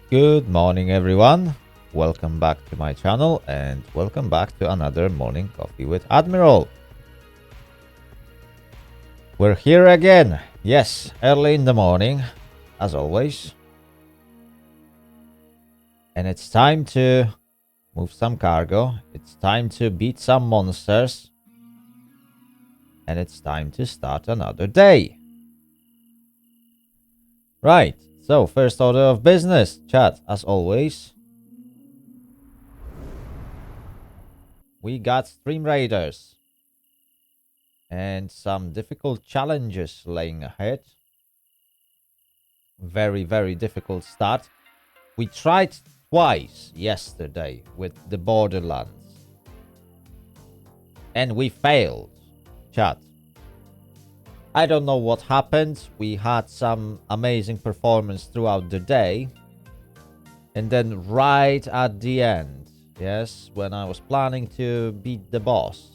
Good morning, everyone. Welcome back to my channel and welcome back to another morning coffee with Admiral. We're here again. Yes, early in the morning, as always. And it's time to move some cargo. It's time to beat some monsters. And it's time to start another day. Right. So, first order of business, chat, as always. We got Stream Raiders. And some difficult challenges laying ahead. Very, very difficult start. We tried twice yesterday with the Borderlands. And we failed, chat. I don't know what happened. We had some amazing performance throughout the day. And then right at the end, yes, when I was planning to beat the boss.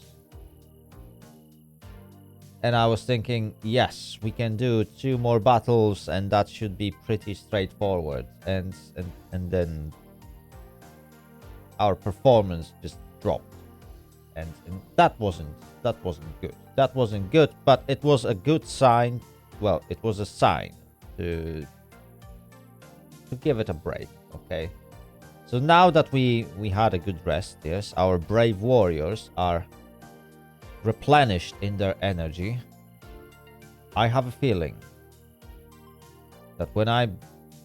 And I was thinking, yes, we can do 2 more battles and that should be pretty straightforward. And then our performance just dropped. And that wasn't good. That wasn't good, but it was a good sign. Well, it was a sign to give it a break, okay? So now that we had a good rest, yes, our brave warriors are replenished in their energy. I have a feeling that when I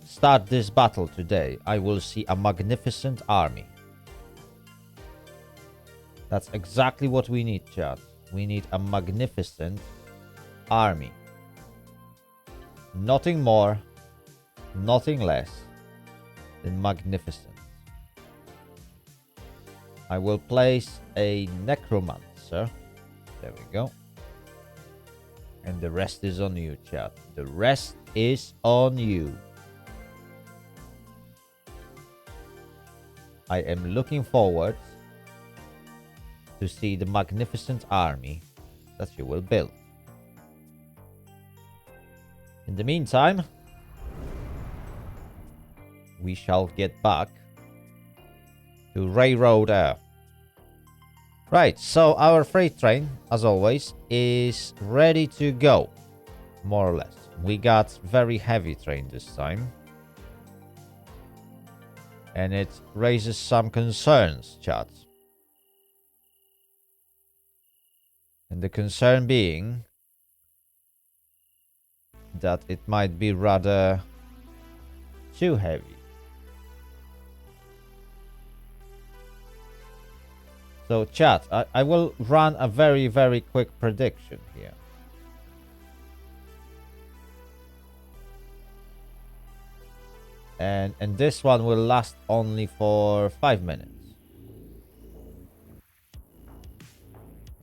start this battle today, I will see a magnificent army. That's exactly what we need, chat. We need a magnificent army. Nothing more, nothing less than magnificent. I will place a necromancer. There we go. And the rest is on you, chat. The rest is on you. I am looking forward to see the magnificent army that you will build. In the meantime, we shall get back to Railroad Air. Right, so our freight train, as always, is ready to go, more or less. We got very heavy train this time. And it raises some concerns, chat. And the concern being that it might be rather too heavy. So chat, I will run a very, very quick prediction here. And this one will last only for 5 minutes.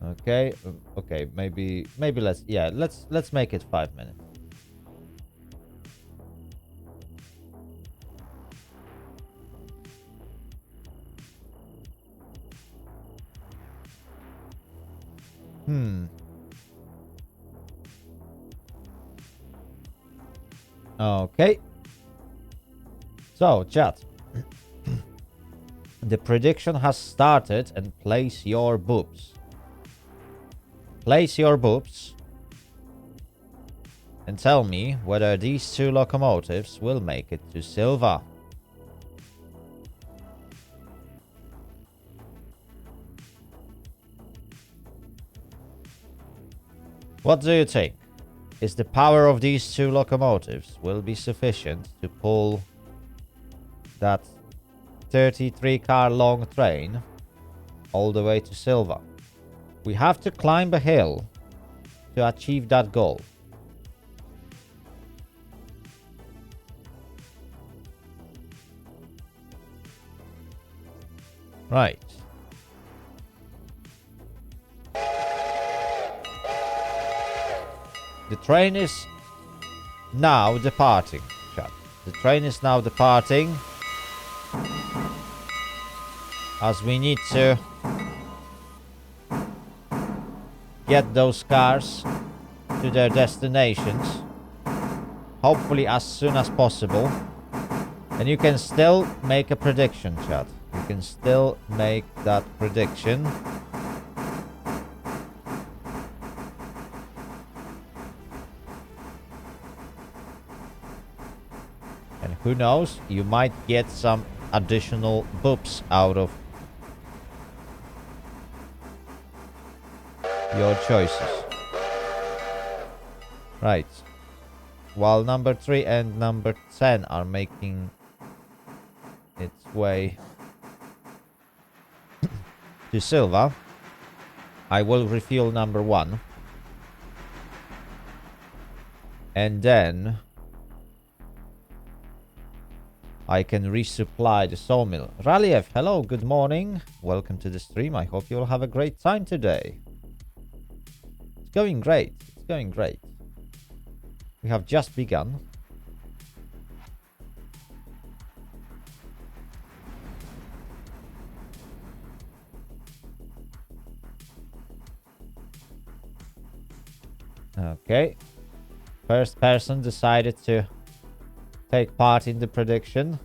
Okay, okay, maybe let's make it 5 minutes. Okay. So, chat. The prediction has started and place your boobs. Place your boobs. And tell me whether these 2 locomotives will make it to Silva. What do you think? Is the power of these 2 locomotives will be sufficient to pull that 33 car long train all the way to Silva? We have to climb a hill to achieve that goal. Right. The train is now departing, chat. The train is now departing. As we need to get those cars to their destinations. Hopefully as soon as possible. And you can still make a prediction, chat. You can still make that prediction. And who knows, you might get some additional boops out of your choices. Right. While number 3 and number 10 are making its way to silver, I will refuel number 1. And then I can resupply the sawmill. Raliev, hello, good morning. Welcome to the stream. I hope you'll have a great time today. It's going great. It's going great. We have just begun. Okay. First person decided to take part in the prediction.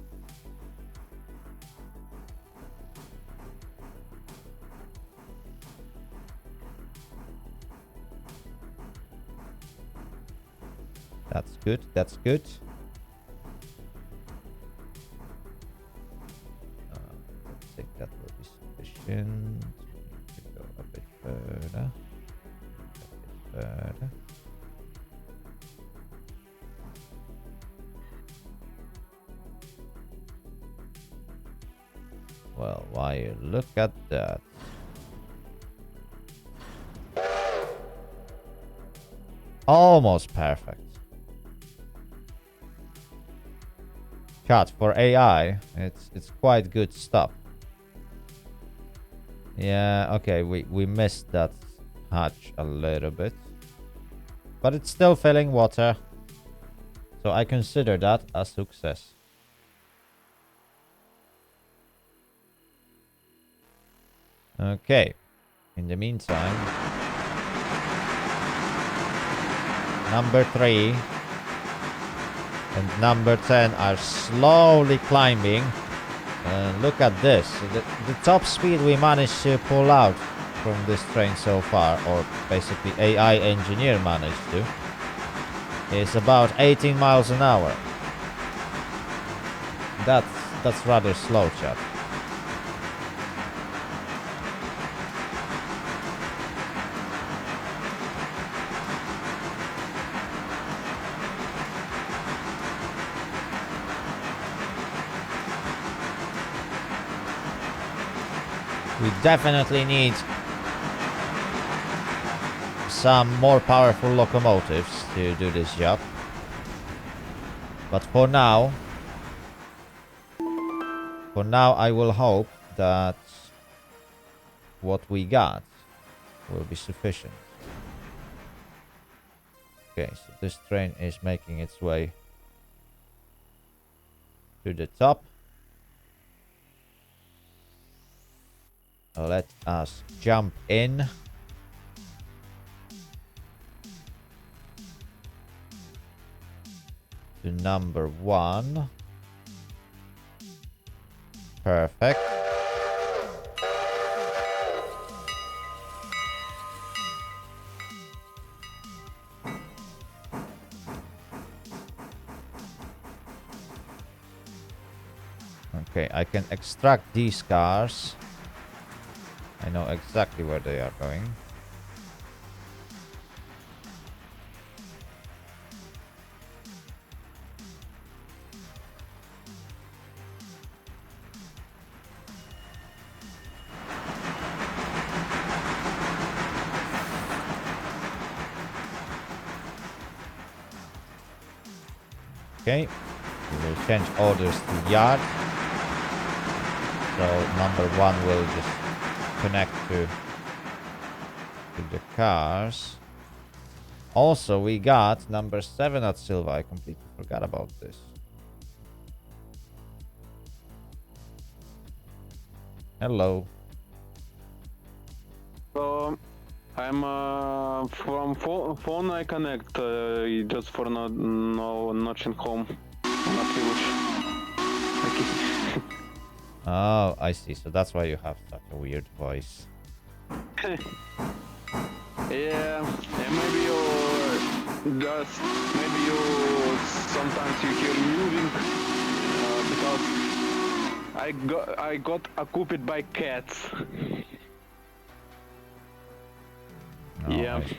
That's good. That's good. I think that will be sufficient. We need to go a bit further. A bit further. Well, why you look at that. Almost perfect. Chat for AI, it's quite good stuff. Yeah, okay, we missed that hatch a little bit. But it's still filling water. So I consider that a success. Okay. In the meantime, number 3 and number 10 are slowly climbing. Look at this. The top speed we managed to pull out from this train so far, or basically AI engineer managed to, is about 18 miles an hour. That's rather slow, chat. We definitely need some more powerful locomotives to do this job. But for now I will hope that what we got will be sufficient. Okay, so this train is making its way to the top. Let us jump in. To number 1. Perfect. Okay, I can extract these cars. I know exactly where they are going. Okay, we will change orders to yard. So number 1 will just connect to the cars. Also, we got number 7 at Silva. I completely forgot about this. Hello. I'm from phone. I connect just for no notching home, not village. Oh, I see. So that's why you have such a weird voice. Yeah, and maybe you just maybe you sometimes you hear moving because I got occupied by cats. Oh, Yeah. I see.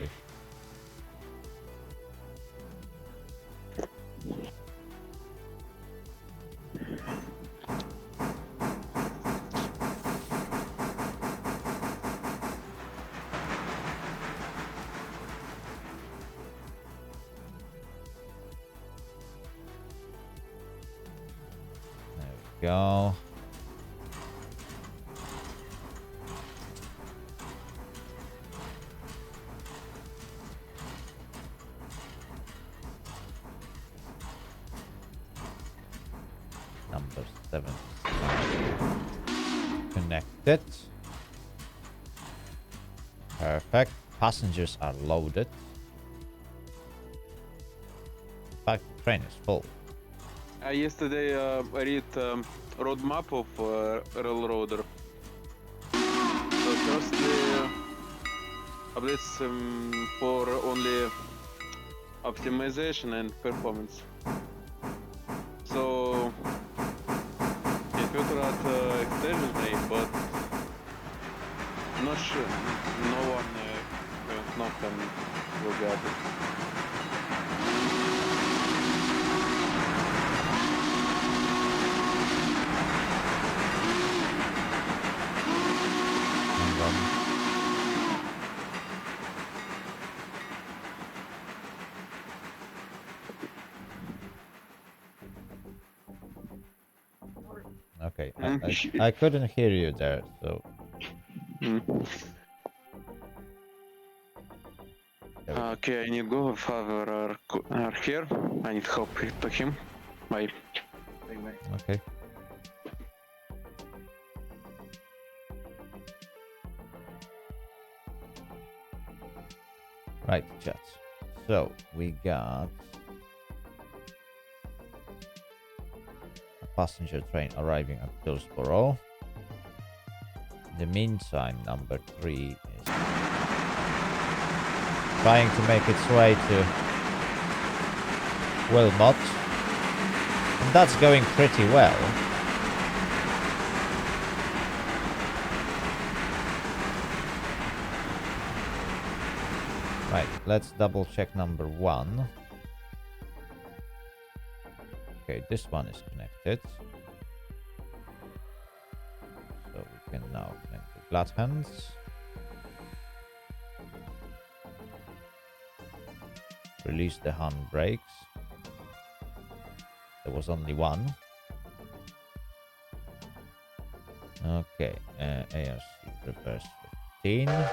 There we go. Number 7. Connected. Perfect. Passengers are loaded. In fact, the train is full. I yesterday read roadmap of railroader. So firstly, updates for only optimization and performance. So it better at extension rate, but not sure. No one can will get it. And then okay, I couldn't hear you there, so there we go. Okay, I need go. Father are here. I need help to him. Bye. Okay. Right, chat. So we got a passenger train arriving at Hillsborough. In the meantime, number 3 is trying to make its way to Wilmot. And that's going pretty well. Right, let's double check number 1. Okay, this one is connected. So we can now connect the glad hands. Release the handbrakes. There was only one. Okay, ARC reverse 15. And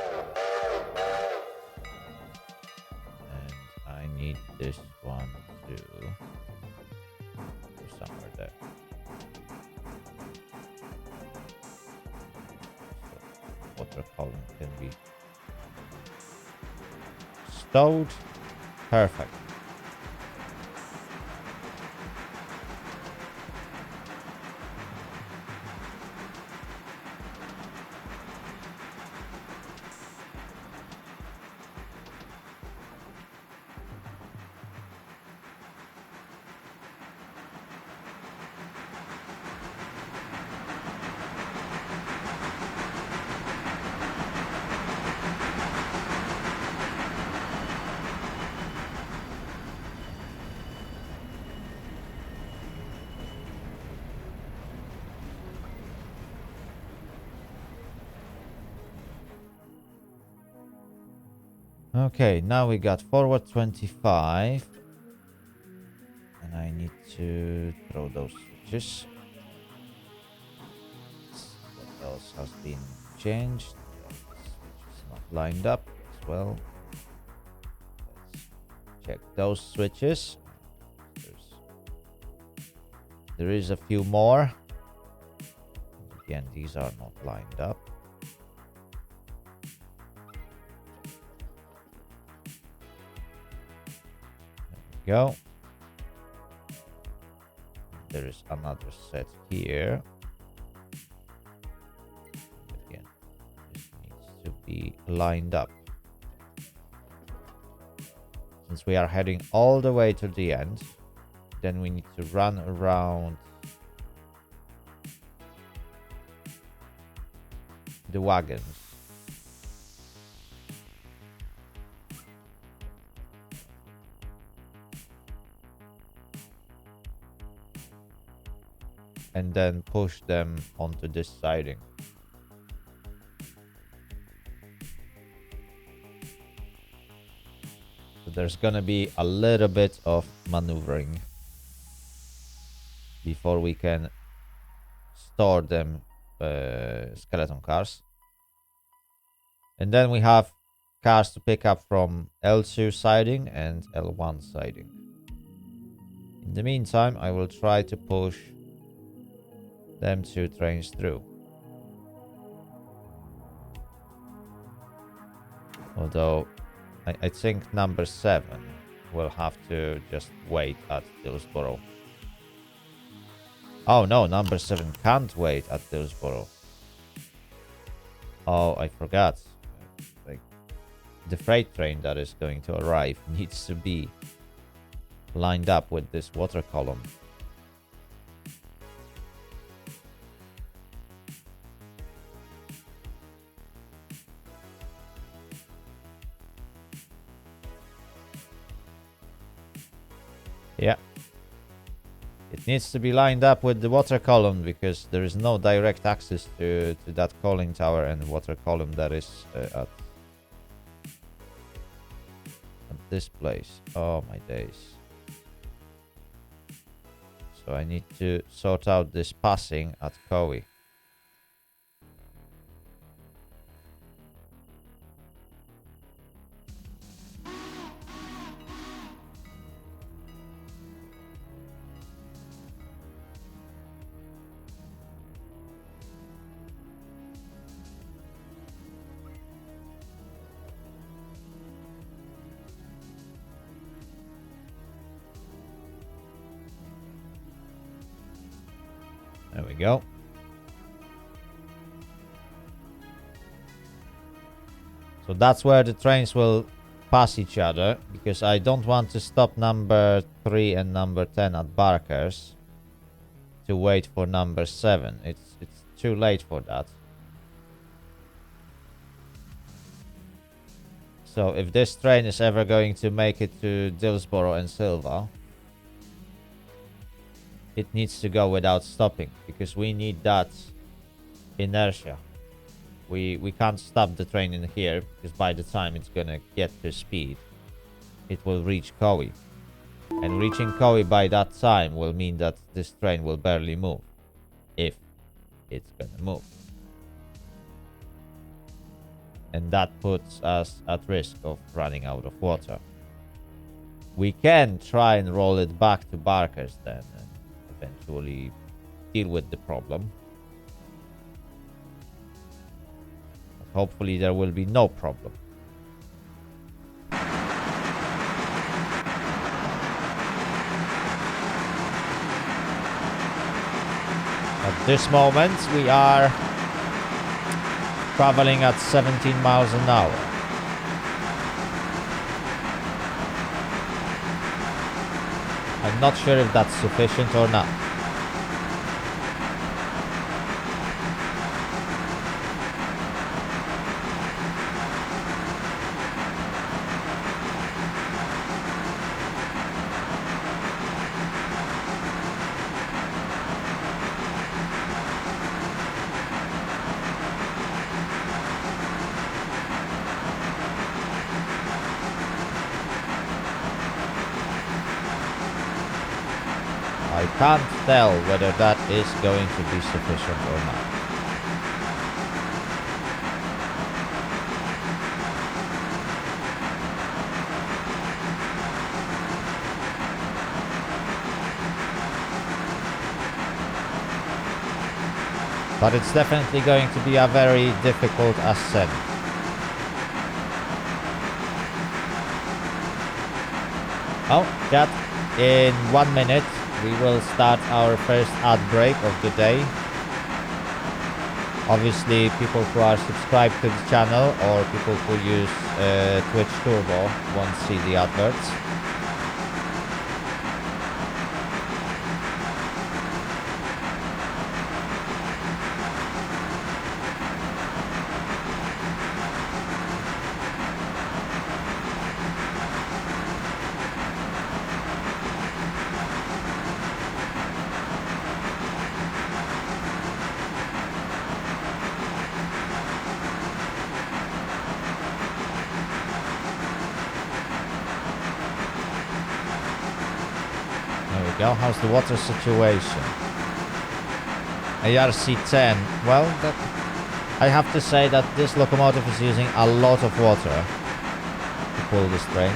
I need this one to go somewhere there. So water column can be stowed. Perfect. Okay, now we got forward 25. And I need to throw those switches. What else has been changed? Switches not lined up as well. Let's check those switches. There is a few more. Again, these are not lined up. Go. There is another set here. be lined up. Since we are heading all the way to the end, then we need to run around the wagons. And then push them onto this siding. So there's gonna be a little bit of maneuvering before we can store them skeleton cars. And then we have cars to pick up from L2 siding and L1 siding. In the meantime, I will try to push them 2 trains through. Although I think number 7 will have to just wait at Dillsborough. Oh no, number 7 can't wait at Dillsborough. Oh, I forgot. Like, the freight train that is going to arrive needs to be lined up with this water column. Yeah. It needs to be lined up with the water column because there is no direct access to that cooling tower and water column that is at this place. Oh my days. So I need to sort out this passing at Cowie. There we go. So that's where the trains will pass each other, because I don't want to stop number 3 and number 10 at Barker's to wait for number 7. It's too late for that. So if this train is ever going to make it to Dillsborough and Silva, it needs to go without stopping, because we need that inertia. We can't stop the train in here, because by the time it's gonna get to speed, it will reach Cowie. And reaching Cowie by that time will mean that this train will barely move, if it's gonna move. And that puts us at risk of running out of water. We can try and roll it back to Barker's then, and eventually deal with the problem. But hopefully there will be no problem. At this moment we are traveling at 17 miles an hour. I'm not sure if that's sufficient or not. I can't tell whether that is going to be sufficient or not. But it's definitely going to be a very difficult ascent. Oh, chat, in 1 minute we will start our first ad break of the day. Obviously, people who are subscribed to the channel or people who use Twitch Turbo won't see the adverts. There we go. How's the water situation? ARC-10. Well, I have to say that this locomotive is using a lot of water to pull this train.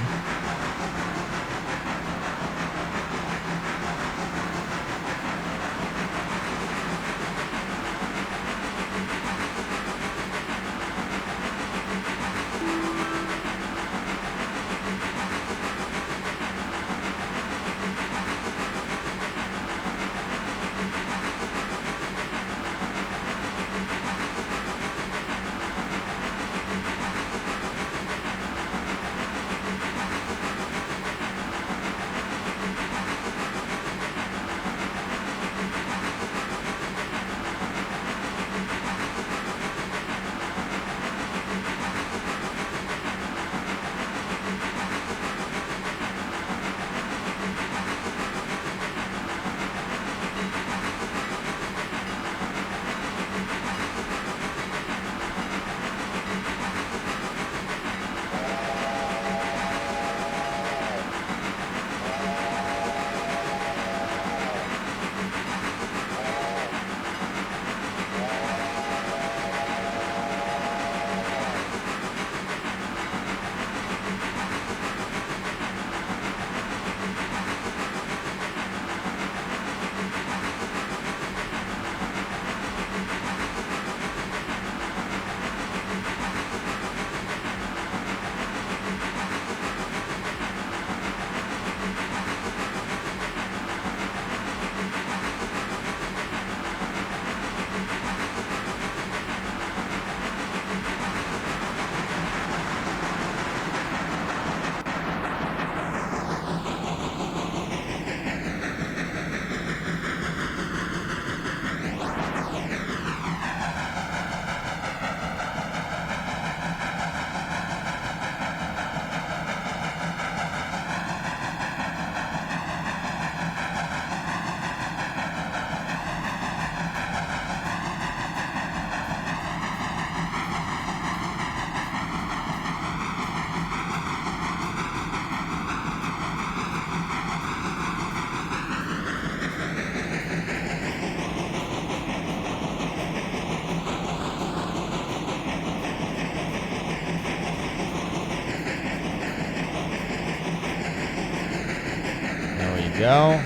Go.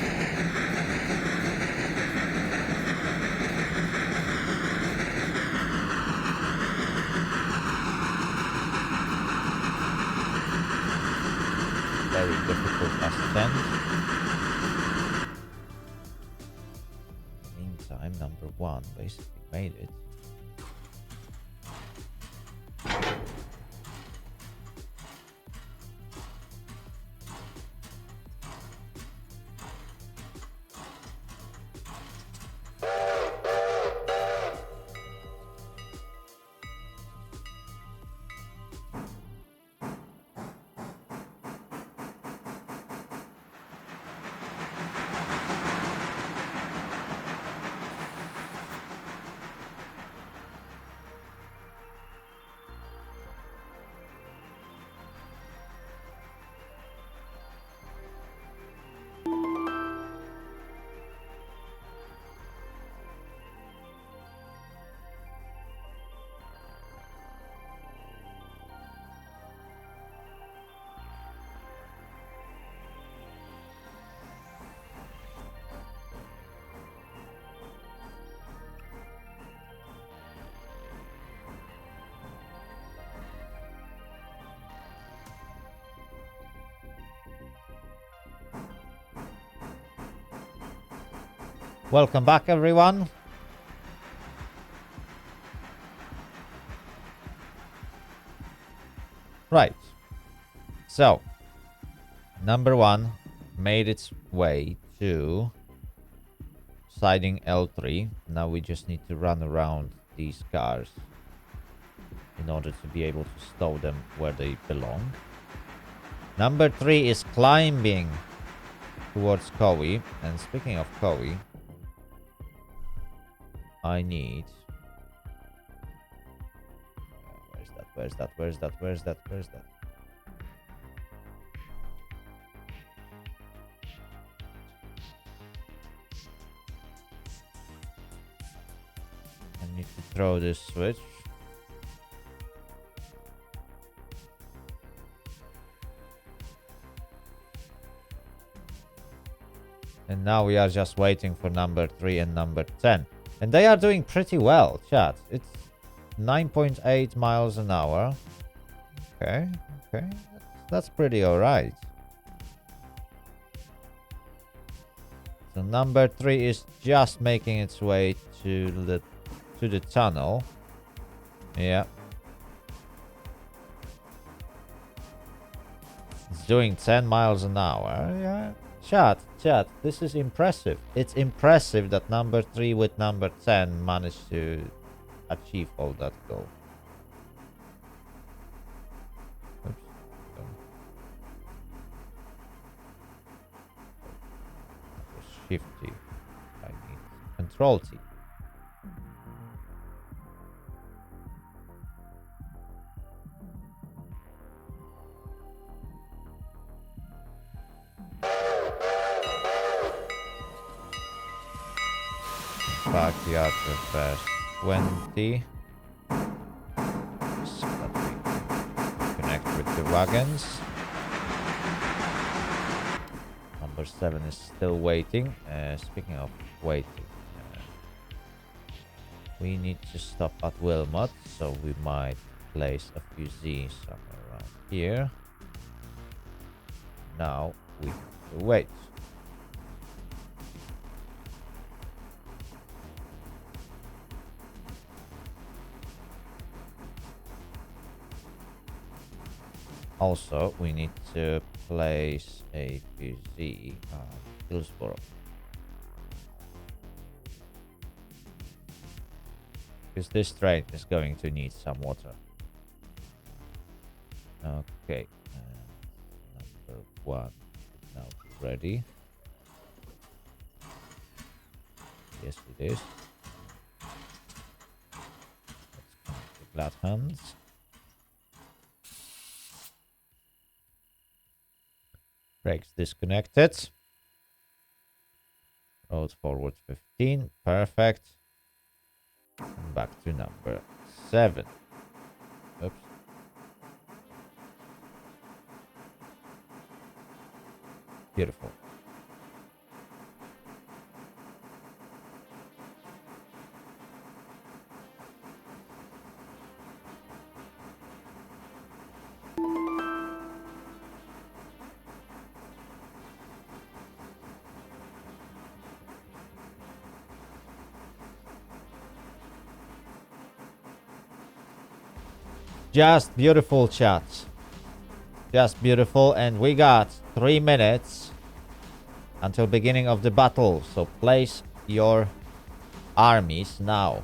Very difficult ascent. Meantime, number one basically made it. Welcome back, everyone. Right. So, number 1 made its way to siding L3. Now we just need to run around these cars in order to be able to stow them where they belong. Number 3 is climbing towards Koei. And speaking of Koei, I need... Where's that? I need to throw this switch. And now we are just waiting for number 3 and number 10. And they are doing pretty well, chat. It's 9.8 miles an hour. Okay. That's pretty alright. So number 3 is just making its way to the tunnel. Yeah. It's doing 10 miles an hour. Yeah. Chat, this is impressive. It's impressive that number 3 with number 10 managed to achieve all that goal. Oops. Shift T. I need Control T. Backyard first 20. So that we can connect with the wagons. Number 7 is still waiting. Speaking of waiting, we need to stop at Wilmot, so we might place a few Z somewhere around here. Now we have to wait. Also, we need to place a PZ at Hillsborough. Because this train is going to need some water. Okay. Number 1 now ready. Yes, it is. Let's connect the glad hands. Brakes disconnected. Road forward 15. Perfect. And back to number 7. Oops. Beautiful. Just beautiful, chat. Just beautiful. And we got 3 minutes until beginning of the battle. So place your armies now.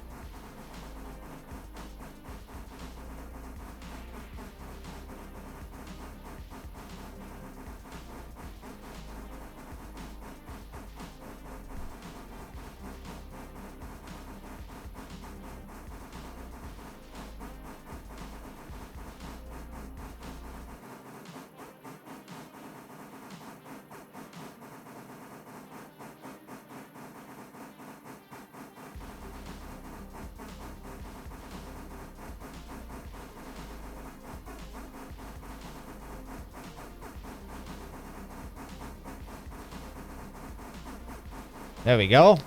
There we go.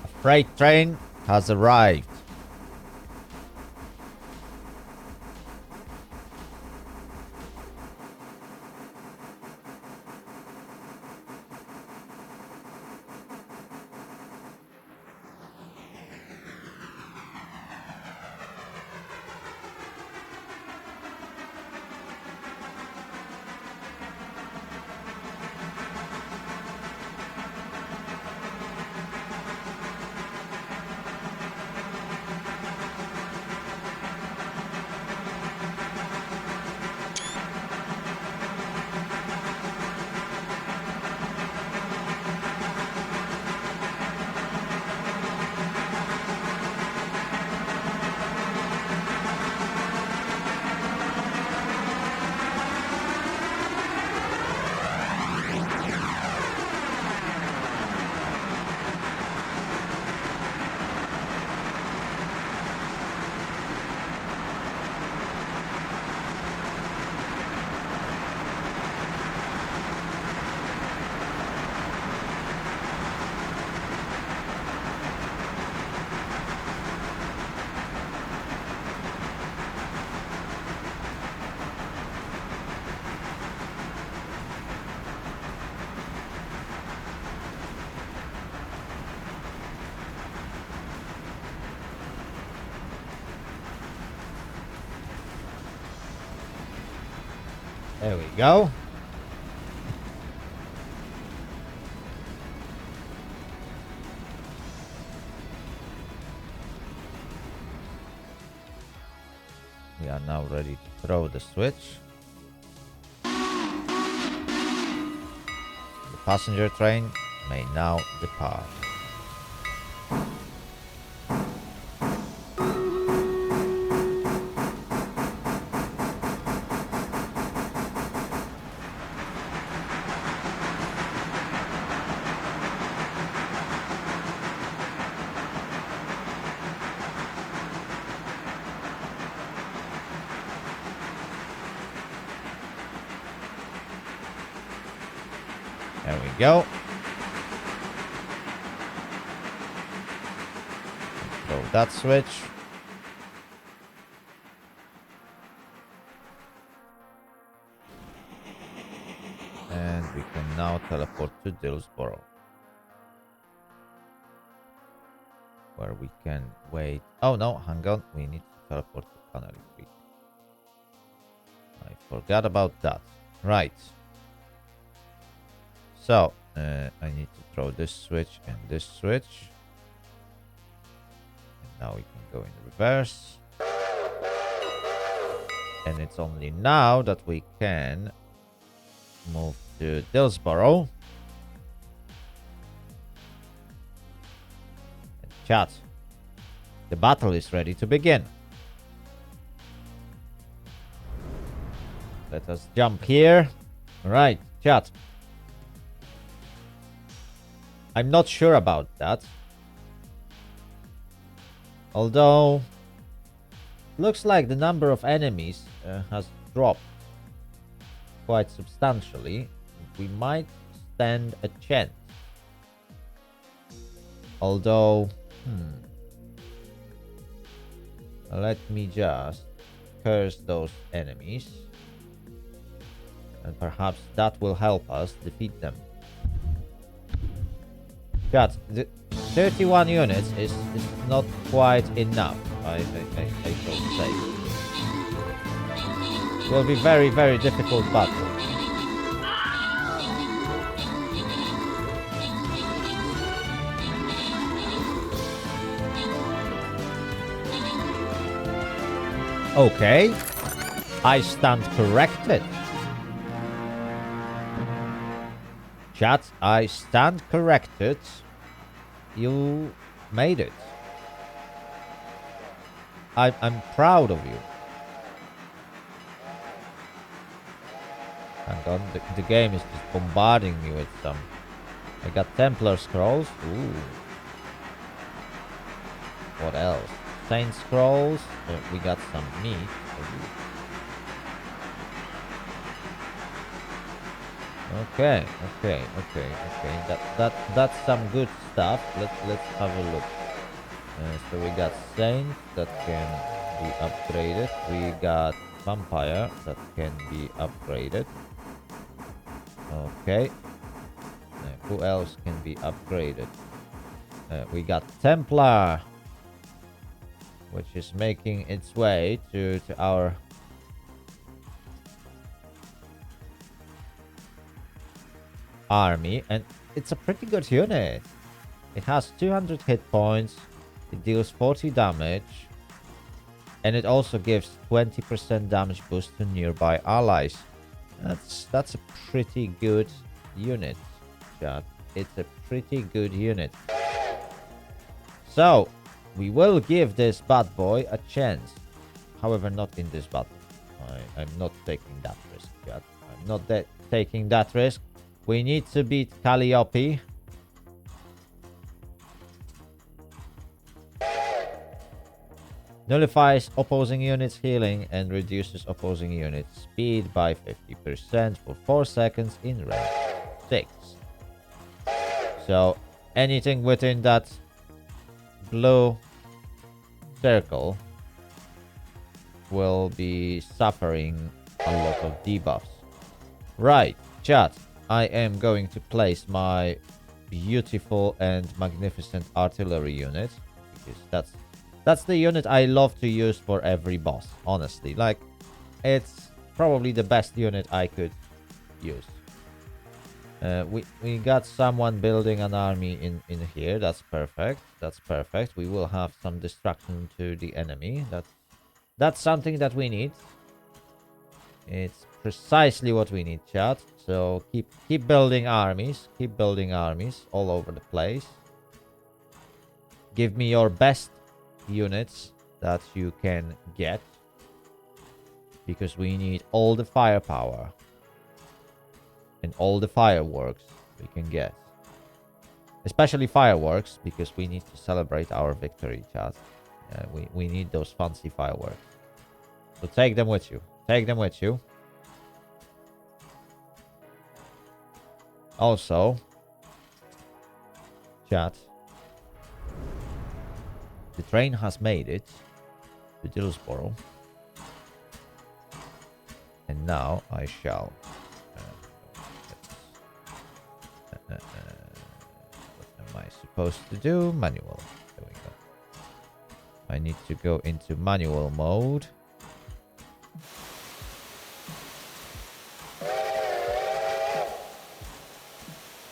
A freight train has arrived. There we go. We are now ready to throw the switch. The passenger train may now depart. There we go. Throw that switch. And we can now teleport to Dillsborough, where we can wait. Oh no, hang on. We need to teleport to Canary Creek. I forgot about that. Right. So, I need to throw this switch and this switch. And now we can go in reverse. And it's only now that we can move to Dillsborough. And chat. The battle is ready to begin. Let us jump here. Right, chat. I'm not sure about that. Although, looks like the number of enemies has dropped quite substantially. We might stand a chance. Although, let me just curse those enemies. And perhaps that will help us defeat them. Chat, the 31 units is not quite enough, I should say. It will be very, very difficult battle. Okay. I stand corrected. Chat, I stand corrected. You made it. I'm proud of you. Hang on, the game is just bombarding me with some. I got Templar Scrolls. Ooh. What else? Saint Scrolls. We got some meat. Ooh. Okay. That's some good stuff. Let's have a look. So we got Saint that can be upgraded. We got Vampire that can be upgraded. Okay. Who else can be upgraded? We got Templar, which is making its way to our army, and it's a pretty good unit. It has 200 hit points, it deals 40 damage, and it also gives 20% damage boost to nearby allies. That's a pretty good unit, chat. It's a pretty good unit. So we will give this bad boy a chance. However, not in this battle. I'm not taking that risk, chat. I'm not taking that risk. We need to beat Calliope. Nullifies opposing units' healing and reduces opposing units' speed by 50% for 4 seconds in range 6. So anything within that blue circle will be suffering a lot of debuffs. Right, chat. I am going to place my beautiful and magnificent artillery unit, because that's the unit I love to use for every boss, honestly. Like, it's probably the best unit I could use. We got someone building an army in here. That's perfect. That's perfect. We will have some destruction to the enemy. That's something that we need. It's precisely what we need, chat. So keep building armies. Keep building armies all over the place. Give me your best units that you can get, because we need all the firepower and all the fireworks we can get. Especially fireworks, because we need to celebrate our victory, chat. We need those fancy fireworks. So take them with you. Take them with you. Also, chat, the train has made it to Dillsborough. And now I shall... what am I supposed to do? Manual. There we go. I need to go into manual mode.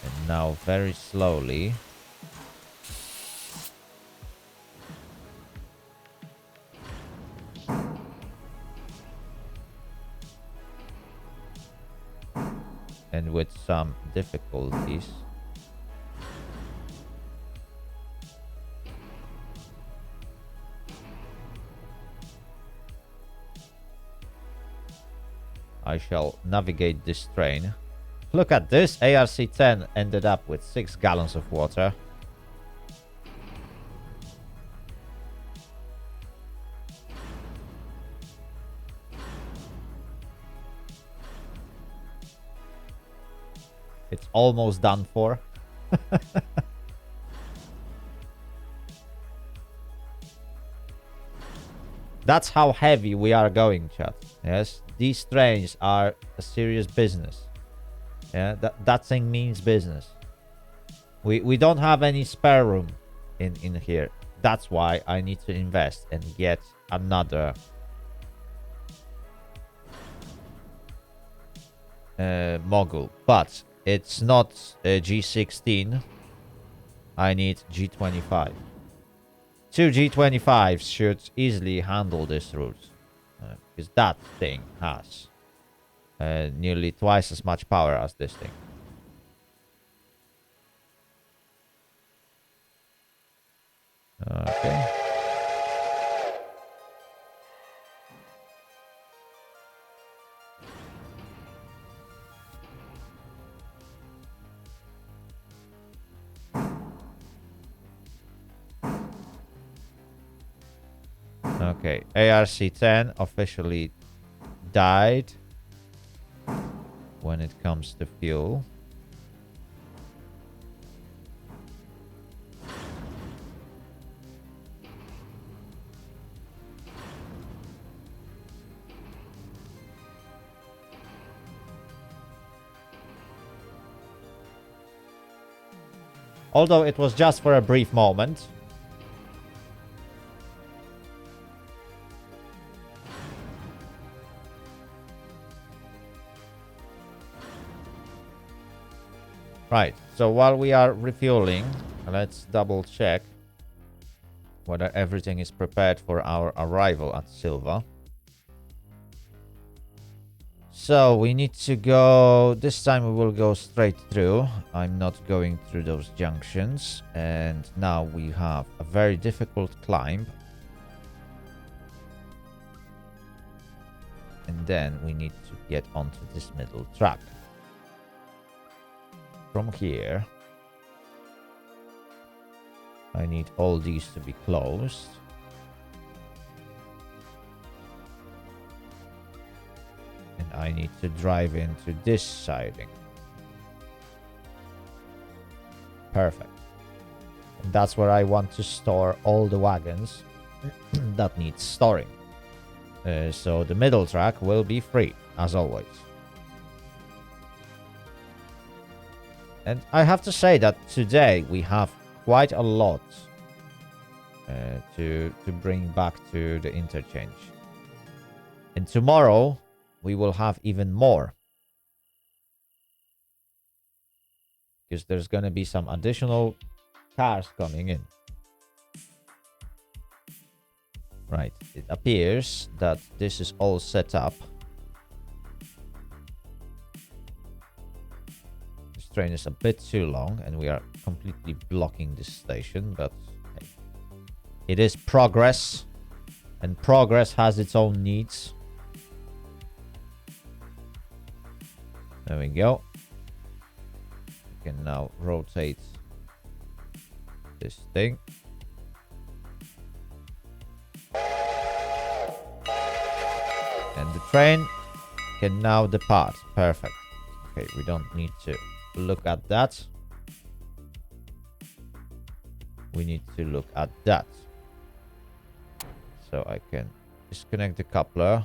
And now very slowly... and with some difficulties, I shall navigate this train. Look at this. ARC-10 ended up with 6 gallons of water. It's almost done for. That's how heavy we are going, chat. Yes, these trains are a serious business. Yeah, that thing means business. We don't have any spare room in here. That's why I need to invest and get another mogul. But it's not G16. I need G25. 2 G25s should easily handle this route. Because that thing has nearly twice as much power as this thing. Okay. Okay, ARC-10 officially died when it comes to fuel. Although it was just for a brief moment. Right, so while we are refueling, let's double check whether everything is prepared for our arrival at Silva. So we need to go, this time we will go straight through. I'm not going through those junctions. And now we have a very difficult climb. And then we need to get onto this middle track. From here, I need all these to be closed. And I need to drive into this siding. Perfect. And that's where I want to store all the wagons that need storing. So the middle track will be free, as always. And I have to say that today we have quite a lot to bring back to the interchange. And tomorrow we will have even more. Because there's going to be some additional cars coming in. Right, it appears that this is all set up. This train is a bit too long and we are completely blocking this station, but hey, it is progress, and progress has its own needs. There we go. We can now rotate this thing. And the train can now depart. Perfect. Okay, we don't need to look at that. We need to look at that. So I can disconnect the coupler.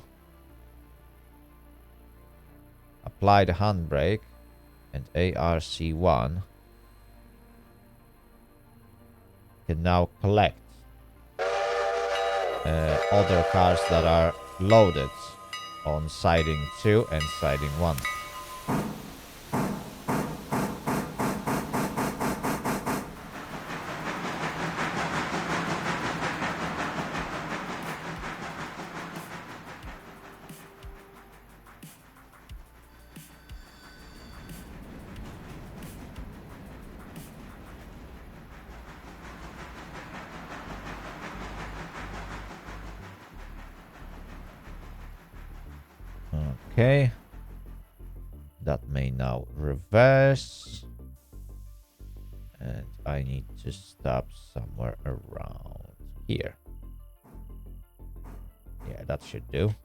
Apply the handbrake. And ARC1 can now collect other cars that are loaded on siding 2 and siding 1. Okay, that may now reverse, and I need to stop somewhere around here. Yeah, that should do.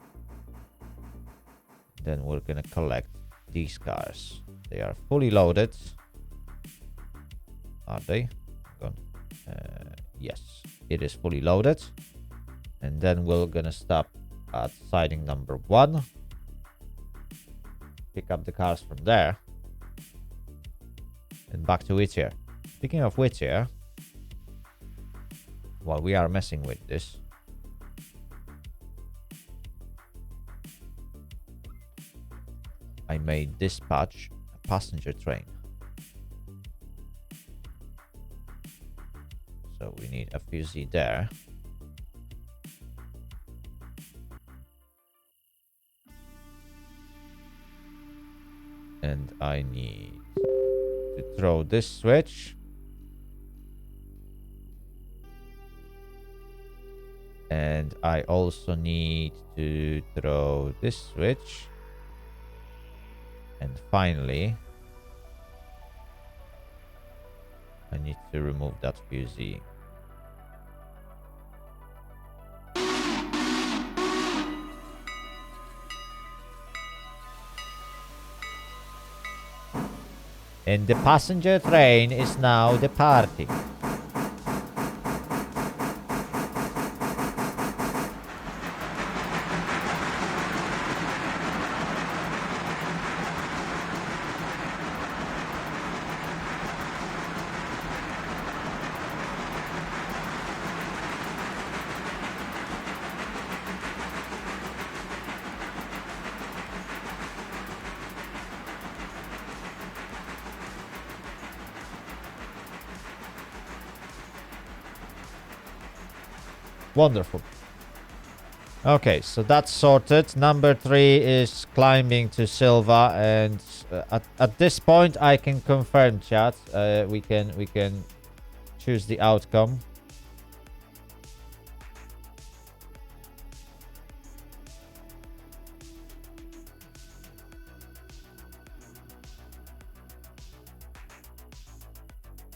Then we're gonna collect these cars. They are fully loaded. Are they? Yes, it is fully loaded. And then we're gonna stop at siding number 1. Pick up the cars from there. And back to Whittier. Speaking of Whittier, while we are messing with this, I may dispatch a passenger train. So we need a fusee there. And I need to throw this switch. And I also need to throw this switch. And finally, I need to remove that fusee. And the passenger train is now departing. Wonderful. Okay, so that's sorted. Number 3 is climbing to silver, and at this point I can confirm, chat. We can choose the outcome.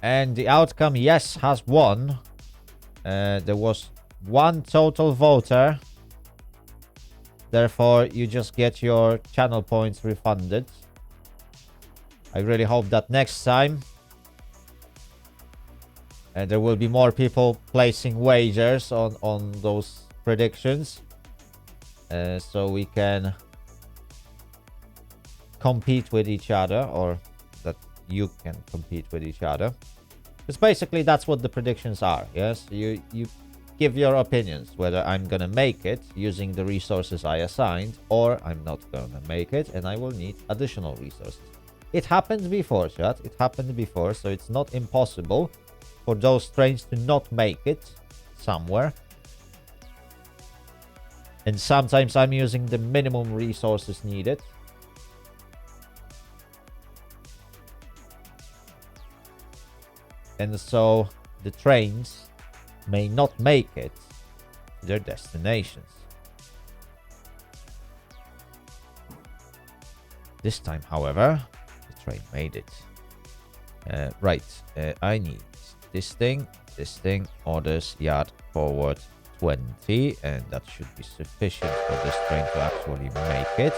And the outcome, yes, has won. There was 1 total voter. Therefore, you just get your channel points refunded. I really hope that next time there will be more people placing wagers on those predictions. So we can compete with each other, or that you can compete with each other. Because basically that's what the predictions are, yes? You give your opinions whether I'm gonna make it using the resources I assigned, or I'm not gonna make it and I will need additional resources. It happened before, chat. It happened before, so it's not impossible for those trains to not make it somewhere. And sometimes I'm using the minimum resources needed. And so the trains may not make it to their destinations. This time, however, the train made it. Right, I need this thing, orders yard forward 20, and that should be sufficient for this train to actually make it.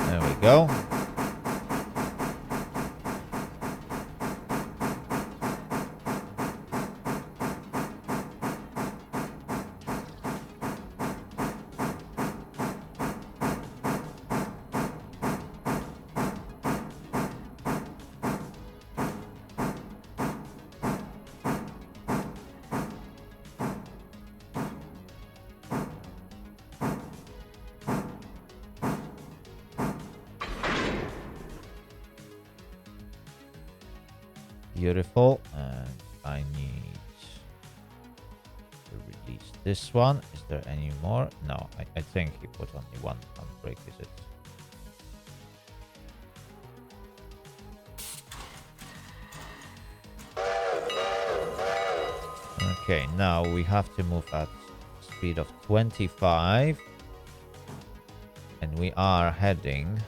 There we go. Beautiful. And I need to release this one. Is there any more? No, I think he put only one break, is it? Okay, now we have to move at speed of 25. And we are heading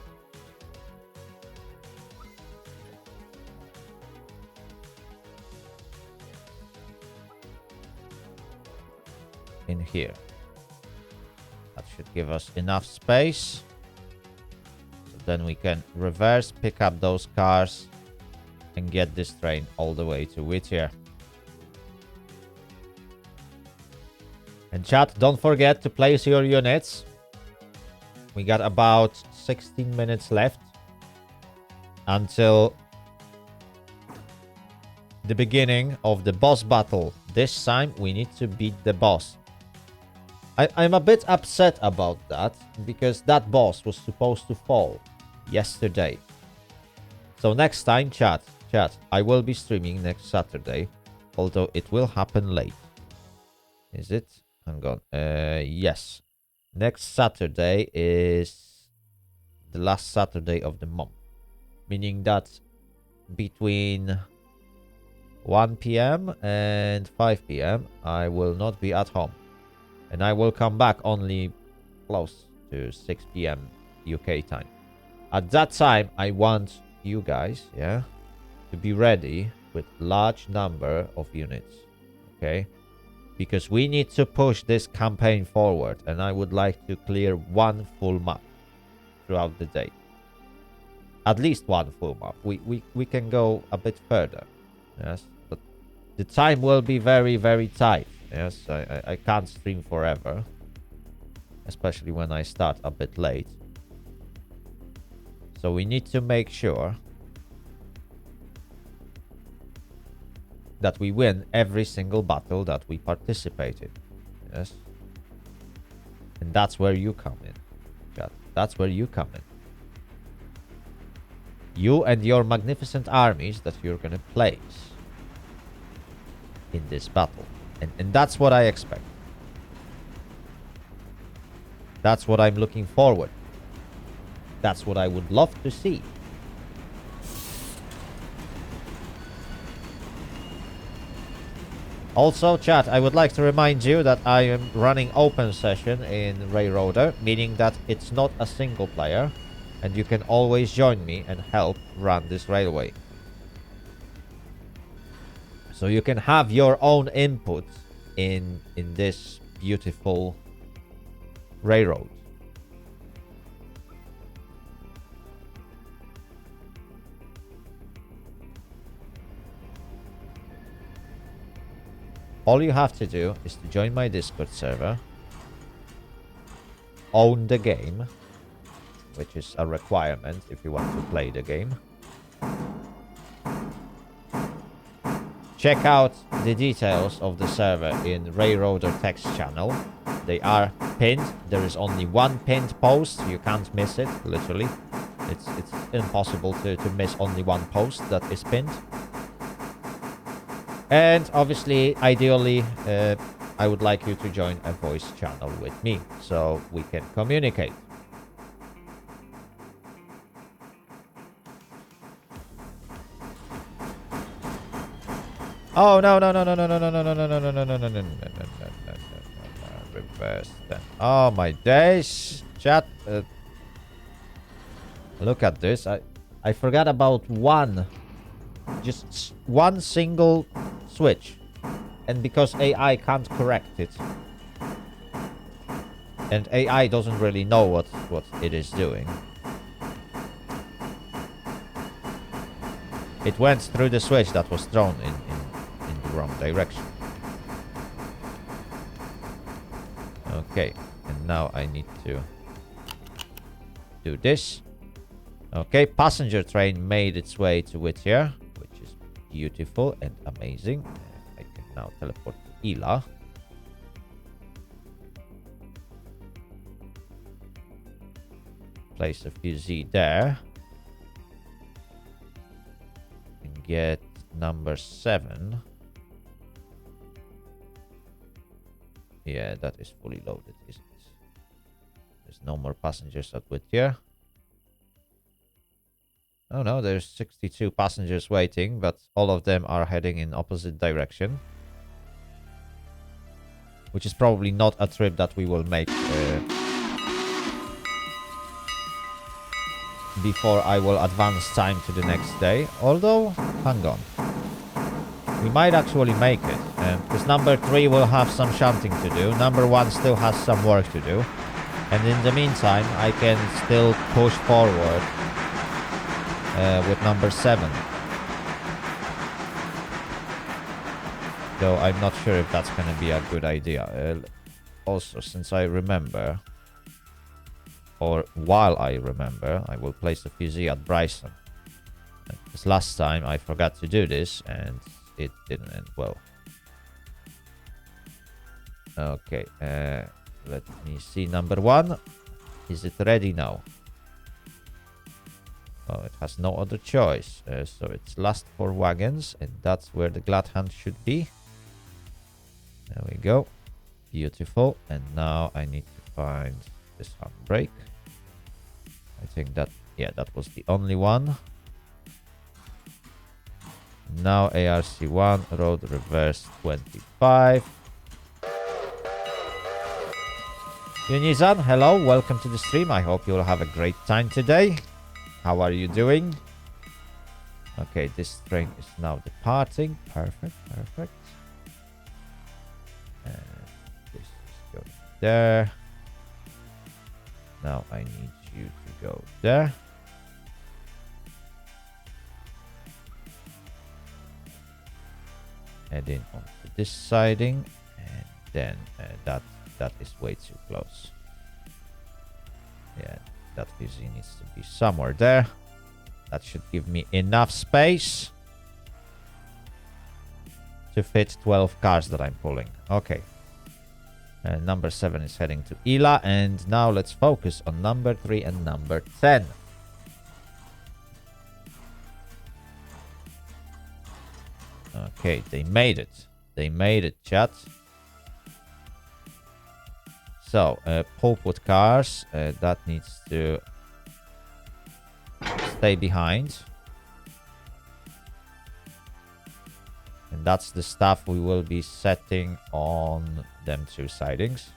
in here. That should give us enough space. So then we can reverse, pick up those cars, and get this train all the way to Whittier. And chat, don't forget to place your units. We got about 16 minutes left until the beginning of the boss battle. This time we need to beat the boss. I'm a bit upset about that, because that boss was supposed to fall yesterday. So next time, chat, I will be streaming next Saturday, although it will happen late. Is it? Hang on. Yes. Next Saturday is the last Saturday of the month, meaning that between 1 p.m. and 5 p.m. I will not be at home. And I will come back only close to 6 p.m. UK time. At that time, I want you guys, yeah, to be ready with large number of units, okay? Because we need to push this campaign forward, and I would like to clear one full map throughout the day. At least one full map. We can go a bit further, yes, but the time will be very, very tight. Yes, I can't stream forever, especially when I start a bit late. So we need to make sure that we win every single battle that we participate in. Yes. And that's where you come in. That's where you come in. You and your magnificent armies that you're gonna place in this battle. And that's what I expect. That's what I'm looking forward. That's what I would love to see. Also, chat, I would like to remind you that I am running open session in Railroader, meaning that it's not a single player, and you can always join me and help run this railway. So you can have your own input in this beautiful railroad. All you have to do is to join my Discord server, own the game, which is a requirement if you want to play the game. Check out the details of the server in Railroader text channel. They are pinned. There is only one pinned post. You can't miss it, literally. It's impossible to miss only one post that is pinned. And obviously, ideally, I would like you to join a voice channel with me so we can communicate. Oh no no no no no no no no no no no no no no no no no no. Reverse then. Oh my days. Chat. Look at this. I forgot about one. Just one single switch. And because AI can't correct it. And AI doesn't really know what it is doing. It went through the switch that was thrown in the wrong direction. Okay, and now I need to do this. Okay, passenger train made its way to Whittier, which is beautiful and amazing. I can now teleport to Ela. Place a few Z there. And get number 7. Yeah, that is fully loaded, isn't it? There's no more passengers at Whittier. Oh no, there's 62 passengers waiting, but all of them are heading in opposite direction. Which is probably not a trip that we will make before I will advance time to the next day. Although, hang on. We might actually make it. Because number 3 will have some shunting to do. Number 1 still has some work to do. And in the meantime, I can still push forward with number 7. Though I'm not sure if that's going to be a good idea. Also, since I remember, or while I remember, I will place a fusee at Bryson. Because last time I forgot to do this and it didn't end well. Okay, let me see. Number 1. Is it ready now? Oh, it has no other choice. So it's last 4 wagons, and that's where the glad hand should be. There we go. Beautiful. And now I need to find this handbrake. I think that, yeah, that was the only one. Now ARC1, road reverse 25. Unizan, hello, welcome to the stream. I hope you'll have a great time today. How are you doing? Okay, this train is now departing. Perfect, perfect. And this is going there. Now I need you to go there. Head in onto this siding, and then that is way too close. Yeah, that fusee needs to be somewhere there. That should give me enough space to fit 12 cars that I'm pulling. Okay. And number 7 is heading to Ela, and now let's focus on number 3 and number 10. Okay, they made it. They made it, chat. So, pulpwood cars, that needs to stay behind. And that's the stuff we will be setting on them 2 sidings.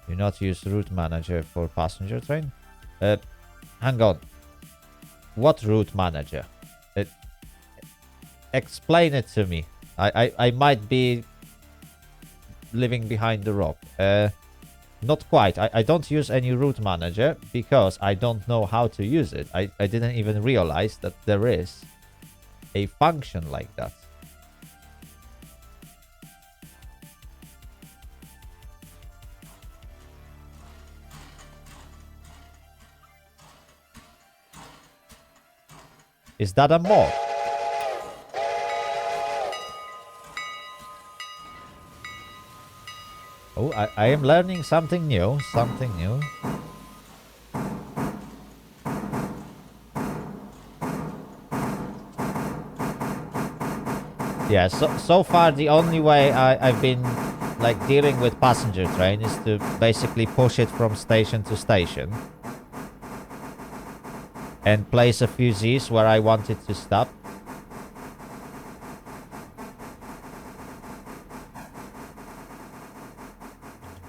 Do not use route manager for passenger train. Hang on. What route manager? Explain it to me. I might be living behind the rock. Not quite. I don't use any route manager because I don't know how to use it. I didn't even realize that there is a function like that. Is that a mod? Oh, I am learning something new. Something new. Yeah, so far the only way I've been like dealing with passenger train is to basically push it from station to station. And place a few Z's where I want it to stop.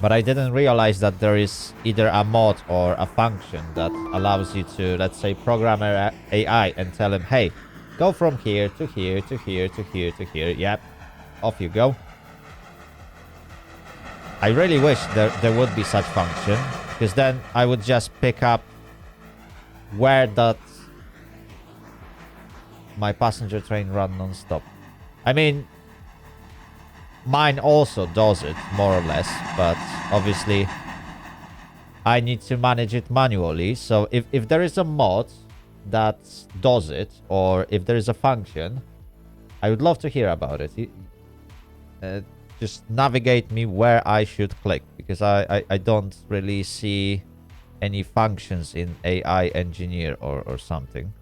But I didn't realize that there is either a mod or a function that allows you to, let's say, program a AI and tell him, hey, go from here to here to here to here to here. Yep, off you go. I really wish there would be such function, because then I would just pick up where that my passenger train run non-stop. I mean, mine also does it, more or less, but obviously I need to manage it manually. So if there is a mod that does it, or if there is a function, I would love to hear about it. Just navigate me where I should click, because I don't really see any functions in AI Engineer or something.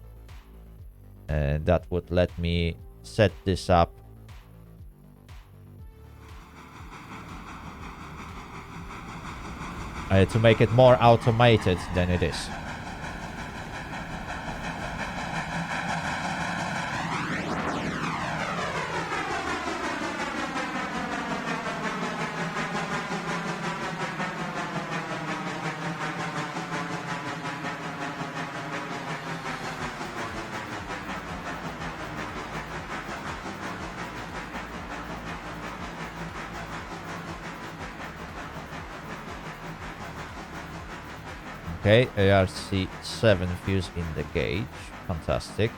That would let me set this up to make it more automated than it is. Okay, ARC7 fuse in the gauge. Fantastic.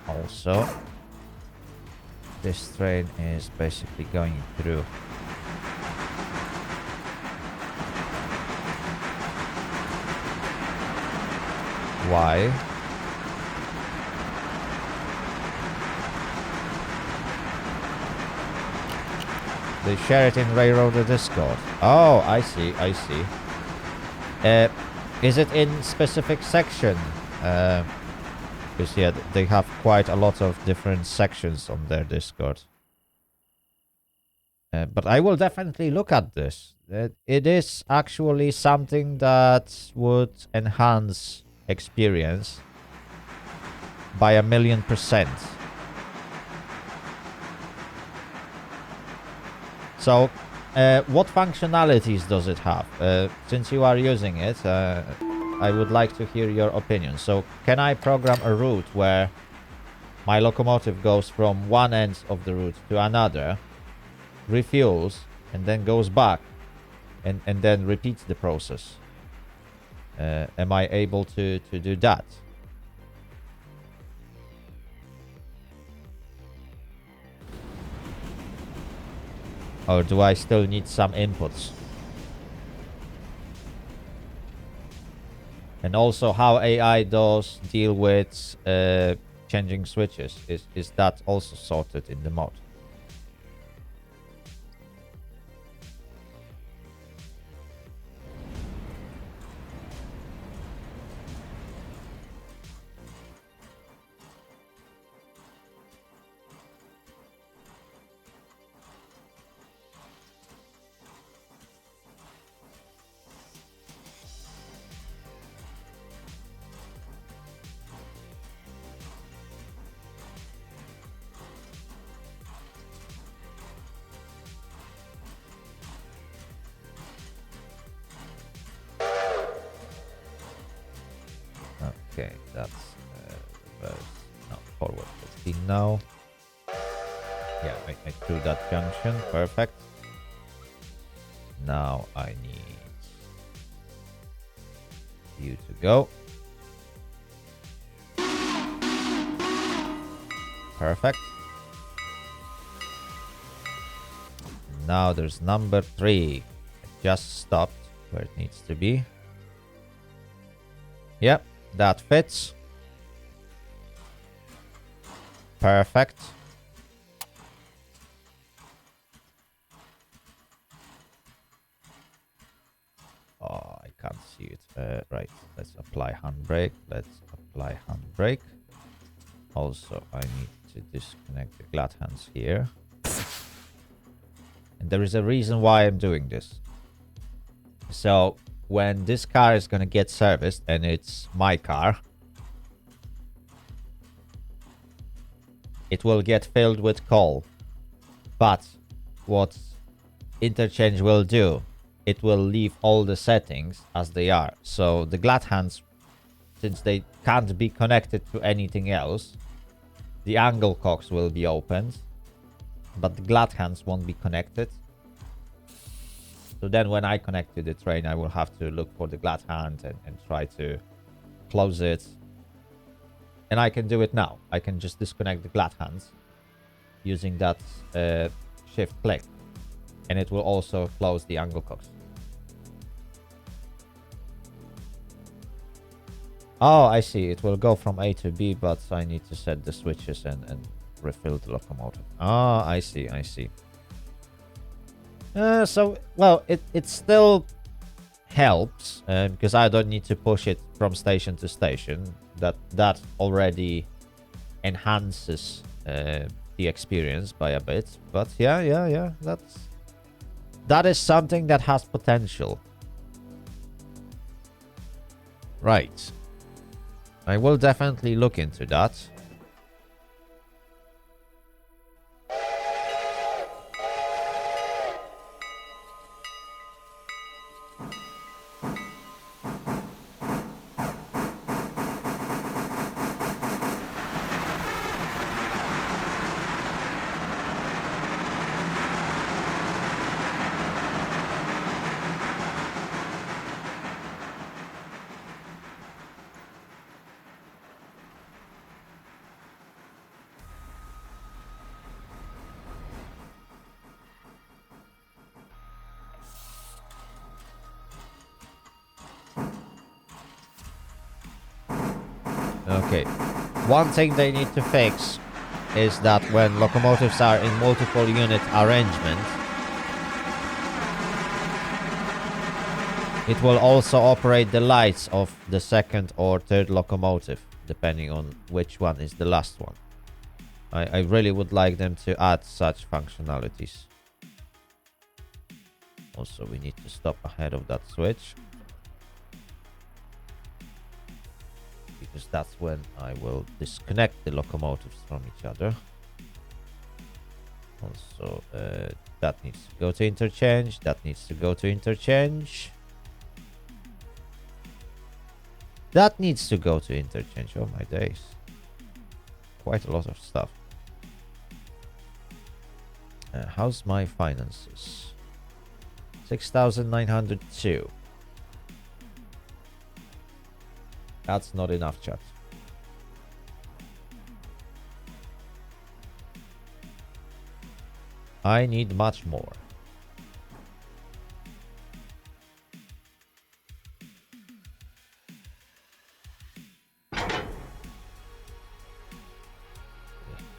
Also, this train is basically going through. Why? They share it in Railroader Discord. Oh, I see, I see. Is it in specific section? Because yeah, they have quite a lot of different sections on their Discord. But I will definitely look at this. It is actually something that would enhance experience by 1,000,000%. So, what functionalities does it have? Since you are using it, I would like to hear your opinion. So, can I program a route where my locomotive goes from one end of the route to another, refuels, and then goes back, and then repeats the process? Am I able to do that? Or do I still need some inputs? And also how AI does deal with changing switches. Is that also sorted in the mod? Okay, that's no, forward 15 now. Yeah, I threw that junction. Perfect. Now I need you to go. Perfect. Now there's number 3. It just stopped where it needs to be. Yep, that fits. Perfect. Oh, I can't see it. Right, let's apply handbrake. Let's apply handbrake. Also, I need to disconnect the glad hands here. And there is a reason why I'm doing this. So, when this car is going to get serviced, and it's my car, it will get filled with coal. But what interchange will do, it will leave all the settings as they are. So the glad hands, since they can't be connected to anything else, the angle cocks will be opened, but the glad hands won't be connected. So then when I connect to the train, I will have to look for the glad hand and try to close it. And I can do it now. I can just disconnect the glad hands using that shift click. And it will also close the angle cocks. Oh, I see. It will go from A to B, but I need to set the switches and refill the locomotive. Ah, I see. I see. So, well, it still helps because I don't need to push it from station to station. That already enhances the experience by a bit. But yeah. That is something that has potential. Right. I will definitely look into that. Okay. One thing they need to fix is that when locomotives are in multiple unit arrangement, it will also operate the lights of the second or third locomotive, depending on which one is the last one. I really would like them to add such functionalities. Also, we need to stop ahead of that switch, because that's when I will disconnect the locomotives from each other. Also, that needs to go to interchange. That needs to go to interchange. That needs to go to interchange. Oh my days. Quite a lot of stuff. How's my finances? 6,902. That's not enough, chat. I need much more.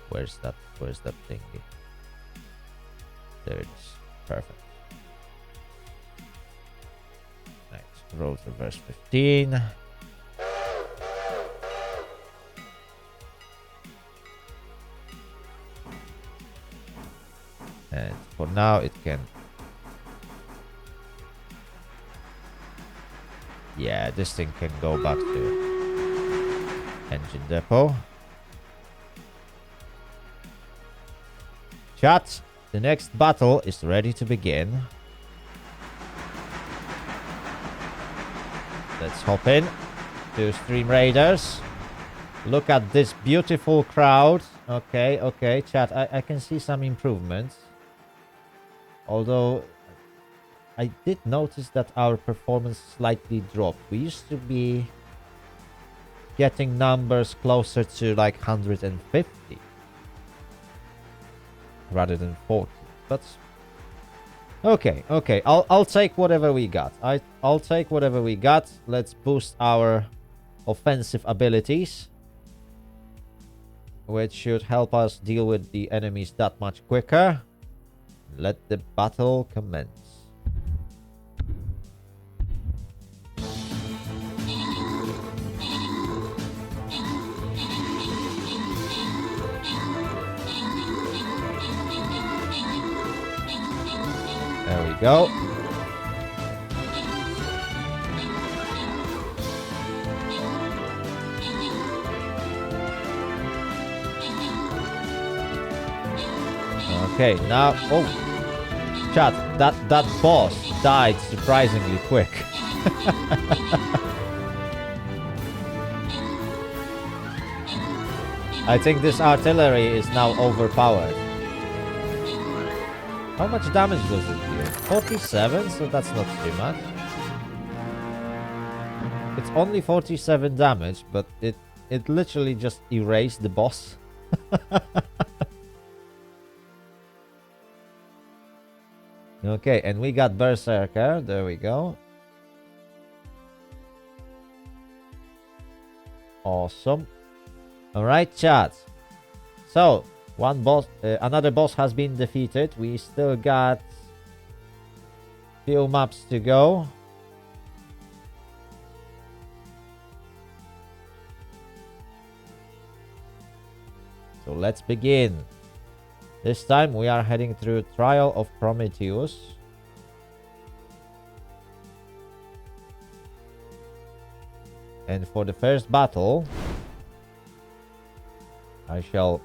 Where's that thingy? There it is. Perfect. Right. Road reverse 15. And for now it can... Yeah, this thing can go back to engine depot. Chat, the next battle is ready to begin. Let's hop in to Stream Raiders. Look at this beautiful crowd. Okay, chat, I can see some improvements. Although, I did notice that our performance slightly dropped. We used to be getting numbers closer to like 150. rather than 40. But okay, okay. I'll take whatever we got. I'll take whatever we got. Let's boost our offensive abilities, which should help us deal with the enemies that much quicker. Let the battle commence. There we go. Okay, now, oh, chat, that boss died surprisingly quick. I think this artillery is now overpowered. How much damage does it do? 47, so that's not too much. It's only 47 damage, but it literally just erased the boss. Okay, and we got Berserker. There we go. Awesome. Alright, chat. So, one boss, another boss has been defeated. We still got few maps to go. So let's begin. This time we are heading through Trial of Prometheus. And for the first battle, I shall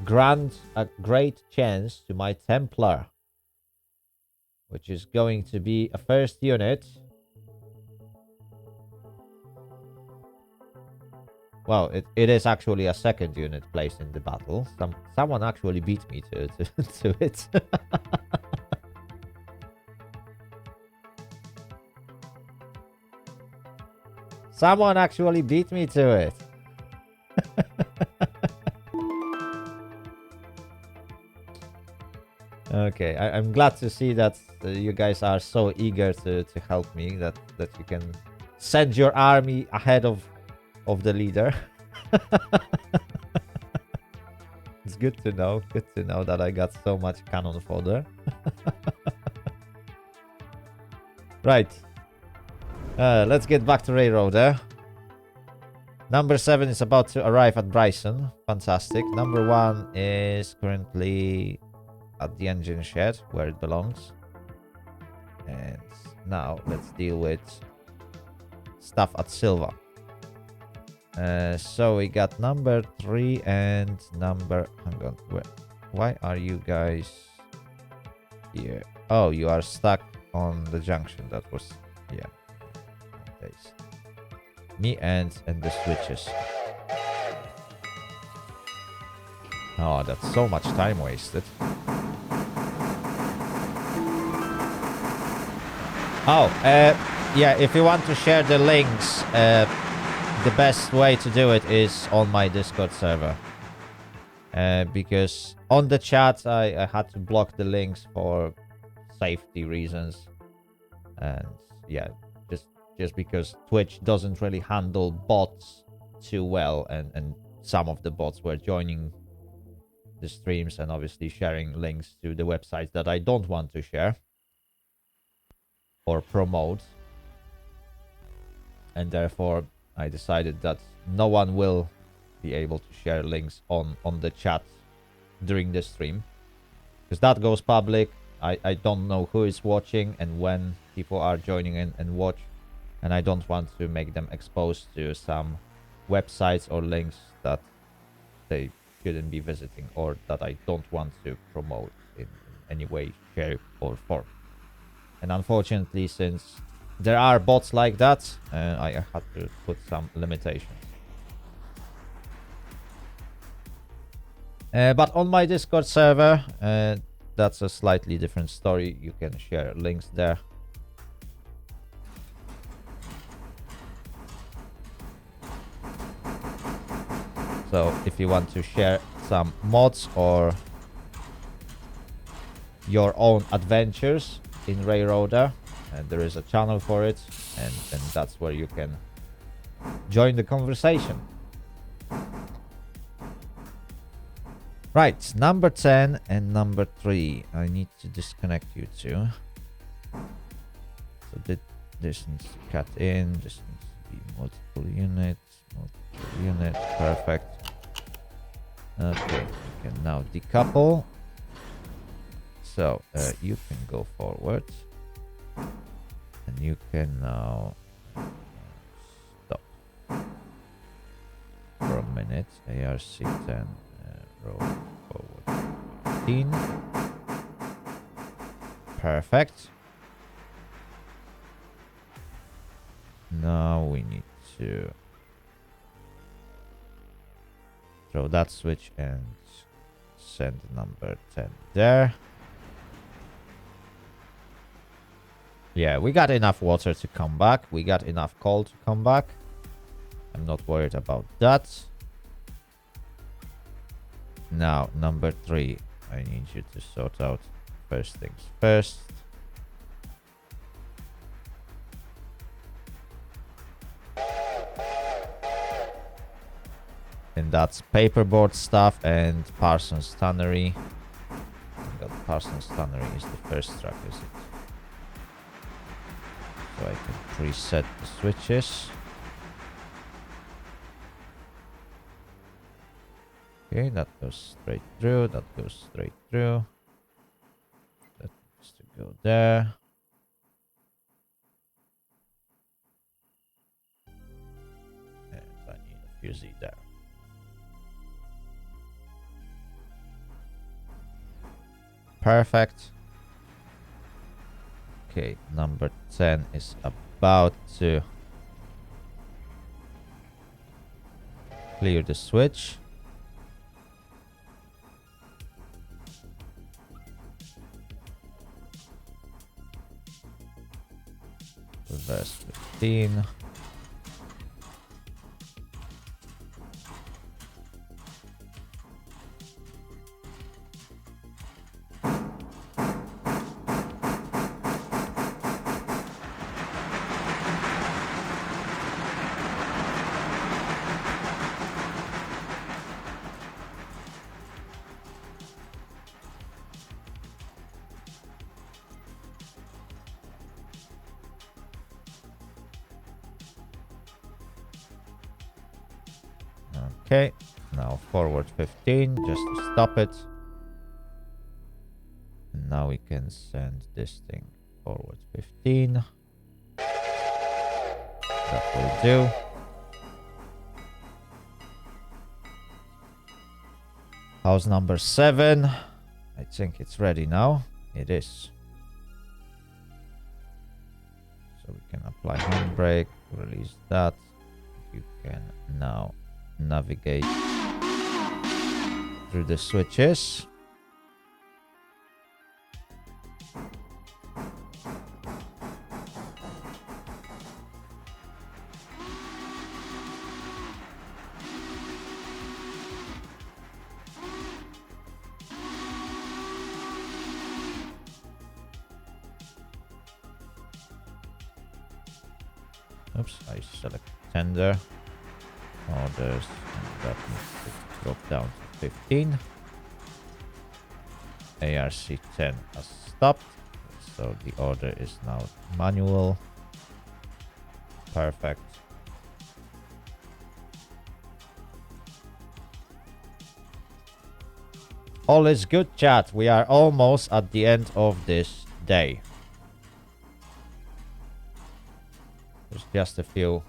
grant a great chance to my Templar, which is going to be a first unit. Well, it is actually a second unit placed in the battle. Someone actually beat me to it. Someone actually beat me to it. Okay, I'm glad to see that you guys are so eager to help me, that you can send your army ahead of the leader. It's good to know that I got so much cannon fodder. Right. Let's get back to Railroader. Number 7 is about to arrive at Bryson. Fantastic. Number 1 is currently at the engine shed, where it belongs. And now let's deal with stuff at Silva. So we got number 3 and number... Hang on. Why are you guys here? Oh, you are stuck on the junction. That was... Yeah. Me and the switches. Oh, that's so much time wasted. Oh, yeah, if you want to share the links, the best way to do it is on my Discord server. Because on the chat, I had to block the links for safety reasons. And yeah, just because Twitch doesn't really handle bots too well, and some of the bots were joining the streams and obviously sharing links to the websites that I don't want to share or promote. And therefore, I decided that no one will be able to share links on the chat during the stream, because that goes public. I don't know who is watching and when people are joining in and watch, and I don't want to make them exposed to some websites or links that they shouldn't be visiting, or that I don't want to promote in any way, shape or form. And unfortunately, since there are bots like that, I had to put some limitations. But on my Discord server, that's a slightly different story. You can share links there. So if you want to share some mods or your own adventures in Railroader, and there is a channel for it, and that's where you can join the conversation. Right, number 10 and number 3. I need to disconnect you two. So this needs to cut in. This needs to be multiple units. Perfect. Okay, we can now decouple. So you can go forward. And you can now stop for a minute. ARC10. Roll forward 15. Perfect. Now we need to throw that switch and send number 10 there. Yeah, we got enough water to come back. We got enough coal to come back. I'm not worried about that. Now, number 3. I need you to sort out first things first. And that's paperboard stuff and Parsons Tannery. Parsons Tannery is the first truck, is it? So I can preset the switches. Okay, that goes straight through. That goes straight through. That needs to go there. And I need a fusee there. Perfect. Okay, number 10 is about to clear the switch. Reverse 15. Okay, now forward 15 just to stop it. And now we can send this thing forward 15. That will do. How's number 7? I think it's ready now. It is. So we can apply handbrake, release that. You can now navigate through the switches. Oops, I select tender. Orders, and that needs to drop down to 15. ARC10 has stopped, so the order is now manual. Perfect. All is good, chat. We are almost at the end of this day. There's just a few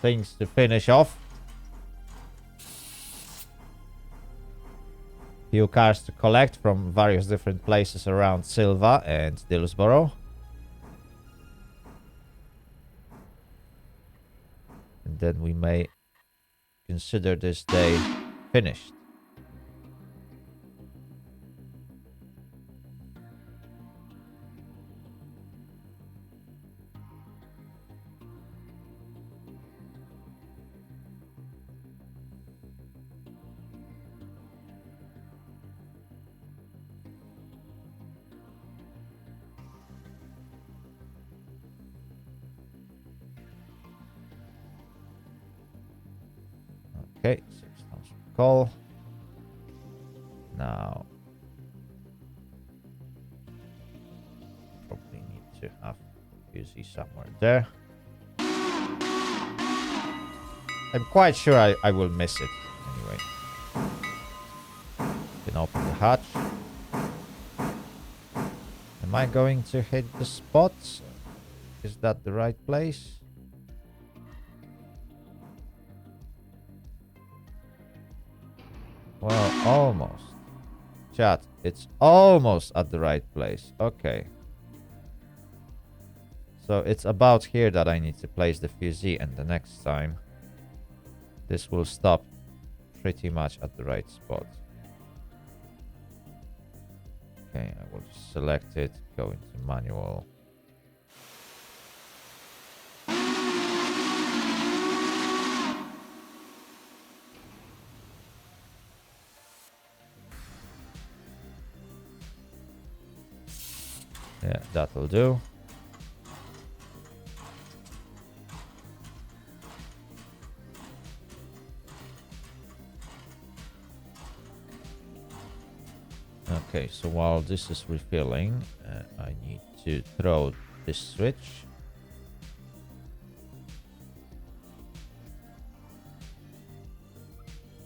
things to finish off. Few cars to collect from various different places around Silva and Dillsborough. And then we may consider this day finished. Okay, 6 times call. Now, probably need to have fuse somewhere there. I'm quite sure I will miss it anyway. Can open the hatch. Am I going to hit the spots? Is that the right place? Well, almost. Chat, it's almost at the right place. Okay. So it's about here that I need to place the fusee, and the next time this will stop pretty much at the right spot. Okay, I will just select it, go into manual. Yeah, that'll do. Okay, so while this is refilling, I need to throw this switch.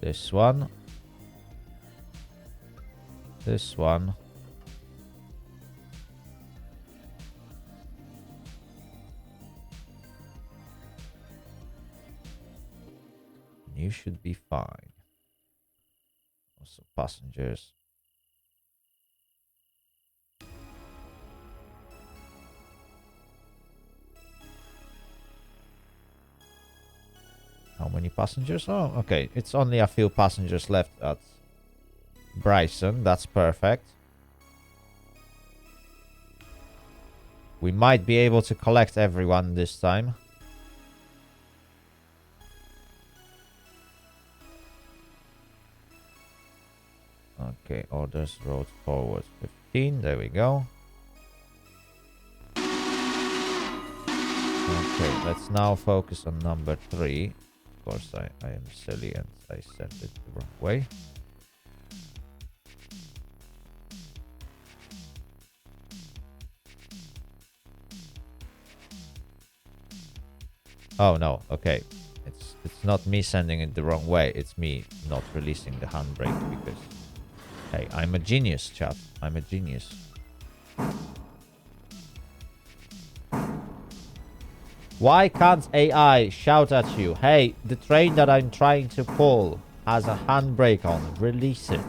This one. This one. You should be fine. Also, passengers. How many passengers? Oh, okay. It's only a few passengers left at Bryson. That's perfect. We might be able to collect everyone this time. Okay, orders road forward 15. There we go. Okay, let's now focus on number 3. Of course, I am silly and I sent it the wrong way. Oh no, okay. It's not me sending it the wrong way. It's me not releasing the handbrake because, hey, I'm a genius, chat. I'm a genius. Why can't AI shout at you, hey, the train that I'm trying to pull has a handbrake on, release it.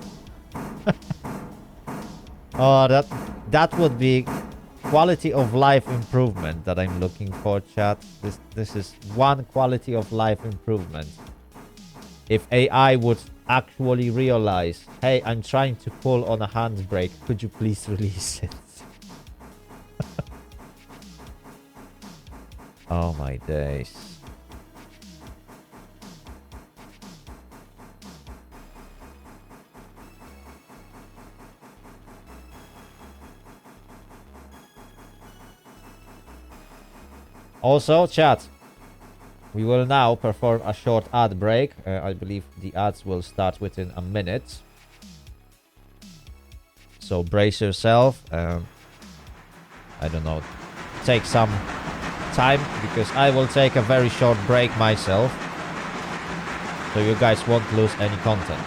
Oh, that would be quality of life improvement that I'm looking for, chat. This is one quality of life improvement. If AI would actually realize, hey, I'm trying to pull on a handbrake, could you please release it? Oh my days. Also, chat, we will now perform a short ad break. I believe the ads will start within a minute. So brace yourself. I don't know. Take some time because I will take a very short break myself. So you guys won't lose any content.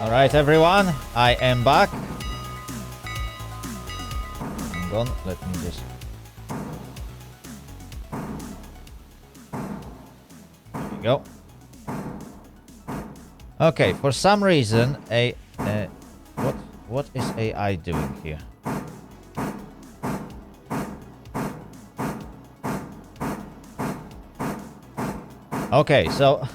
All right, everyone, I am back. Hang on, let me just... There we go. Okay, for some reason, what is AI doing here? Okay, so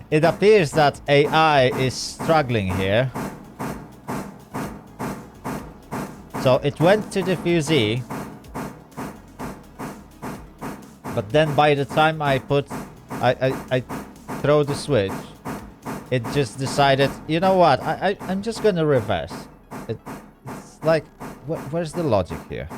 it appears that AI is struggling here. So it went to the fusee, but then by the time I throw the switch, it just decided, you know what, I'm just gonna reverse. It's like, where's the logic here?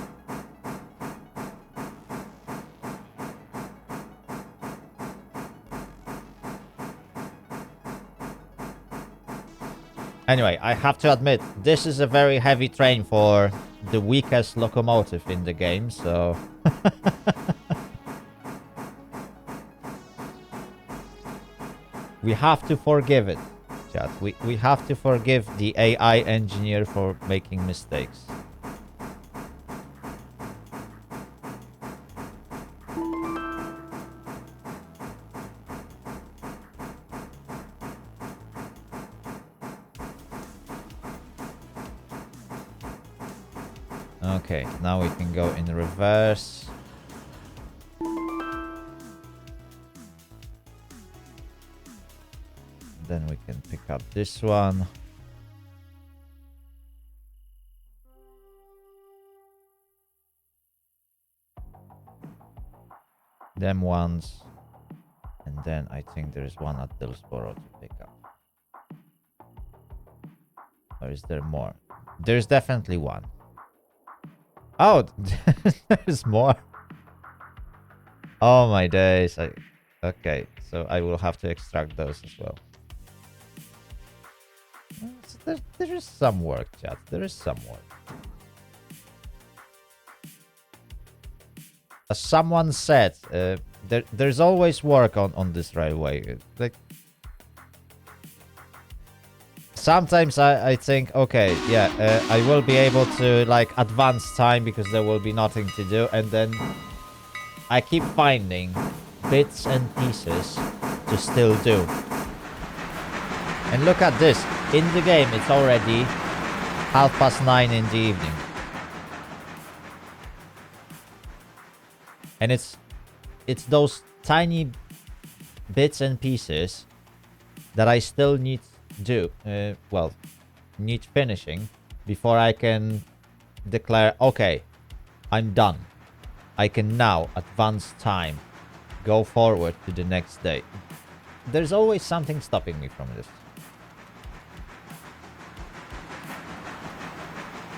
Anyway, I have to admit, this is a very heavy train for the weakest locomotive in the game, so... we have to forgive it, chat. We have to forgive the AI engineer for making mistakes. Okay, now we can go in reverse. Then we can pick up this one. Them ones. And then I think there's one at Dillsborough to pick up. Or is there more? There's definitely one. Oh, there's more. Oh my days. Okay, so I will have to extract those as well. So there is some work, chat. There is some work. As someone said, there's always work on this railway. Like, sometimes I think, okay, yeah, I will be able to like advance time because there will be nothing to do, and then I keep finding bits and pieces to still do. And look at this. In the game, it's already 9:30 in the evening. And it's those tiny bits and pieces that I still need to do. Well, need finishing before I can declare, okay, I'm done. I can now advance time, go forward to the next day. There's always something stopping me from this.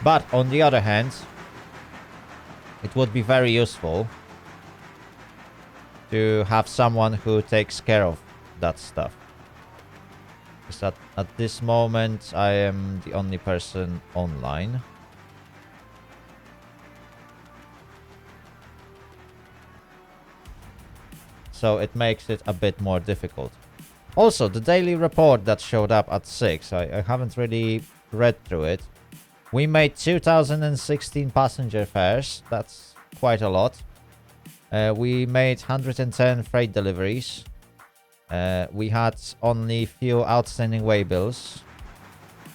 But on the other hand, it would be very useful to have someone who takes care of that stuff. Because at this moment, I am the only person online. So it makes it a bit more difficult. Also, the daily report that showed up at 6, I haven't really read through it. We made 2016 passenger fares. That's quite a lot. We made 110 freight deliveries. We had only few outstanding way bills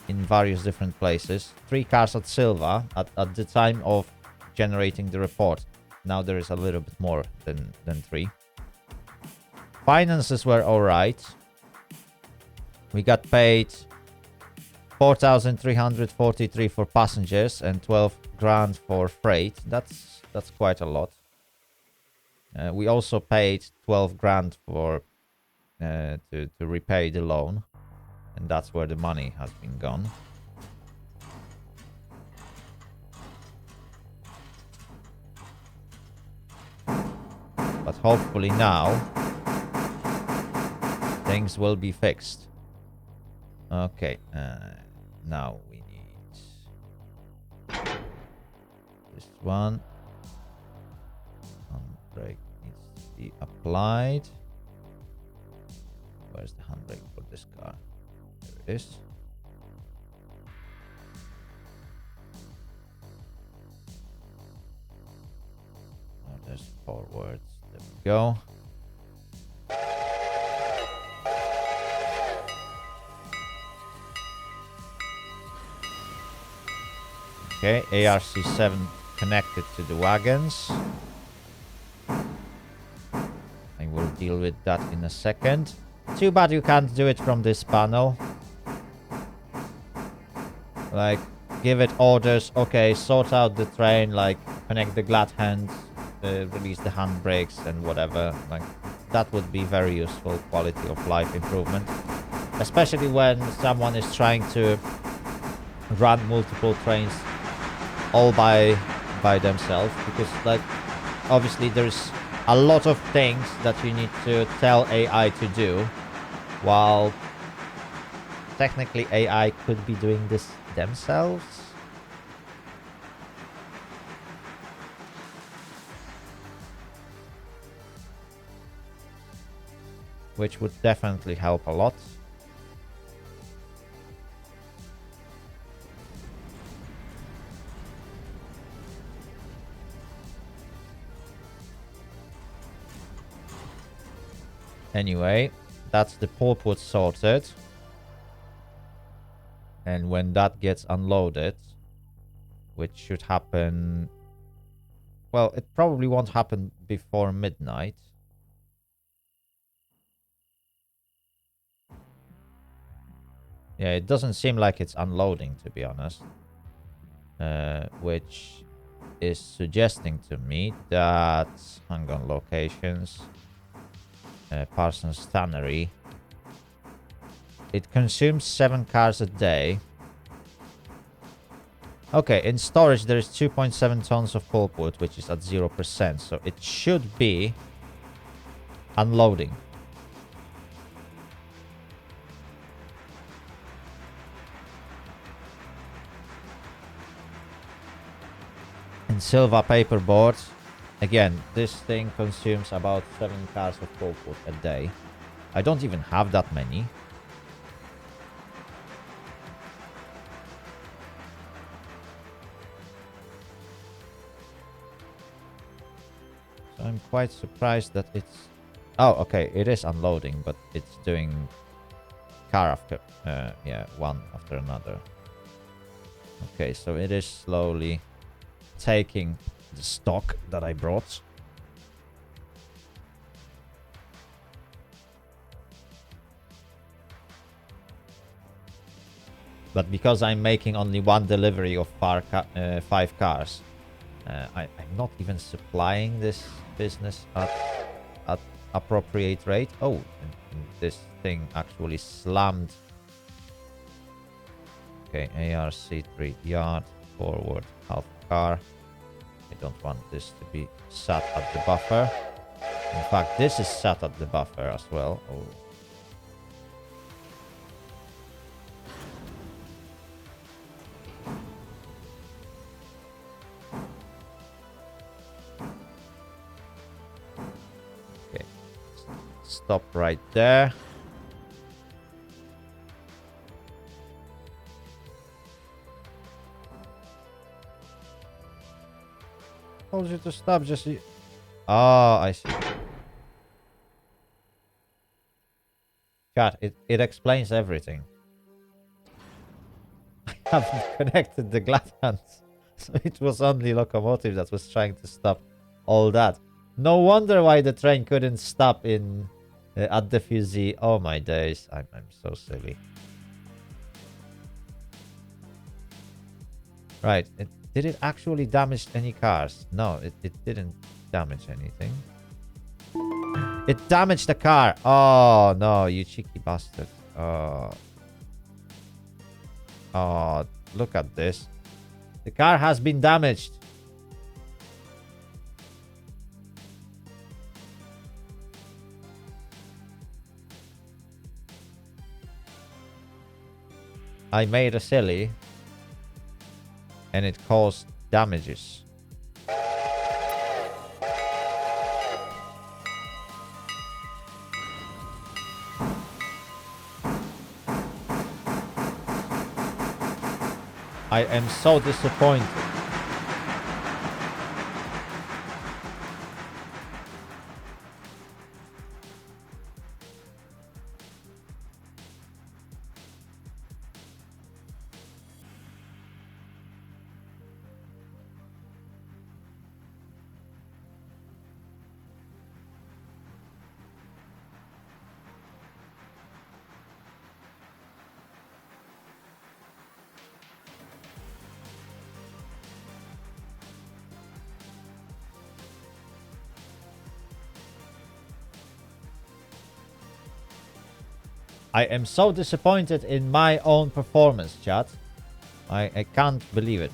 in various different places. 3 cars at Silva at the time of generating the report. Now there is a little bit more than 3. Finances were alright. We got paid 4,343 for passengers and 12 grand for freight. That's quite a lot. We also paid 12 grand for to repay the loan, and that's where the money has been gone. But hopefully now things will be fixed. Okay, now we need this one. Brake needs to be applied. Where's the handbrake for this car? There it is. Oh, there's forwards. There we go. Okay, ARC7 connected to the wagons. I will deal with that in a second. Too bad you can't do it from this panel. Like, give it orders. Okay, sort out the train, like, connect the glad hands, release the handbrakes and whatever. Like, that would be very useful quality of life improvement. Especially when someone is trying to run multiple trains all by themselves, because like obviously there's a lot of things that you need to tell AI to do, while technically AI could be doing this themselves. Which would definitely help a lot. Anyway, that's the pulpwood sorted. And when that gets unloaded, which should happen... Well, it probably won't happen before midnight. Yeah, it doesn't seem like it's unloading, to be honest. Which is suggesting to me that... Hang on, locations... Parsons Tannery. It consumes 7 cars a day. Okay, in storage there is 2.7 tons of pulpwood, which is at 0%. So it should be unloading. In silver paperboard, again, this thing consumes about 7 cars of pulpwood a day. I don't even have that many. So I'm quite surprised that it's... Oh, okay, it is unloading, but it's doing car after... yeah, one after another. Okay, so it is slowly taking the stock that I brought. But because I'm making only one delivery of 5 cars, I'm not even supplying this business at appropriate rate. Oh, and this thing actually slammed. Okay, ARC3 yard, forward, half car. I don't want this to be sat at the buffer. In fact, this is sat at the buffer as well. Oh. Okay. Stop right there. Told you to stop, just... Oh, I see. Chat, it explains everything. I haven't connected the glad hands. So it was only locomotive that was trying to stop all that. No wonder why the train couldn't stop in at the fusee. Oh my days, I'm so silly. Right, did it actually damage any cars? No, it didn't damage anything. It damaged the car. Oh no, you cheeky bastard. Oh, look at this. The car has been damaged. I made a silly, and it caused damages. I am so disappointed. I am so disappointed in my own performance, chat. I can't believe it.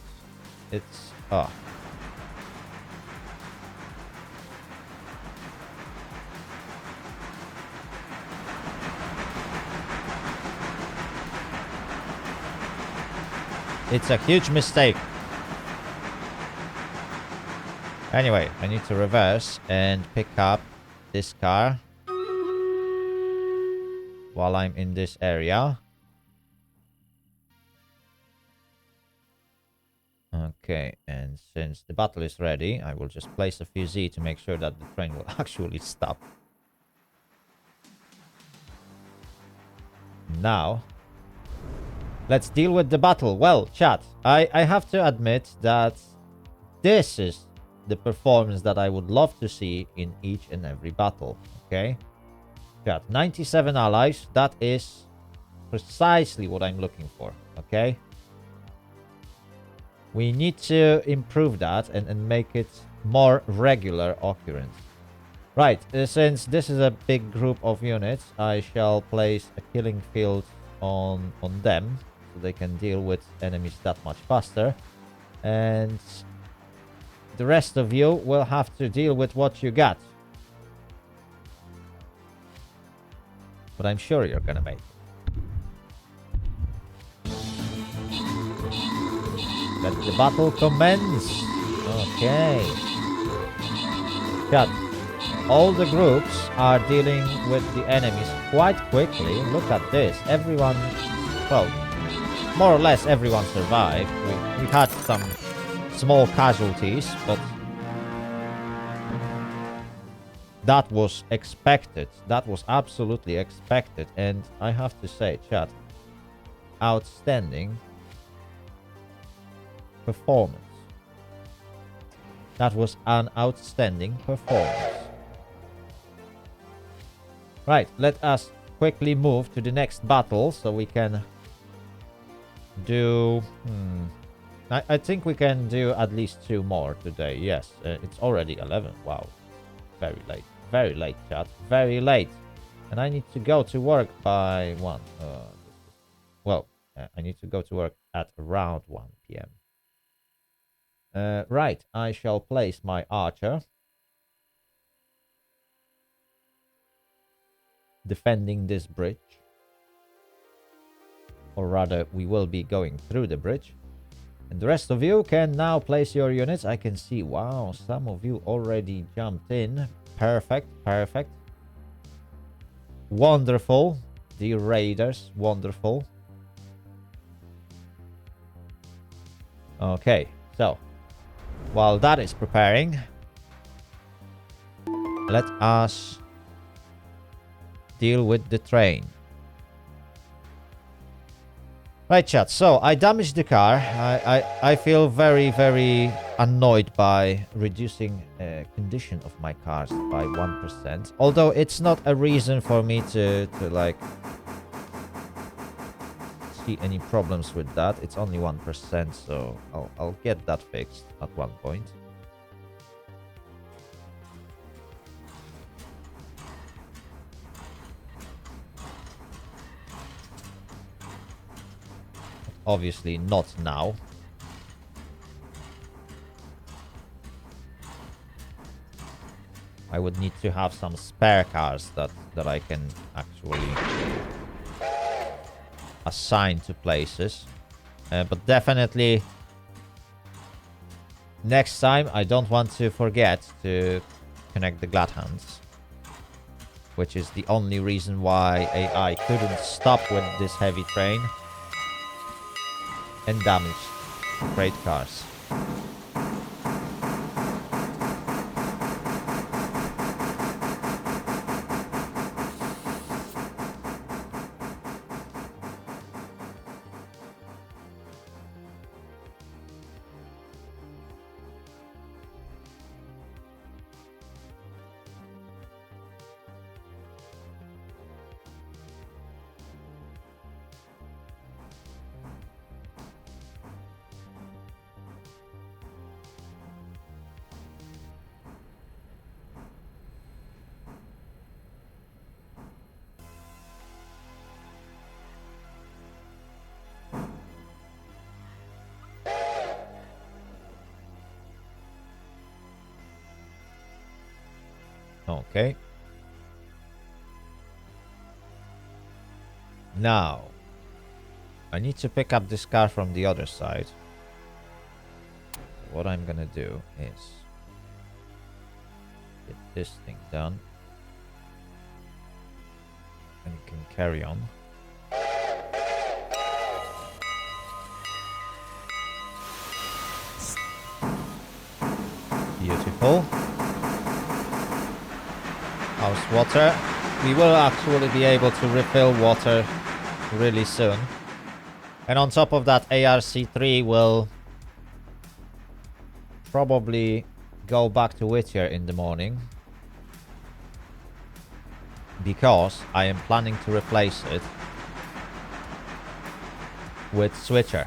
It's... Oh. It's a huge mistake. Anyway, I need to reverse and pick up this car while I'm in this area. Okay, and since the battle is ready, I will just place a fusee to make sure that the train will actually stop. Now, let's deal with the battle. Well, chat, I have to admit that this is the performance that I would love to see in each and every battle, okay? Chat, 97 allies, that is precisely what I'm looking for, okay? We need to improve that and make it more regular occurrence. Right, since this is a big group of units, I shall place a killing field on them, so they can deal with enemies that much faster. And the rest of you will have to deal with what you got. But I'm sure you're gonna make it. Let the battle commence. Okay. Chat. All the groups are dealing with the enemies quite quickly. Look at this. Everyone, well, more or less everyone survived. We had some small casualties, but that was expected. That was absolutely expected. And I have to say, chat, outstanding performance. That was an outstanding performance. Right, let us quickly move to the next battle so we can do... I think we can do at least 2 more today. Yes, it's already 11. Wow. Very late. Very late, chat. Very late. And I need to go to work by 1. Well, I need to go to work at around 1 p.m. Right, I shall place my archer defending this bridge. Or rather, we will be going through the bridge. And the rest of you can now place your units. I can see, wow, some of you already jumped in. Perfect, perfect. Wonderful. The raiders, wonderful. Okay, so while that is preparing, let us deal with the train. Right, chat. So I damaged the car. I feel very, very annoyed by reducing condition of my cars by 1%. Although it's not a reason for me to like see any problems with that. It's only 1%, so I'll get that fixed at one point. Obviously not now. I would need to have some spare cars that I can actually assign to places. But definitely next time I don't want to forget to connect the glad hands, which is the only reason why AI couldn't stop with this heavy train and damage freight cars. Okay. Now, I need to pick up this car from the other side. What I'm gonna do is get this thing done. And you can carry on. Beautiful. House water. We will actually be able to refill water really soon. And on top of that, ARC3 will probably go back to Whittier in the morning. Because I am planning to replace it with switcher.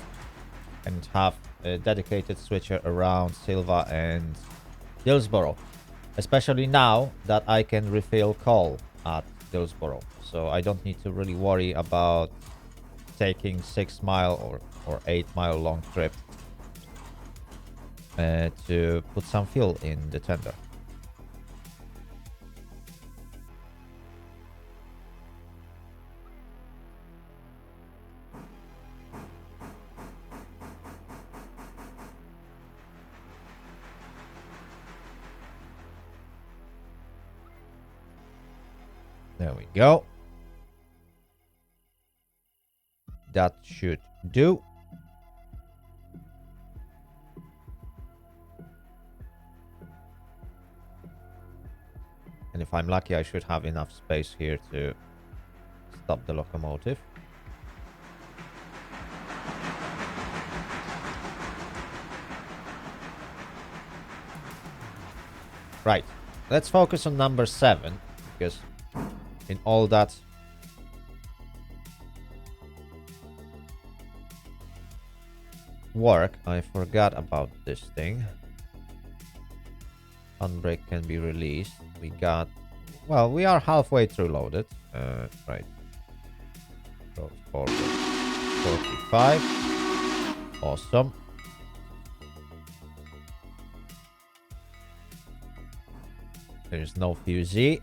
And have a dedicated switcher around Silva and Dillsborough. Especially now that I can refill coal at Dillsborough. So I don't need to really worry about taking 6-mile or 8-mile long trip to put some fuel in the tender. There we go. That should do. And if I'm lucky, I should have enough space here to stop the locomotive. Right. Let's focus on number 7, because in all that work, I forgot about this thing. Handbrake can be released. We got... Well, we are halfway through loaded. Right. Go forward. 45. Awesome. There is no fusee.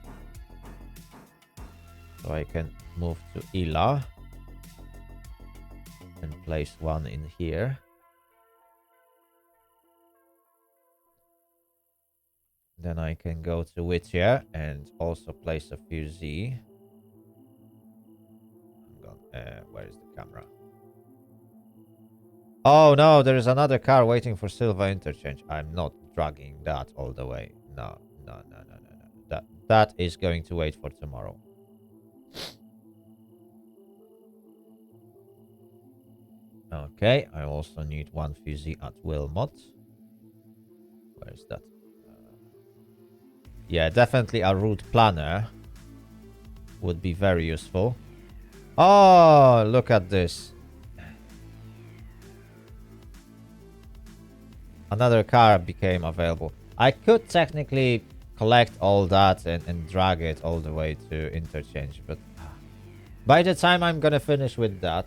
So I can move to Ila. And place one in here. Then I can go to Whittier and also place a fusee. Where is the camera? Oh no, there is another car waiting for Silva interchange. I'm not dragging that all the way. No. That is going to wait for tomorrow. Okay, I also need one fusee at Wilmot. Where is that? Yeah, definitely a route planner would be very useful. Oh, look at this. Another car became available. I could technically collect all that and drag it all the way to interchange, but by the time I'm gonna finish with that,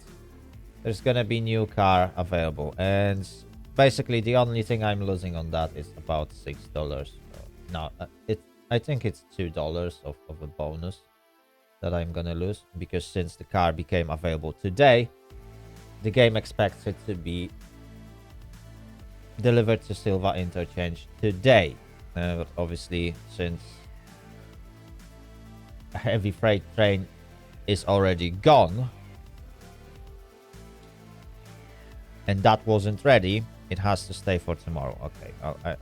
there's gonna be new car available, and basically the only thing I'm losing on that is about $6. No, I think it's $2 of a bonus that I'm gonna lose, because since the car became available today, the game expects it to be delivered to Silva interchange today. But obviously, since a heavy freight train is already gone and that wasn't ready, It has to stay for tomorrow. Okay,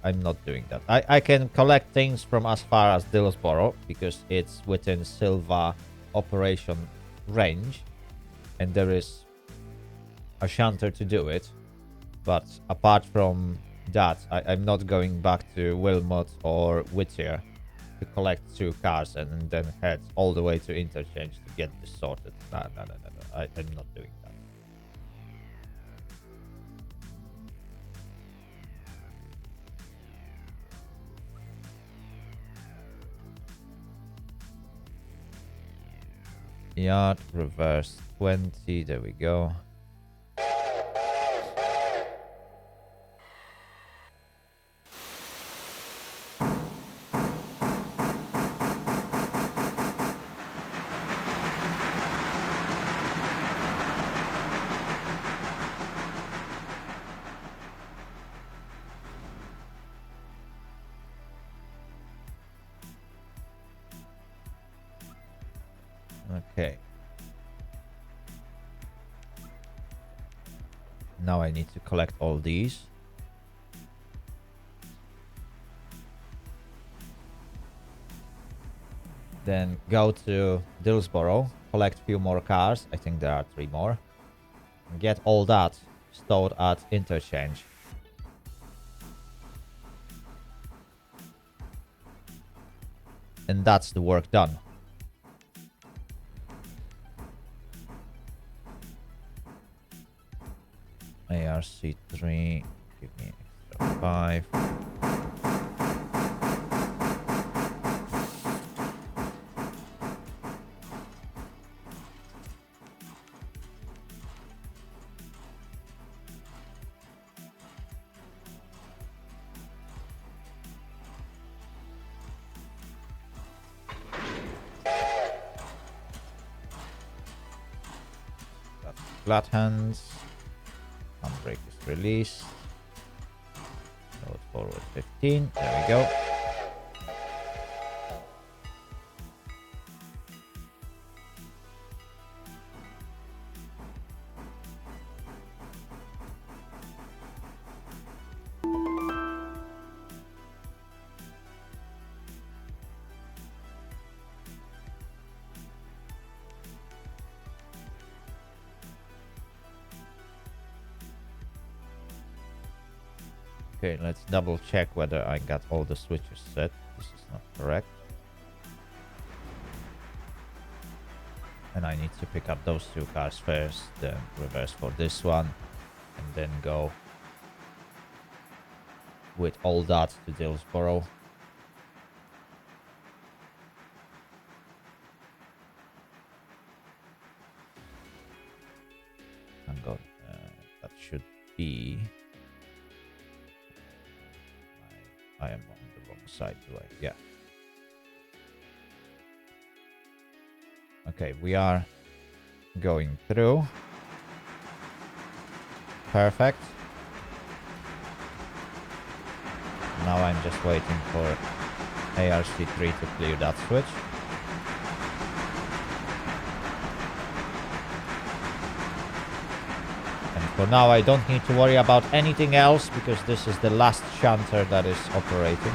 I'm not doing that. I can collect things from as far as Dillsborough because it's within Silva operation range, and there is a shanter to do it. But apart from that, I'm not going back to Wilmot or Whittier to collect 2 cars and then head all the way to interchange to get this sorted. No. I'm not doing that. Yard, reverse 20, there we go. Okay. Now I need to collect all these. Then go to Dillsborough, collect a few more cars. I think there are 3 more. And get all that stored at interchange. And that's the work done. ARC3, give me extra 5. That's flat hands. Handbrake is released. Load forward 15. There we go. Okay, let's double check whether I got all the switches set. This is not correct. And I need to pick up those 2 cars first, then reverse for this one, and then go with all that to Dillsborough. Hang on, that should be... I am on the wrong side, do I? Yeah. Okay, we are going through. Perfect. Now I'm just waiting for ARC3 to clear that switch. And for now I don't need to worry about anything else because this is the last shunter that is operating.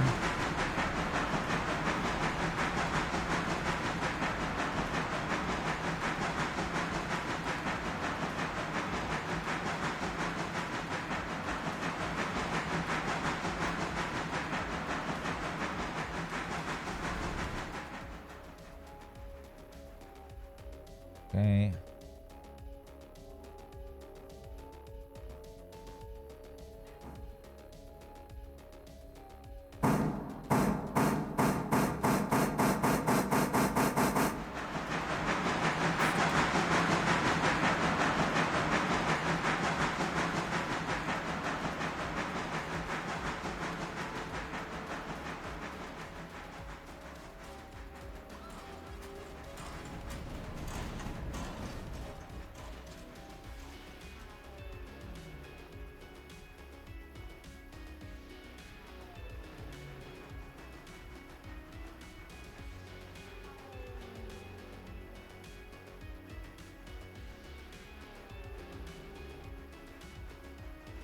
Okay.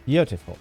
Beautiful.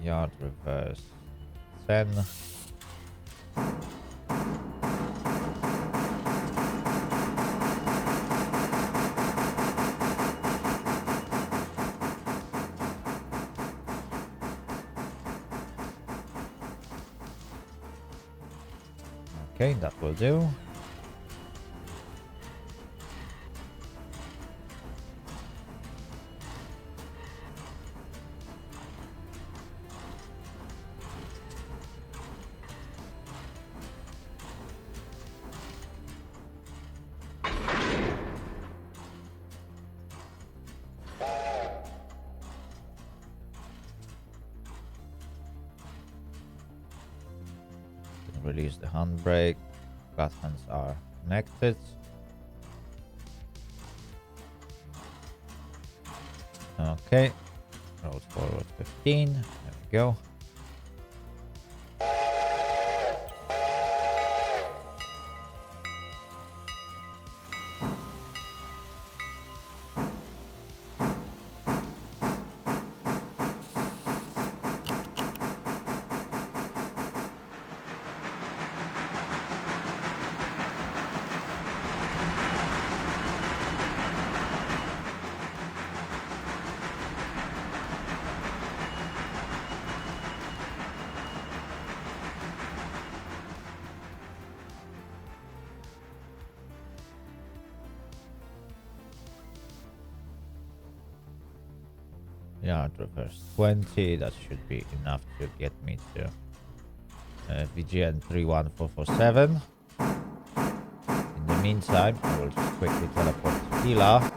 Yard reverse 10. Okay, that will do. Release the handbrake. Flat hands are connected. Okay. Roll forward 15. There we go. Yeah, reverse 20. That should be enough to get me to VGN 31447. In the meantime, I will just quickly teleport to Hila.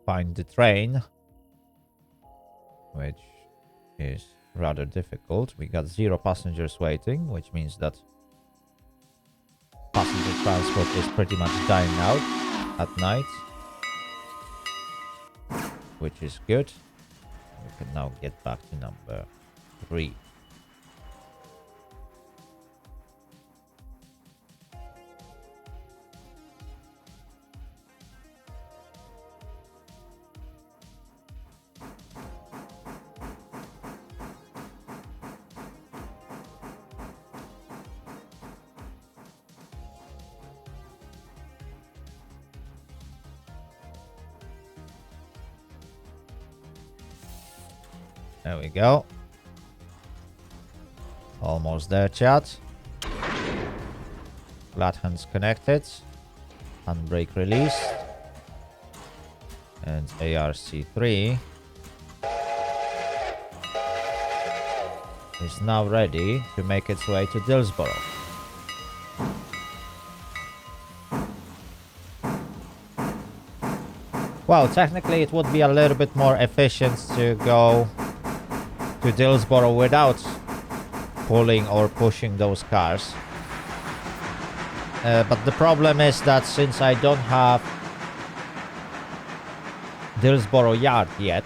Find the train, which is rather difficult. We got 0 passengers waiting, which means that passenger transport is pretty much dying out at night, which is good. We can now get back to number 3. There we go. Almost there, chat. Flat hands connected. Handbrake released. And ARC3 is now ready to make its way to Dillsborough. Well, technically it would be a little bit more efficient to go to Dillsborough without pulling or pushing those cars. But the problem is that since I don't have Dillsborough Yard yet,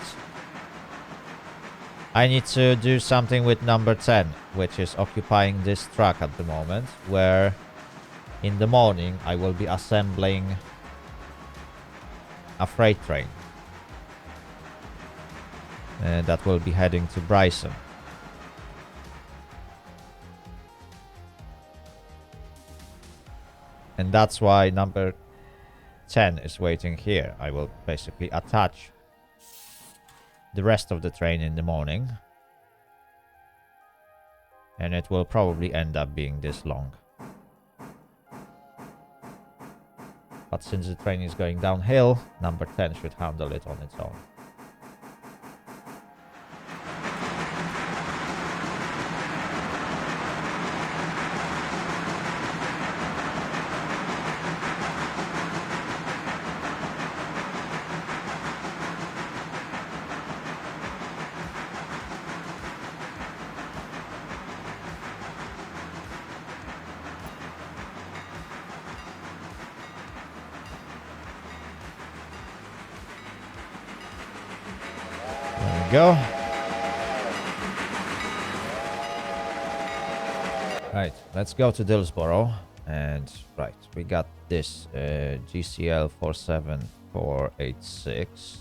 I need to do something with number 10, which is occupying this track at the moment, where in the morning I will be assembling a freight train. That will be heading to Bryson. And that's why number 10 is waiting here. I will basically attach the rest of the train in the morning. And it will probably end up being this long. But since the train is going downhill, number 10 should handle it on its own. Go. Right, let's go to Dillsborough. And right, we got this GCL 47486.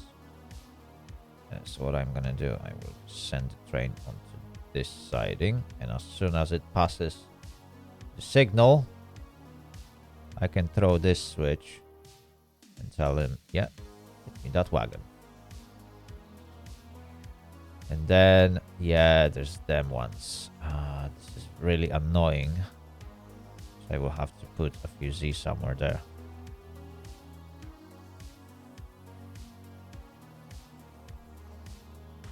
So what I'm gonna do, I will send the train onto this siding, and as soon as it passes the signal, I can throw this switch and tell him, yeah, hit me that wagon. And then, yeah, there's them ones. This is really annoying. So I will have to put a few Z somewhere there.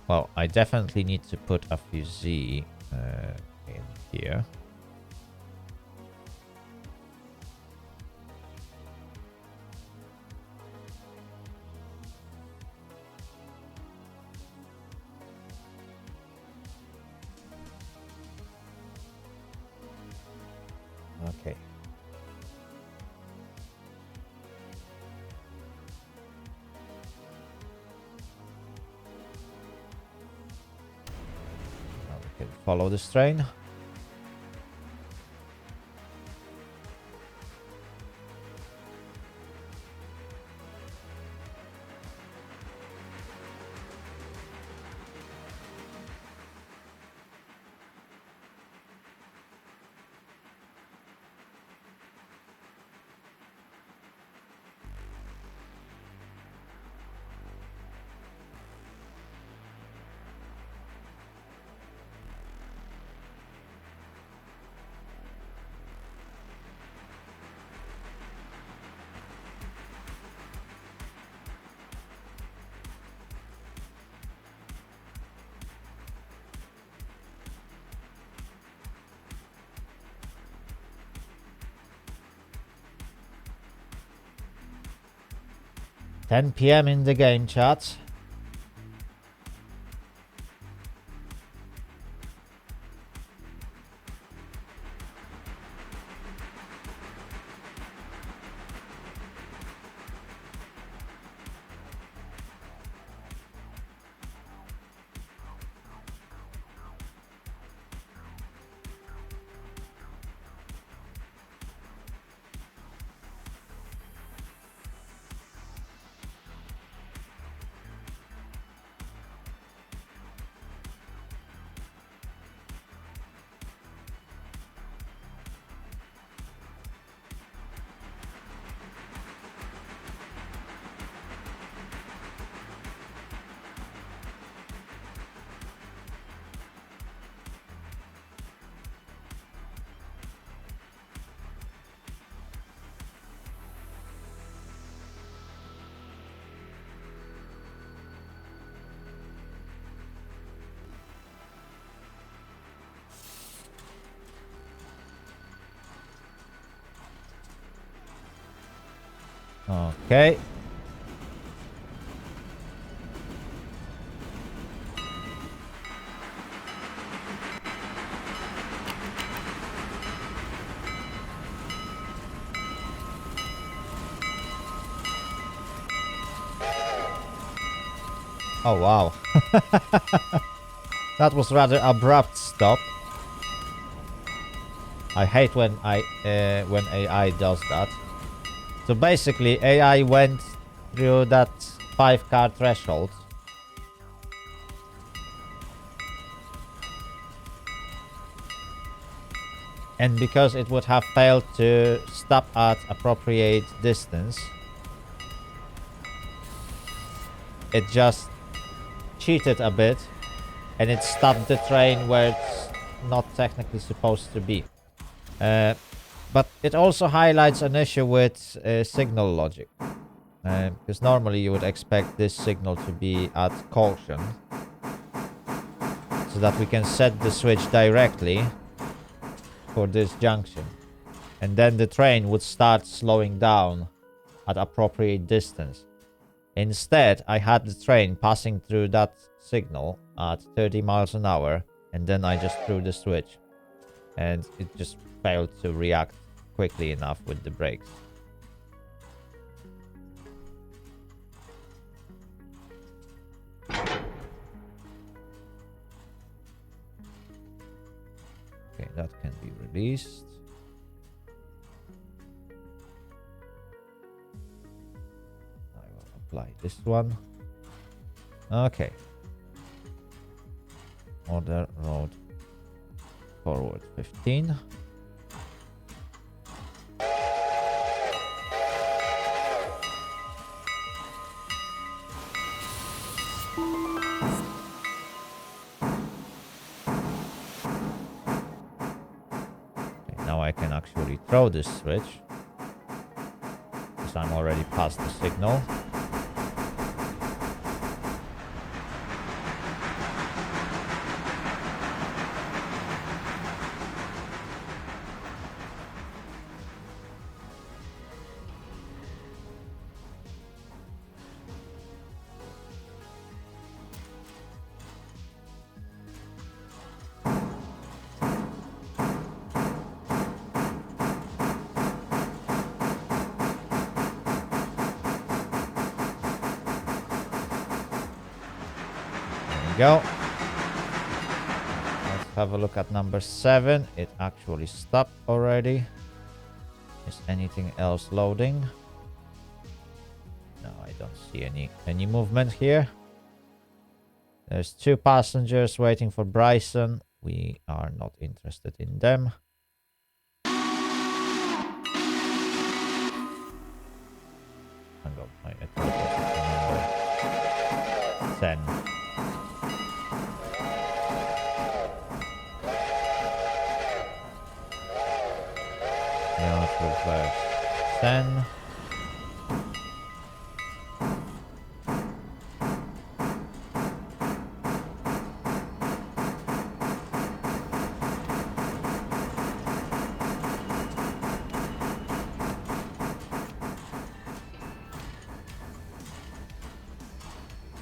Well, I definitely need to put a few Z in here. Okay. Now we can follow this train. $10 p.m. in the game, chat. Okay. Oh, wow. That was rather abrupt stop. I hate when AI does that. So basically, AI went through that 5-car threshold. And because it would have failed to stop at appropriate distance, it just cheated a bit, and it stopped the train where it's not technically supposed to be. But it also highlights an issue with signal logic. Because normally you would expect this signal to be at caution, so that we can set the switch directly for this junction. And then the train would start slowing down at appropriate distance. Instead, I had the train passing through that signal at 30 miles an hour, and then I just threw the switch. And it just failed to react quickly enough with the brakes. Okay, that can be released. I will apply this one. Okay. Order road forward 15. Okay, now I can actually throw this switch because I'm already past the signal. Go. Let's have a look at number 7. It actually stopped already. Is anything else loading? No, I don't see any movement here. There's 2 passengers waiting for Bryson. We are not interested in them. Hang on, I teleported to number 10. Now to reverse 10.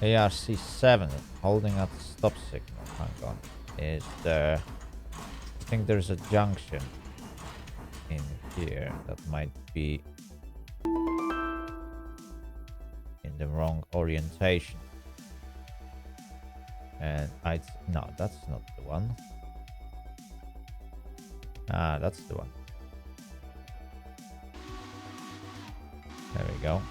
ARC7 holding at stop signal. Hang on. Is there... I think there's a junction in here that might be in the wrong orientation. And no, that's not the one. Ah, that's the one. There we go.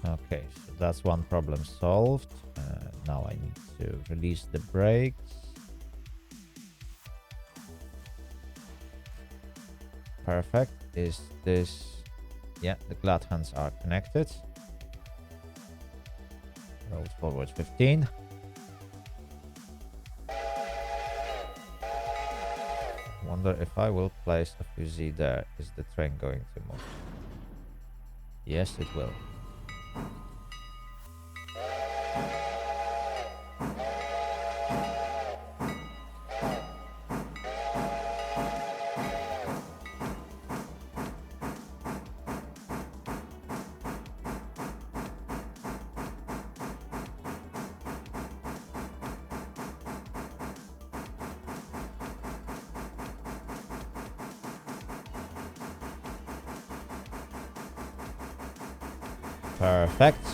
Okay, so that's one problem solved. Now I need to release the brakes. Perfect. Is this... Yeah, the glad hands are connected. Roll forward 15. Wonder if I will place a fusee there. Is the train going to move? Yes, it will. Perfect.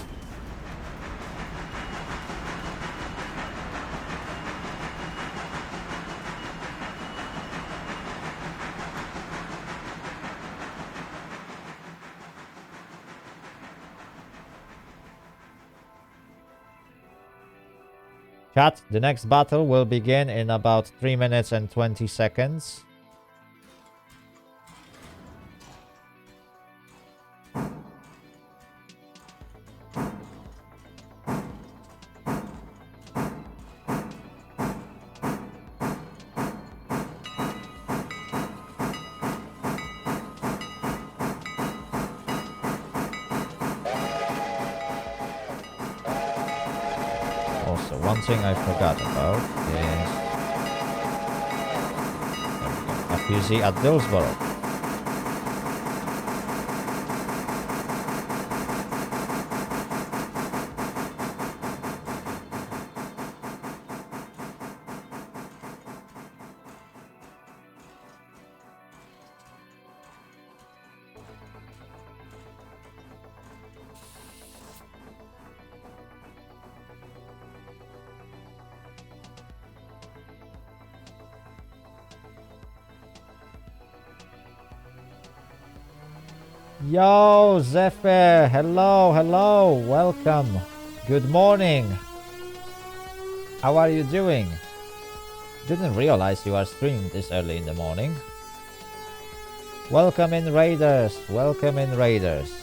Chat, the next battle will begin in about 3 minutes and 20 seconds. Also, one thing I forgot about is a fusee at Dillsborough. Yo, Zephyr. Hello, hello. Welcome. Good morning. How are you doing? Didn't realize you are streaming this early in the morning. Welcome in, Raiders. Welcome in, Raiders.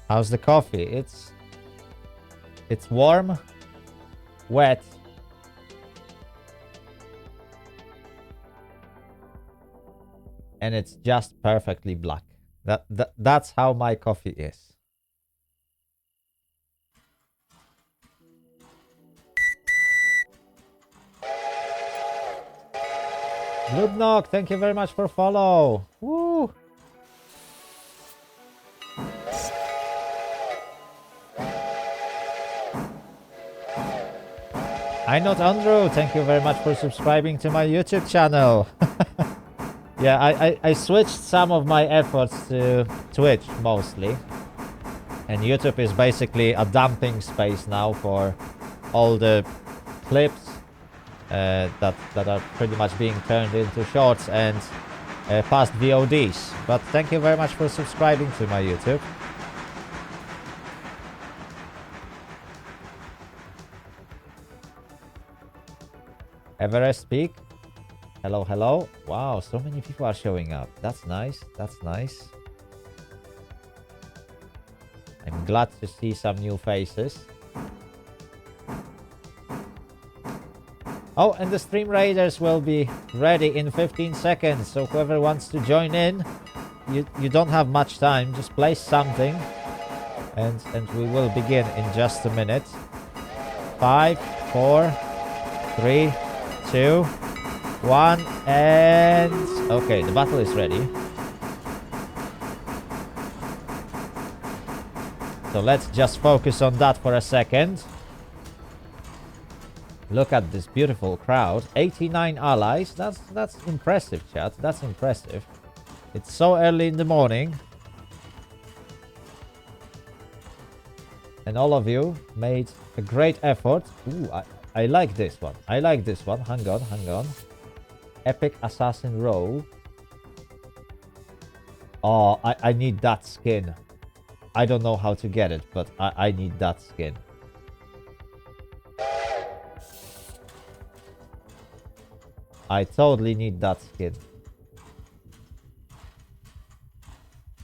How's the coffee? It's warm, wet, and it's just perfectly black. That's how my coffee is. Glubnock, thank you very much for follow. Woo! I not Andrew, thank you very much for subscribing to my YouTube channel. Yeah, I switched some of my efforts to Twitch mostly. And YouTube is basically a dumping space now for all the clips that are pretty much being turned into shorts and past VODs. But thank you very much for subscribing to my YouTube. Everest Peak. Hello, hello. Wow, so many people are showing up. That's nice. That's nice. I'm glad to see some new faces. Oh, and the stream raiders will be ready in 15 seconds. So whoever wants to join in, you don't have much time. Just place something. And we will begin in just a minute. 5, 4, 3, 2, 1, and okay, the battle is ready. So let's just focus on that for a second. Look at this beautiful crowd. 89 allies. That's impressive, chat. That's impressive. It's so early in the morning. And all of you made a great effort. Ooh, I like this one. I like this one. Hang on, hang on. Epic Assassin Row. Oh, I need that skin. I don't know how to get it, but I need that skin. I totally need that skin.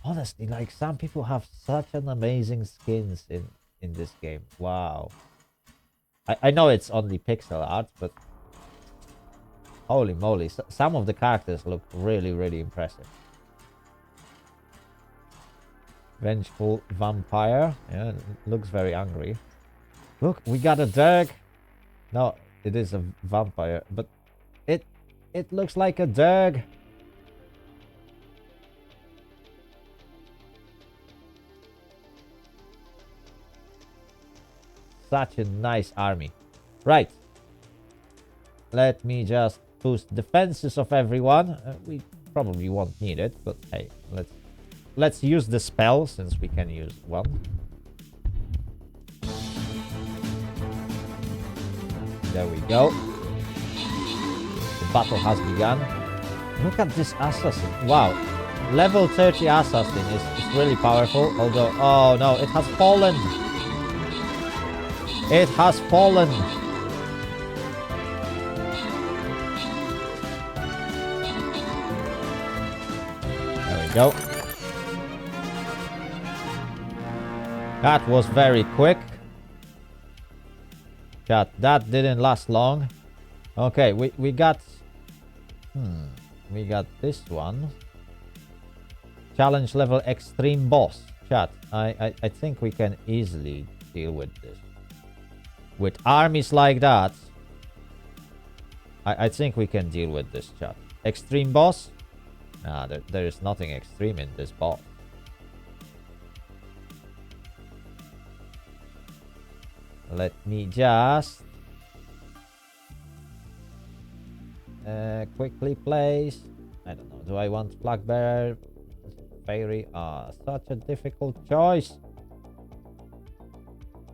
Honestly, like, some people have such an amazing skins in this game. Wow. I know it's only pixel art, but holy moly, some of the characters look really, really impressive. Vengeful Vampire. Yeah, looks very angry. Look, we got a Derg. No, it is a vampire, but it looks like a Derg. Such a nice army. Right. Let me just boost defenses of everyone. We probably won't need it, but hey, let's use the spell since we can use one. There we go. The battle has begun. Look at this assassin. Wow. Level 30 assassin is really powerful. Although, oh no, it has fallen. It has fallen. There we go. That was very quick. Chat, that didn't last long. Okay, we got we got this one. Challenge level extreme boss. Chat, I think we can easily deal with this. With armies like that, I think we can deal with this, chat. Extreme boss? Nah, there is nothing extreme in this boss. Let me just quickly place. I don't know. Do I want Black Bear? Fairy? Ah, such a difficult choice.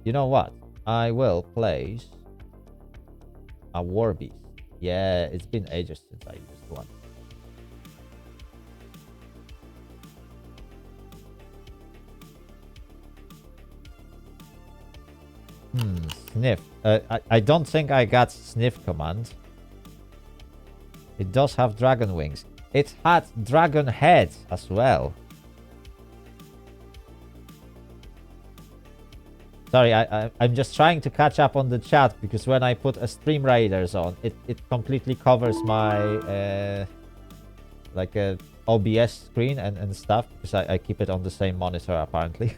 You know what? I will place a war beast. Yeah, it's been ages since I used one. Sniff. I don't think I got sniff command. It does have dragon wings. It had dragon head as well. Sorry, I'm just trying to catch up on the chat because when I put a Stream Raiders on, it completely covers my like a OBS screen and stuff because I keep it on the same monitor apparently.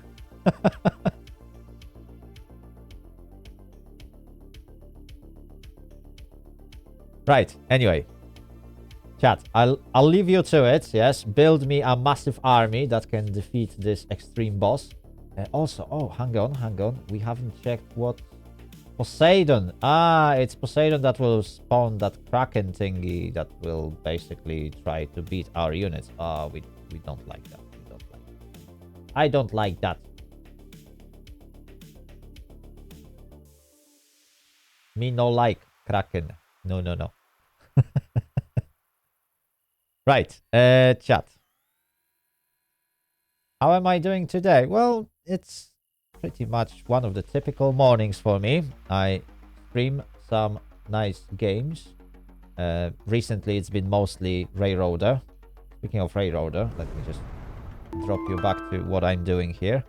Right, anyway. Chat, I'll leave you to it, yes. Build me a massive army that can defeat this extreme boss. Also, oh, hang on. We haven't checked what... Poseidon. Ah, it's Poseidon that will spawn that Kraken thingy that will basically try to beat our units. Ah, we don't like that. We don't like that. I don't like that. Me no like Kraken. No. Right, chat. How am I doing today? Well, it's pretty much one of the typical mornings for me. I stream some nice games. Recently, it's been mostly Railroader. Speaking of Railroader, let me just drop you back to what I'm doing here.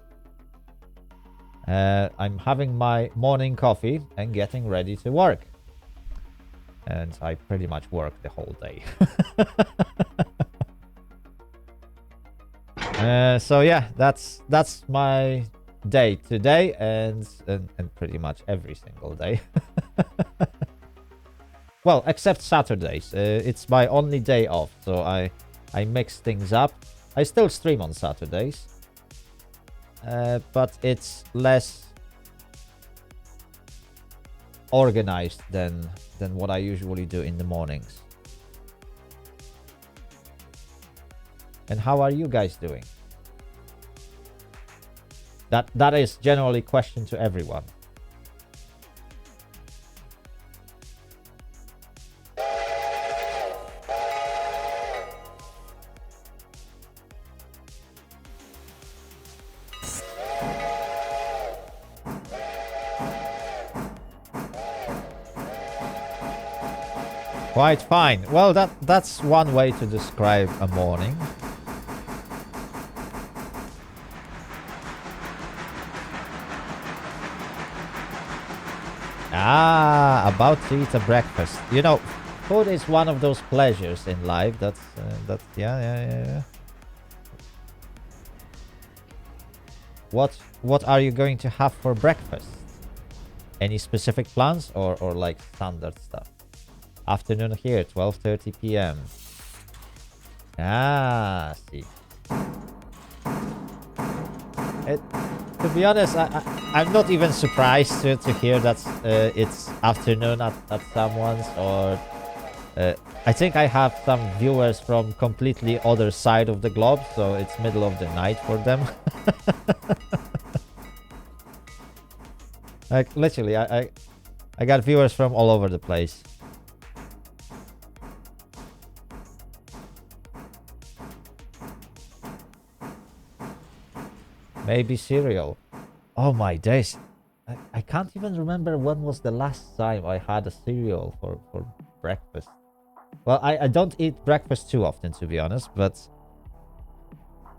I'm having my morning coffee and getting ready to work. And I pretty much work the whole day. So yeah, that's my day today and pretty much every single day. Well, except Saturdays. It's my only day off, so I mix things up. I still stream on Saturdays. But it's less organized than what I usually do in the mornings. And how are you guys doing? That is generally question to everyone. Quite fine. Well, that's one way to describe a morning. Ah, about to eat a breakfast. You know, food is one of those pleasures in life. That's yeah. What are you going to have for breakfast? Any specific plans or like standard stuff? Afternoon here, 12:30 p.m. Ah, see. To be honest, I'm not even surprised to hear that it's afternoon at someone's, or I think I have some viewers from completely other side of the globe, so it's middle of the night for them. Like literally, I got viewers from all over the place. Maybe cereal. Oh my days. I can't even remember when was the last time I had a cereal for breakfast. Well, I don't eat breakfast too often, to be honest, but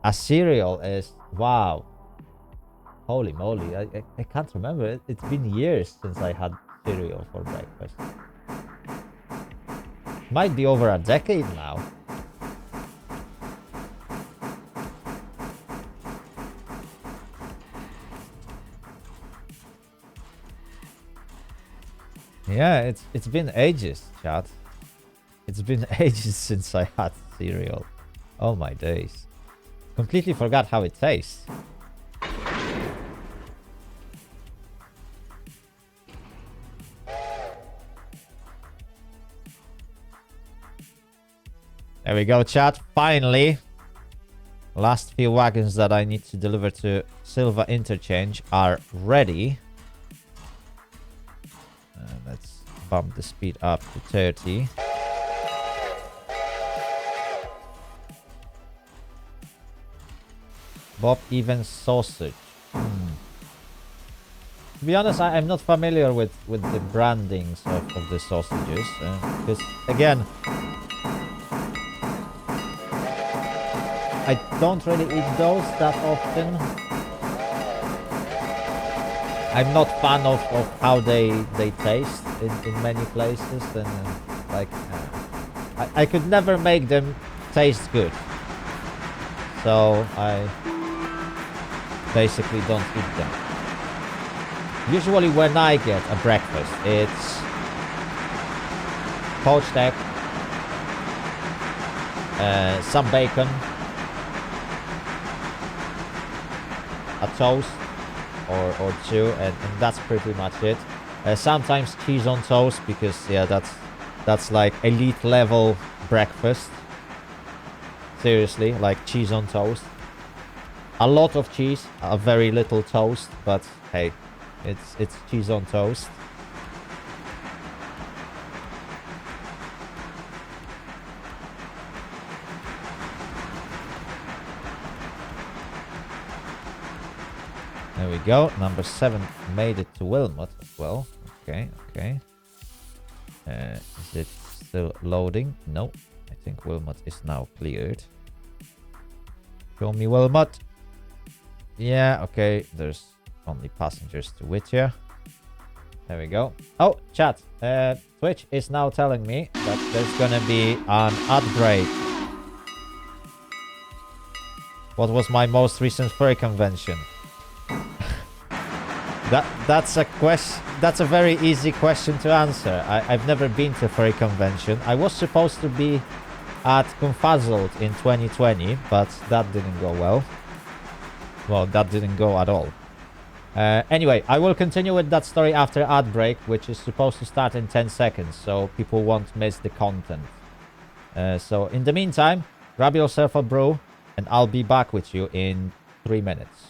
a cereal is... Wow. Holy moly. I can't remember it. It's been years since I had cereal for breakfast. Might be over a decade now. Yeah, it's been ages, chat. It's been ages since I had cereal. Oh my days. Completely forgot how it tastes. There we go, chat. Finally. Last few wagons that I need to deliver to Silva Interchange are ready. bump the speed up to 30. Bob Evans sausage. To be honest, I'm not familiar with the brandings of the sausages. Because, again, I don't really eat those that often. I'm not fan of how they taste in many places. And, I could never make them taste good. So, I basically don't eat them. Usually when I get a breakfast, it's poached egg, some bacon, a toast or two, and that's pretty much it. Sometimes cheese on toast, because yeah, that's like elite level breakfast. Seriously, like cheese on toast. A lot of cheese, a very little toast, but hey, it's cheese on toast. There we go. Number 7 made it to Wilmot as well. Okay. Is it still loading? No. I think Wilmot is now cleared. Show me Wilmot. Yeah, okay. There's only passengers to Whittier. There we go. Oh, chat. Twitch is now telling me that there's gonna be an ad break. What was my most recent furry convention? That's a question. That's a very easy question to answer. I've never been to a furry convention. I was supposed to be at Confuzzled in 2020, but that didn't go well. Well, that didn't go at all. Anyway, I will continue with that story after ad break, which is supposed to start in 10 seconds, so people won't miss the content. So in the meantime, grab yourself a brew, and I'll be back with you in 3 minutes.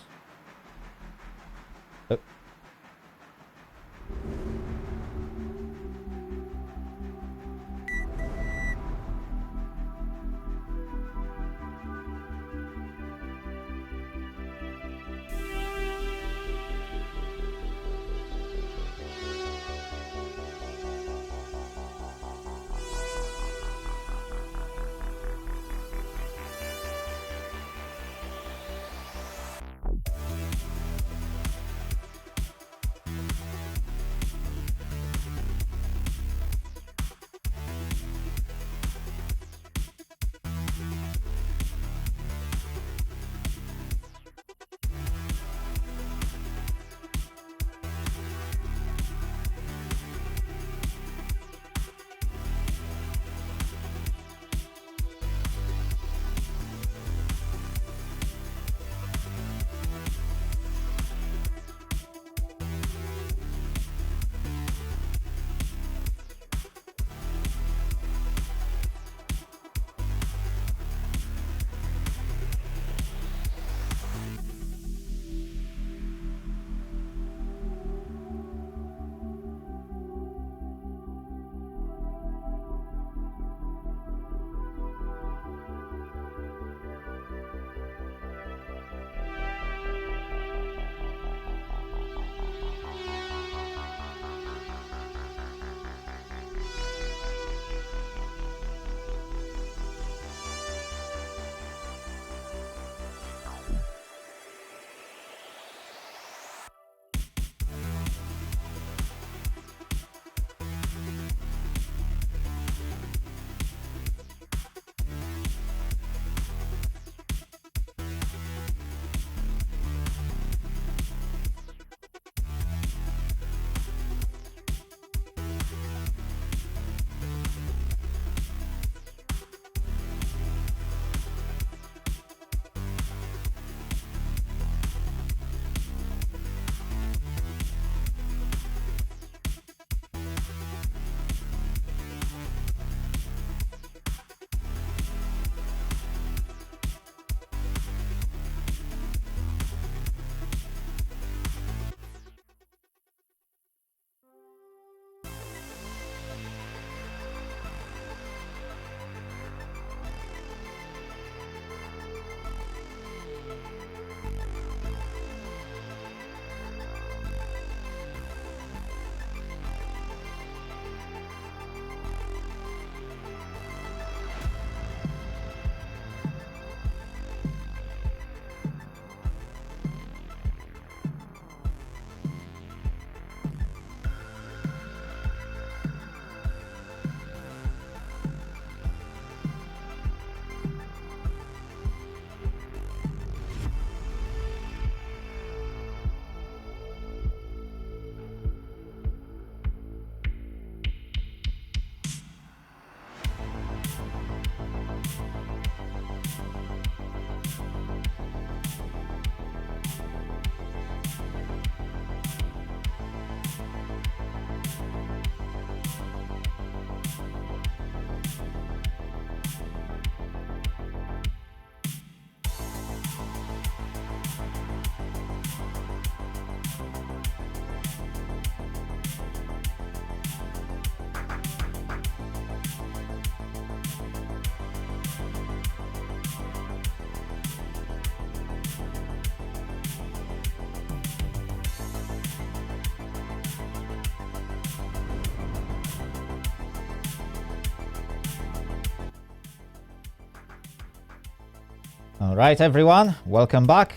All right, everyone, welcome back.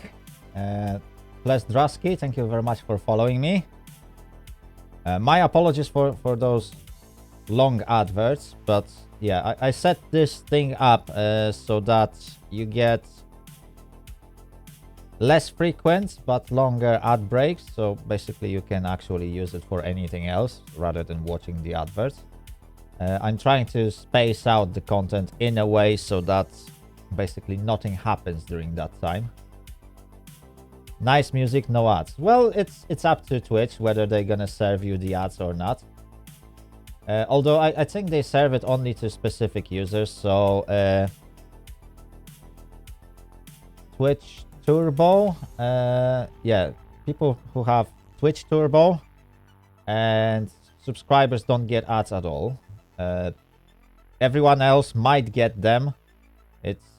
Les Drusky, thank you very much for following me. My apologies for those long adverts, but yeah, I set this thing up so that you get less frequent but longer ad breaks. So basically you can actually use it for anything else rather than watching the adverts. I'm trying to space out the content in a way so that basically nothing happens during that time. Nice music, no ads. Well, it's up to Twitch whether they're gonna serve you the ads or not. Although I think they serve it only to specific users. So Twitch Turbo, yeah, people who have Twitch Turbo and subscribers don't get ads at all. Everyone else might get them.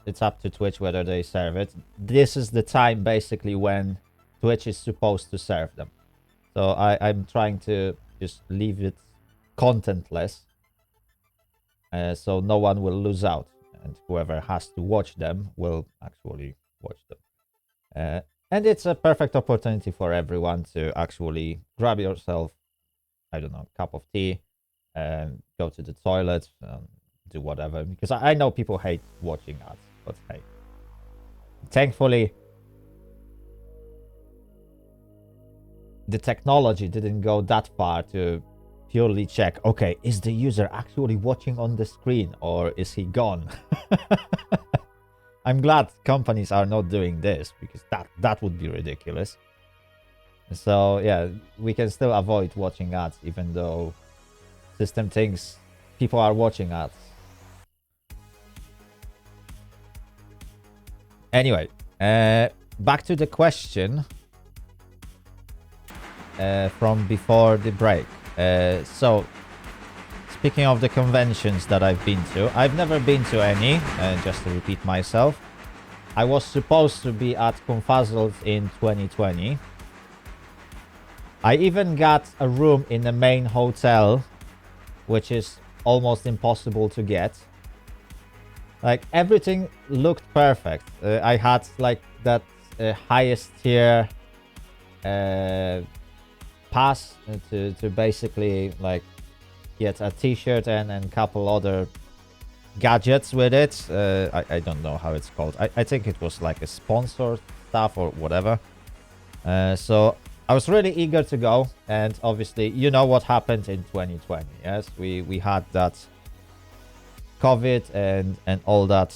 It's up to Twitch whether they serve it. This is the time basically when Twitch is supposed to serve them. So I'm trying to just leave it contentless, so no one will lose out, and whoever has to watch them will actually watch them. And it's a perfect opportunity for everyone to actually grab yourself, I don't know, a cup of tea, and go to the toilet, do whatever. Because I know people hate watching ads, but hey, thankfully the technology didn't go that far to purely check, okay, is the user actually watching on the screen or is he gone? I'm glad companies are not doing this, because that would be ridiculous. So yeah, we can still avoid watching ads even though system thinks people are watching ads. Anyway, back to the question from before the break. So, speaking of the conventions that I've been to, I've never been to any, just to repeat myself. I was supposed to be at Confuzzled in 2020. I even got a room in the main hotel, which is almost impossible to get. Like, everything looked perfect. I had like that highest tier pass to basically like get a t-shirt and a couple other gadgets with it. I don't know how it's called. I think it was like a sponsor stuff or whatever. So I was really eager to go, and obviously you know what happened in 2020. Yes, we had that COVID and all that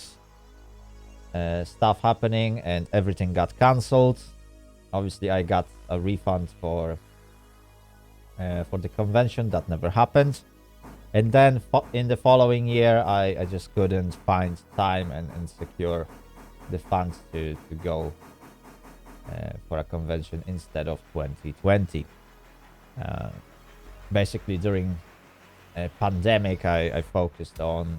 stuff happening, and everything got cancelled. Obviously I got a refund for the convention. That never happened. And then in the following year, I just couldn't find time and secure the funds to go for a convention instead of 2020. Basically, during a pandemic, I focused on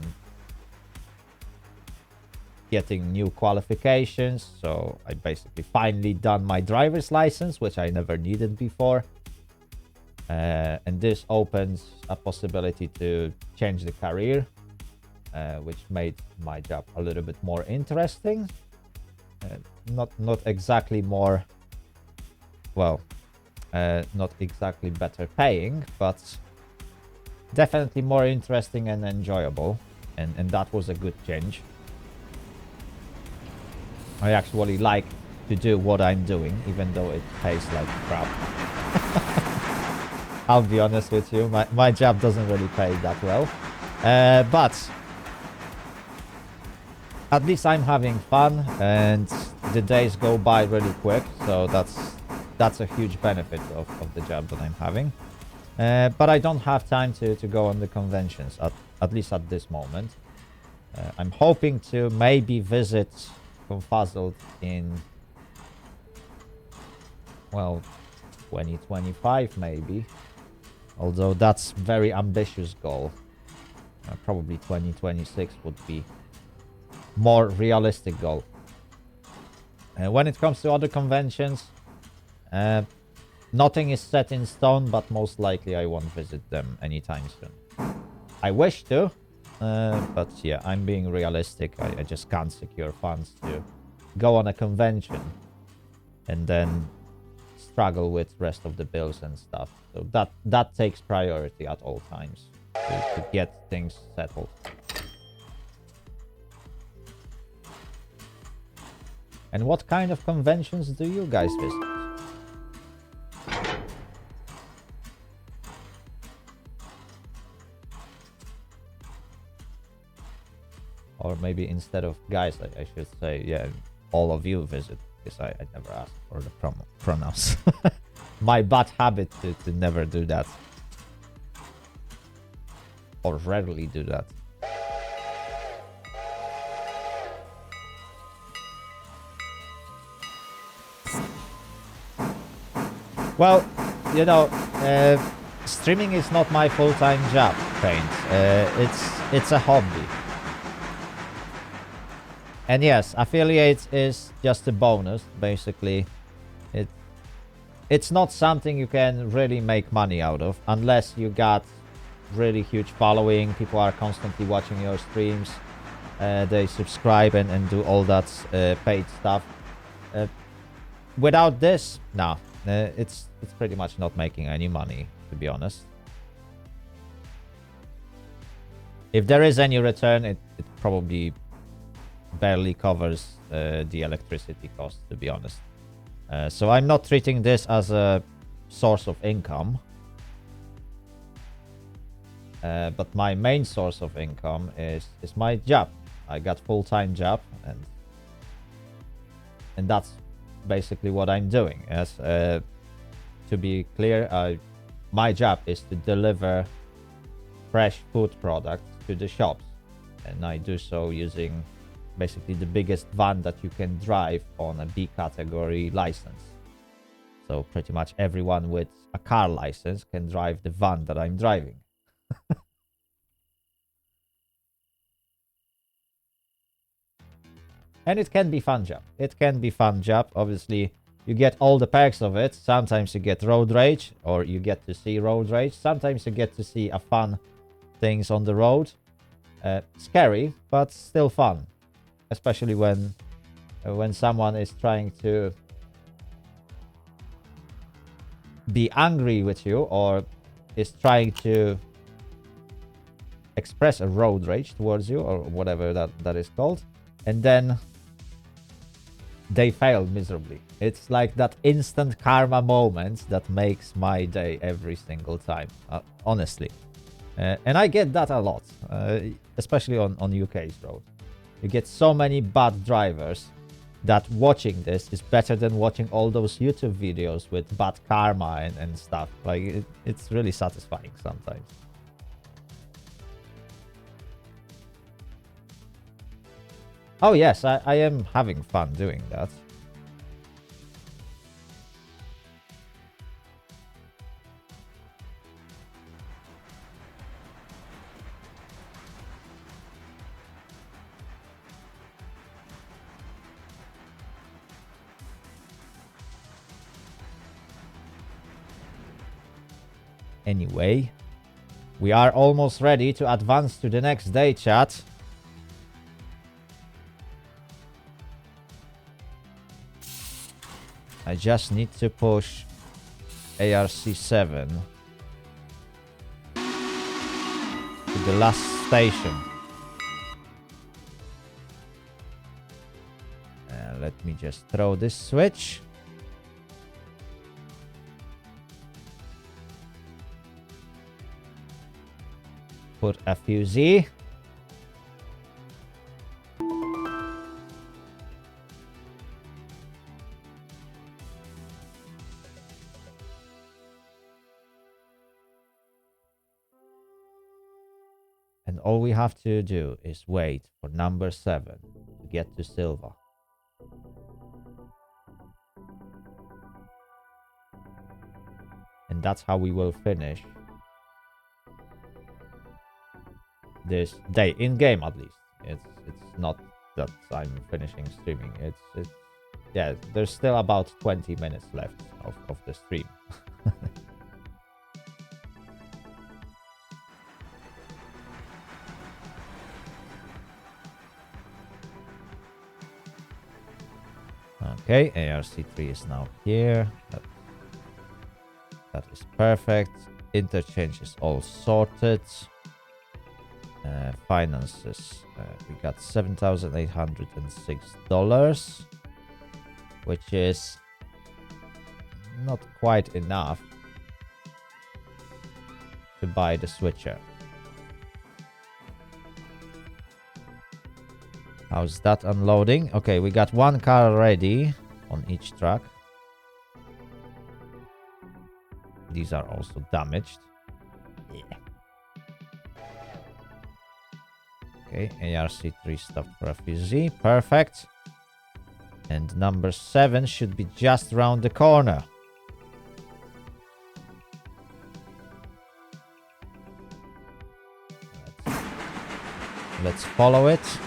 getting new qualifications. So I basically finally done my driver's license, which I never needed before. And this opens a possibility to change the career, which made my job a little bit more interesting. Not exactly more, well, not exactly better paying, but definitely more interesting and enjoyable. And that was a good change. I actually like to do what I'm doing, even though it pays like crap. I'll be honest with you, my job doesn't really pay that well. But at least I'm having fun, and the days go by really quick. So that's a huge benefit of the job that I'm having. But I don't have time to go on the conventions, at least at this moment. I'm hoping to maybe visit Confuzzled in, well, 2025 maybe. Although that's very ambitious goal. Probably 2026 would be more realistic goal. When it comes to other conventions, nothing is set in stone, but most likely I won't visit them anytime soon. I wish to, but yeah, I'm being realistic. I just can't secure funds go on a convention and then struggle with rest of the bills and stuff. So that takes priority at all times to get things settled. And what kind of conventions do you guys visit? Or maybe instead of guys, I should say, yeah, all of you visit, because I never asked for the pronouns. My bad habit to never do that. Or rarely do that. Well, you know, streaming is not my full-time job, Paint. It's a hobby. And yes, affiliates is just a bonus, basically. It's not something you can really make money out of, unless you got really huge following, people are constantly watching your streams, they subscribe and do all that paid stuff. Without this, no, it's pretty much not making any money, to be honest. If there is any return, it probably barely covers the electricity cost, to be honest. So I'm not treating this as a source of income. But my main source of income is my job. I got full-time job, and that's basically what I'm doing. As to be clear, my job is to deliver fresh food products to the shops, and I do so using basically the biggest van that you can drive on a B category license. So pretty much everyone with a car license can drive the van that I'm driving. And it can be fun job. It can be fun job. Obviously, you get all the perks of it. Sometimes you get road rage, or you get to see road rage. Sometimes you get to see a fun things on the road. Scary, but still fun. Especially when someone is trying to be angry with you, or is trying to express a road rage towards you, or whatever that is called, and then they failed miserably. It's like that instant karma moment that makes my day every single time, honestly. And I get that a lot, especially on UK's road. You get so many bad drivers that watching this is better than watching all those YouTube videos with bad karma and stuff. Like, it's really satisfying sometimes. Oh yes, I am having fun doing that. Anyway, we are almost ready to advance to the next day, chat. I just need to push ARC7 to the last station. Let me just throw this switch. Put a fusee. And all we have to do is wait for number 7 to get to silver. And that's how we will finish this day, in game at least. It's not that I'm finishing streaming. It's yeah, there's still about 20 minutes left of the stream. Okay, ARC3 is now here. That is perfect. Interchange is all sorted. Finances. We got $7,806, which is not quite enough to buy the switcher. How's that unloading? Okay, we got one car ready on each truck. These are also damaged. Yeah. Okay, ARC3 stuffed for FEZ. Perfect. And number 7 should be just around the corner. Let's follow it.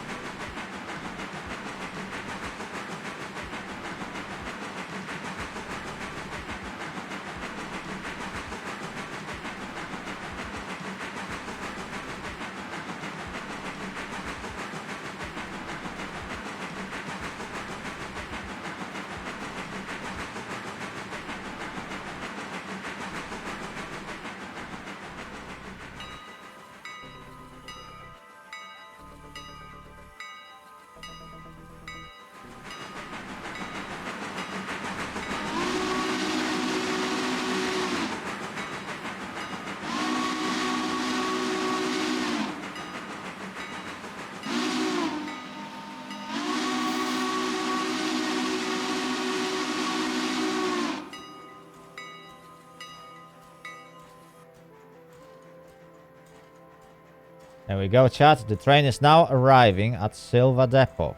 There we go, chat. The train is now arriving at Silva Depot.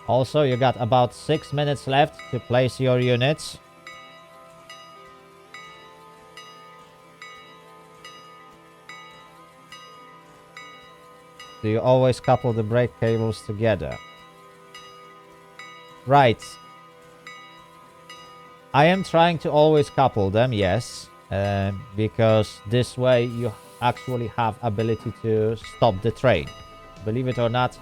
Also, you got about 6 minutes left to place your units. Do you always couple the brake cables together? Right. I am trying to always couple them, yes. Because this way you actually have ability to stop the train. Believe it or not,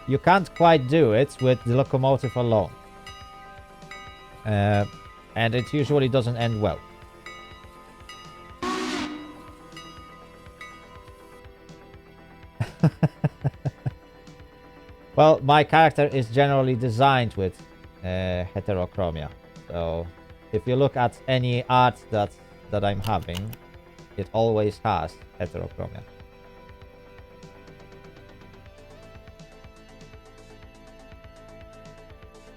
you can't quite do it with the locomotive alone. And it usually doesn't end well. Well, my character is generally designed with heterochromia. So if you look at any art that I'm having, it always has heterochromia.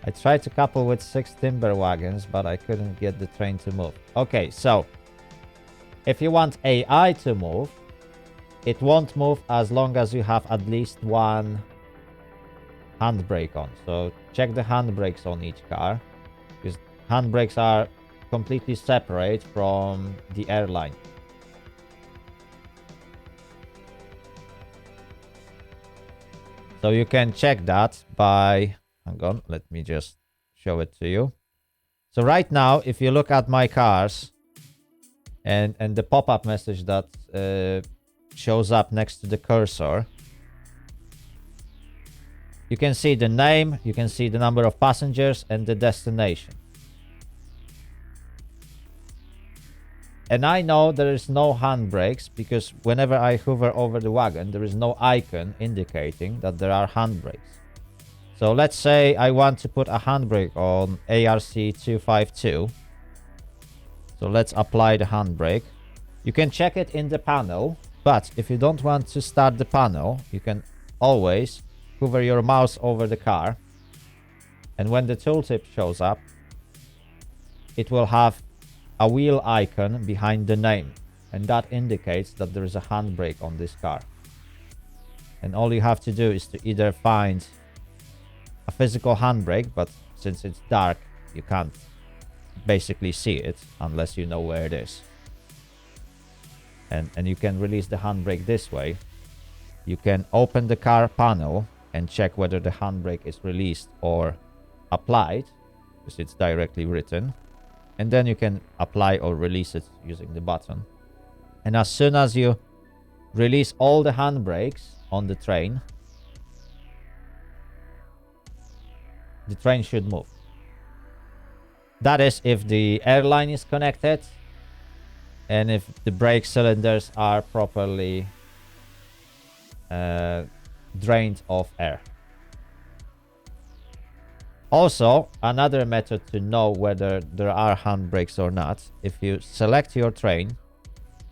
I tried to couple with 6 timber wagons, but I couldn't get the train to move. Okay, so if you want AI to move, it won't move as long as you have at least one handbrake on. So check the handbrakes on each car, because handbrakes are completely separate from the airline. So you can check that by... Hang on, let me just show it to you. So right now, if you look at my cars and the pop-up message that shows up next to the cursor, you can see the name, you can see the number of passengers and the destination. And I know there is no handbrakes because whenever I hover over the wagon, there is no icon indicating that there are handbrakes. So let's say I want to put a handbrake on ARC252. So let's apply the handbrake. You can check it in the panel, but if you don't want to start the panel, you can always hover your mouse over the car. And when the tooltip shows up, it will have a wheel icon behind the name. And that indicates that there is a handbrake on this car. And all you have to do is to either find a physical handbrake, but since it's dark, you can't basically see it unless you know where it is. And you can release the handbrake this way. You can open the car panel and check whether the handbrake is released or applied. because it's directly written. And then you can apply or release it using the button. And as soon as you release all the handbrakes on the train should move. That is if the airline is connected and if the brake cylinders are properly drained of air. Also, another method to know whether there are handbrakes or not, if you select your train,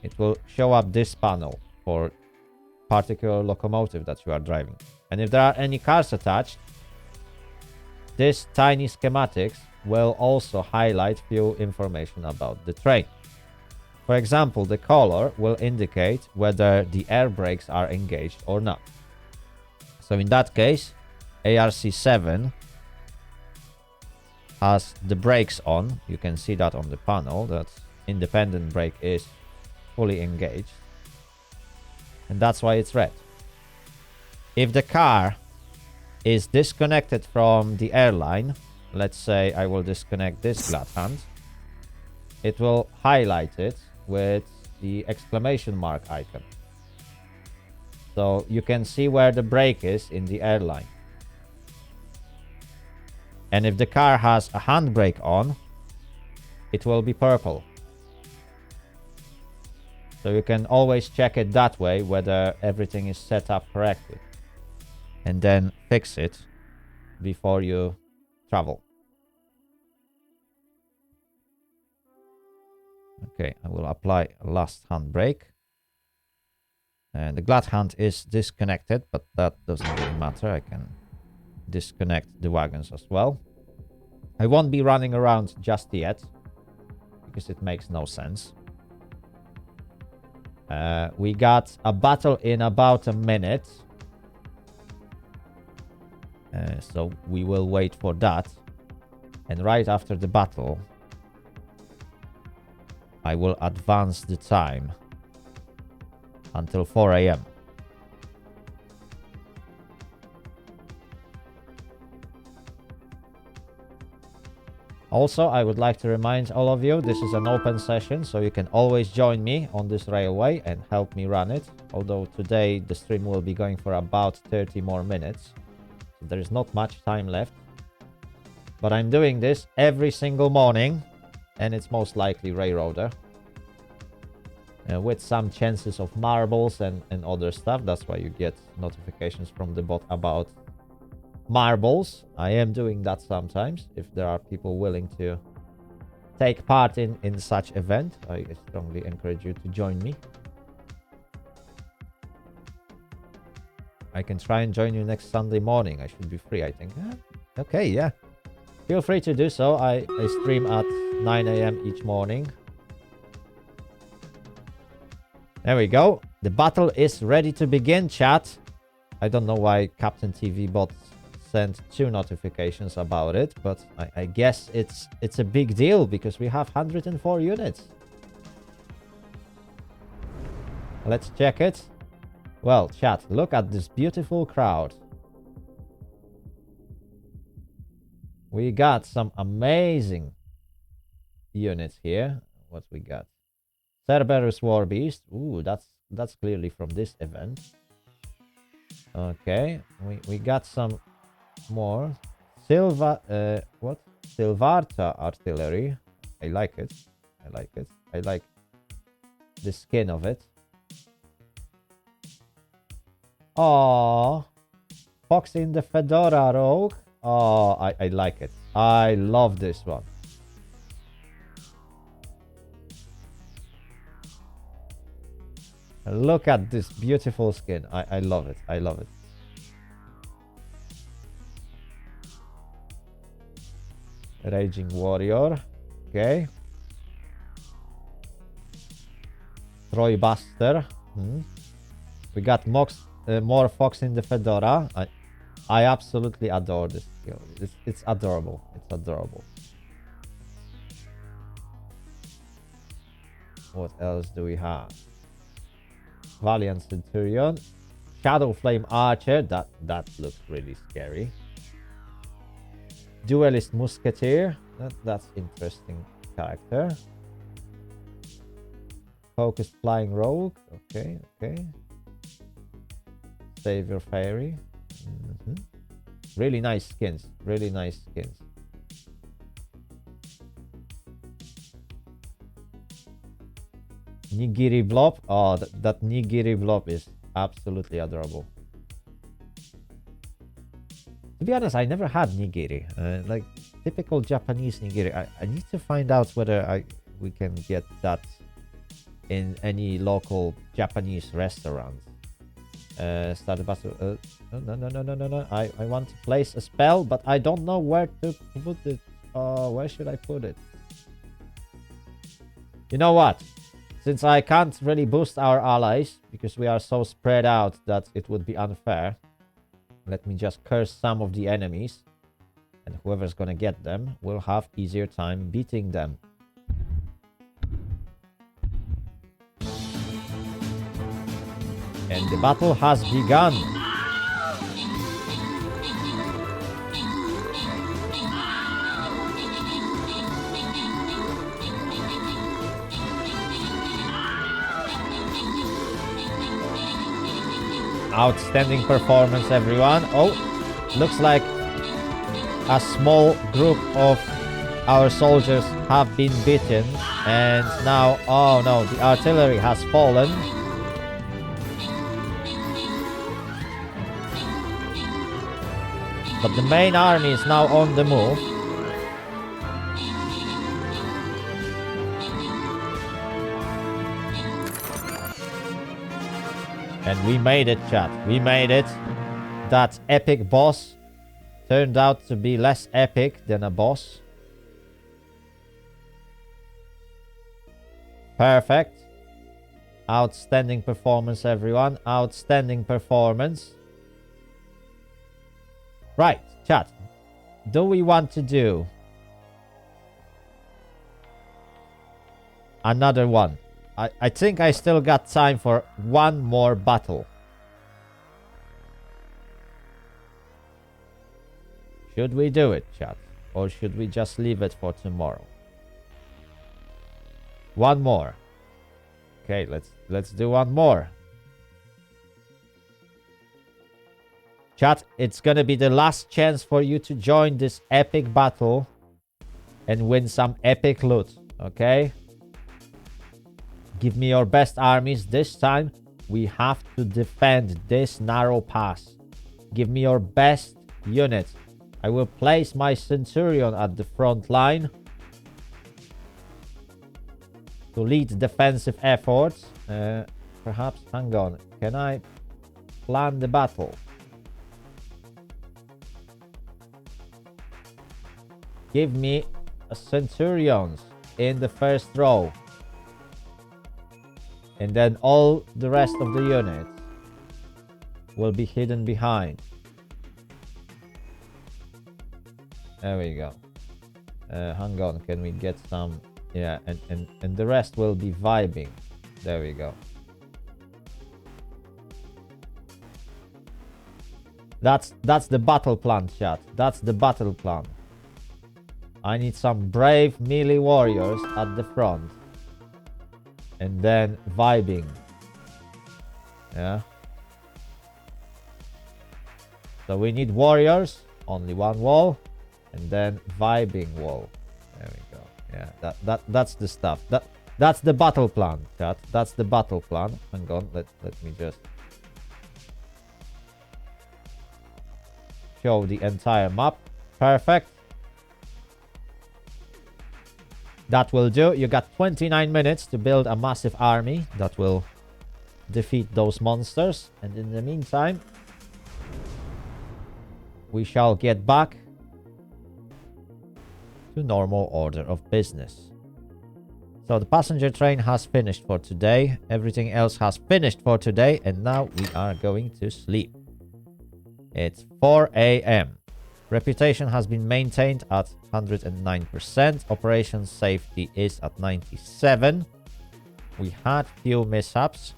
it will show up this panel for particular locomotive that you are driving. And if there are any cars attached, this tiny schematics will also highlight few information about the train. For example, the color will indicate whether the air brakes are engaged or not. So in that case, ARC7 has the brakes on. You can see that on the panel, that independent brake is fully engaged. And that's why it's red. If the car is disconnected from the airline, let's say I will disconnect this glad hand, it will highlight it with the exclamation mark icon. So you can see where the brake is in the airline. And if the car has a handbrake on, it will be purple. So you can always check it that way, whether everything is set up correctly. And then fix it before you travel. Okay, I will apply a last handbrake. And the glad hand is disconnected, but that doesn't really matter. I can disconnect the wagons as well. I won't be running around just yet, because it makes no sense. We got a battle in about a minute. So we will wait for that. And right after the battle, I will advance the time until 4 a.m. Also, I would like to remind all of you, this is an open session, so you can always join me on this railway and help me run it. Although today the stream will be going for about 30 more minutes. So there is not much time left. But I'm doing this every single morning, and it's most likely Railroader. With some chances of marbles and other stuff. That's why you get notifications from the bot about marbles. I am doing that sometimes. If there are people willing to take part in such event, I strongly encourage you to join me. I can try and join you next Sunday morning. I should be free, I think. Okay, yeah. Feel free to do so. I stream at 9 a.m. each morning. There we go. The battle is ready to begin, chat. I don't know why Captain TV bot sent 2 notifications about it, but I guess it's a big deal because we have 104 units. Let's check it. Well, chat, look at this beautiful crowd. We got some amazing units here. What we got? Cerberus War Beast. Ooh, that's clearly from this event. Okay, we got some more. Silvarta artillery. I like it. I like it. I like the skin of it. Oh, Fox in the Fedora Rogue. Oh, I like it. I love this one. Look at this beautiful skin. I love it. I love it. Raging Warrior. Okay. Troy Buster. We got more Fox in the Fedora. I absolutely adore this skill. It's adorable. It's adorable. What else do we have? Valiant Centurion. Shadow Flame Archer. That looks really scary. Duelist Musketeer. That's interesting character. Focused Flying Rogue. Okay, okay. Savior Fairy. Really nice skins. Really nice skins. Nigiri Blob. Oh, that Nigiri Blob is absolutely adorable. To be honest, I never had nigiri. Like typical Japanese nigiri. I need to find out whether we can get that in any local Japanese restaurants. Start the battle. No. I want to place a spell, but I don't know where to put it. Where should I put it? You know what? Since I can't really boost our allies, because we are so spread out that it would be unfair, let me just curse some of the enemies. And whoever's gonna get them will have easier time beating them. And the battle has begun. Outstanding performance, everyone. Oh, looks like a small group of our soldiers have been beaten. And now, oh no, the artillery has fallen. But the main army is now on the move. And we made it, chat. We made it. That epic boss turned out to be less epic than a boss. Perfect. Outstanding performance, everyone. Outstanding performance. Right, chat. Do we want to do another one? I think I still got time for one more battle. Should we do it, chat? Or should we just leave it for tomorrow? One more. Okay, let's do one more. Chat, it's gonna be the last chance for you to join this epic battle and win some epic loot, okay? Give me your best armies. This time, we have to defend this narrow pass. Give me your best units. I will place my Centurion at the front line to lead defensive efforts. Perhaps, hang on. Can I plan the battle? Give me a Centurions in the first row. And then all the rest of the units will be hidden behind. There we go. Hang on, can we get some? Yeah, and the rest will be vibing. There we go. That's the battle plan, chat. That's the battle plan. I need some brave melee warriors at the front. And then vibing. Yeah. So we need warriors. Only one wall. And then vibing wall. There we go. Yeah, that's the stuff. That's the battle plan, chat. That's the battle plan. Hang on, let me just show the entire map. Perfect. That will do. You got 29 minutes to build a massive army that will defeat those monsters. And in the meantime, we shall get back to normal order of business. So the passenger train has finished for today. Everything else has finished for today. And now we are going to sleep. It's 4 a.m. Reputation has been maintained at 109%. Operations safety is at 97%. We had few mishaps,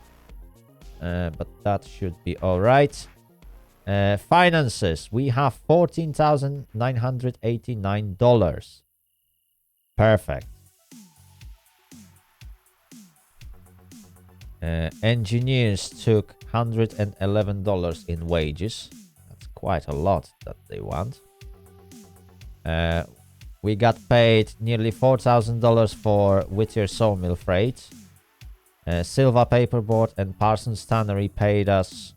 but that should be alright. Finances. We have $14,989. Perfect. Engineers took $111 in wages. That's quite a lot that they want. We got paid nearly $4,000 for Whittier Sawmill freight. Silva Paperboard and Parsons Tannery paid us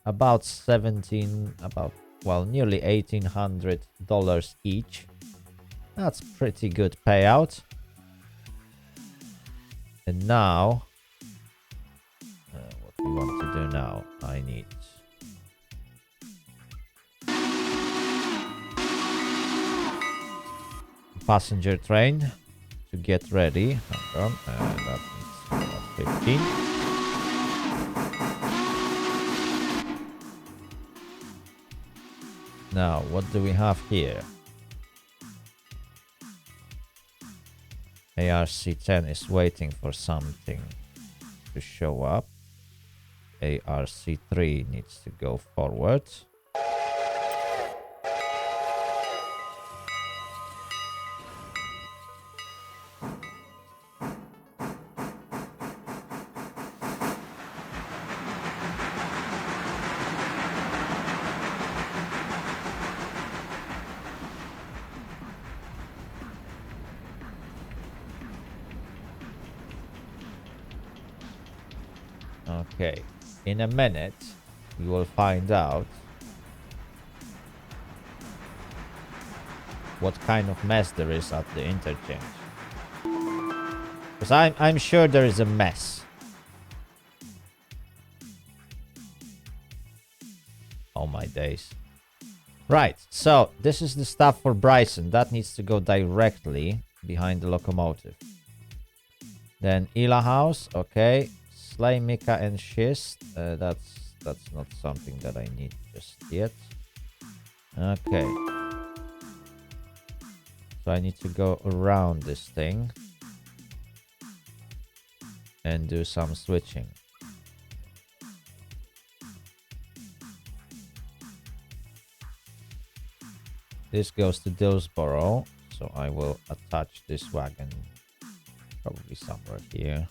about nearly $1,800 each. That's pretty good payout. And now, what we want to do now, I need passenger train to get ready. Hang on, that needs about 15. Now, what do we have here? ARC-10 is waiting for something to show up. ARC-3 needs to go forward. Okay, in a minute, we will find out what kind of mess there is at the interchange. Because I'm sure there is a mess. Oh my days. Right, so this is the stuff for Bryson. That needs to go directly behind the locomotive. Then Ela House, okay. Slay, Mika, and Schist. That's not something that I need just yet. Okay. So I need to go around this thing and do some switching. This goes to Dillsborough, so I will attach this wagon probably somewhere here.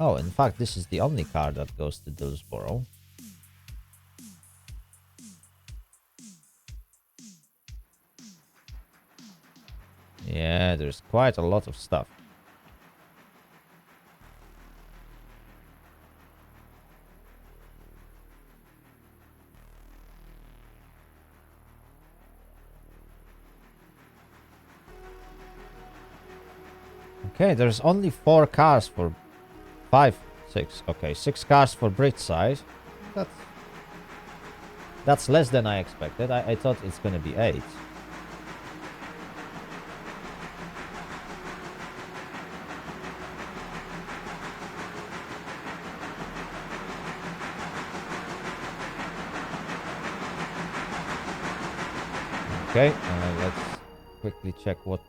Oh, in fact, this is the only car that goes to Dillsborough. Yeah, there's quite a lot of stuff. Okay, there's only 4 cars for 6. Okay, 6 cars for Britside. That's less than I expected. I thought it's gonna be 8. Okay, let's quickly check what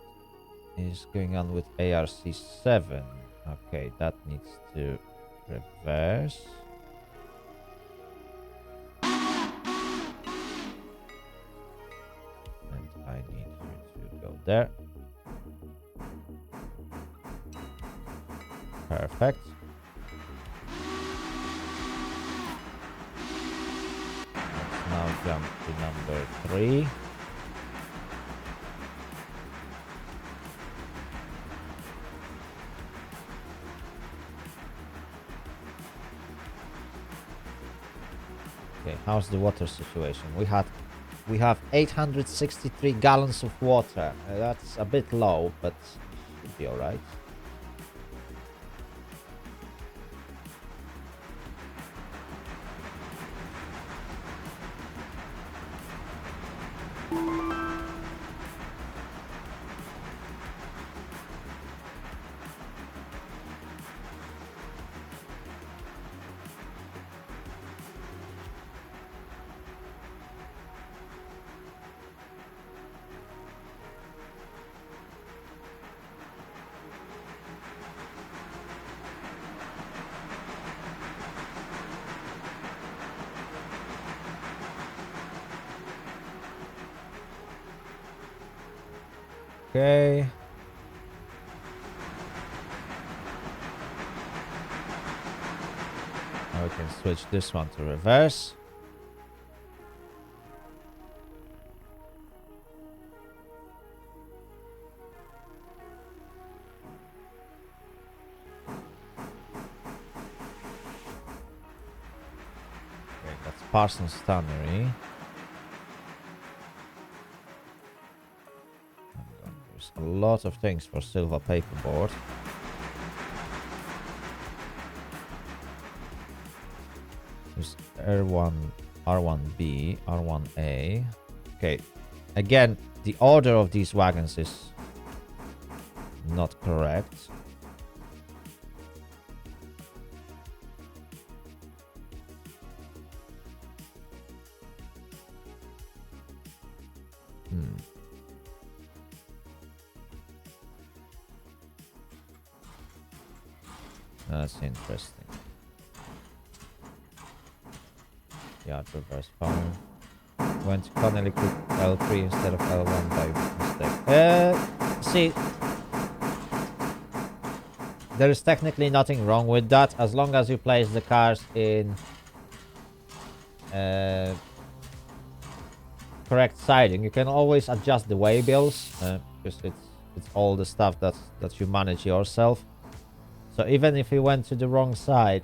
is going on with ARC-7. Okay, that needs to reverse. And I need you to go there. Perfect. Let's now jump to number 3. Okay, how's the water situation? We have 863 gallons of water. That's a bit low, but should be all right. Okay. Now we can switch this one to reverse. Okay, that's Parsons Tannery. There's a lot of things for silver paperboard. There's R1, R1B, R1A. Okay, again, the order of these wagons is not correct. That's interesting. Yeah, reverse power. Went to Connelly click L3 instead of L1 by mistake. See, there is technically nothing wrong with that as long as you place the cars in correct siding. You can always adjust the waybills because it's all the stuff that you manage yourself. So even if you went to the wrong side,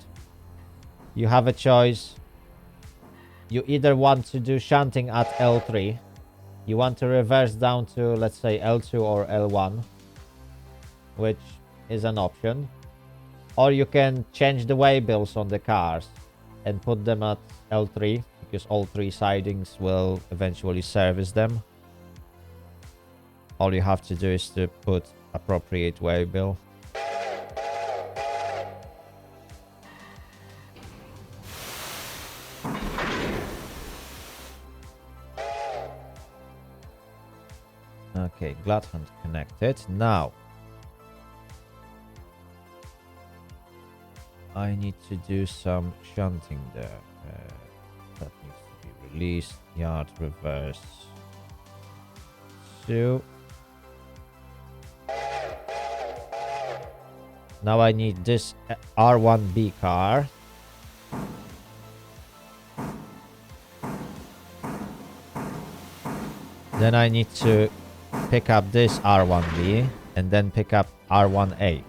you have a choice. You either want to do shunting at L3, you want to reverse down to, let's say, L2 or L1, which is an option. Or you can change the waybills on the cars and put them at L3, because all three sidings will eventually service them. All you have to do is to put appropriate waybill. Okay, Gladhunt connected. Now, I need to do some shunting there. That needs to be released. Yard reverse. So, now I need this R1B car. Then I need to pick up this R1B and then pick up R1A.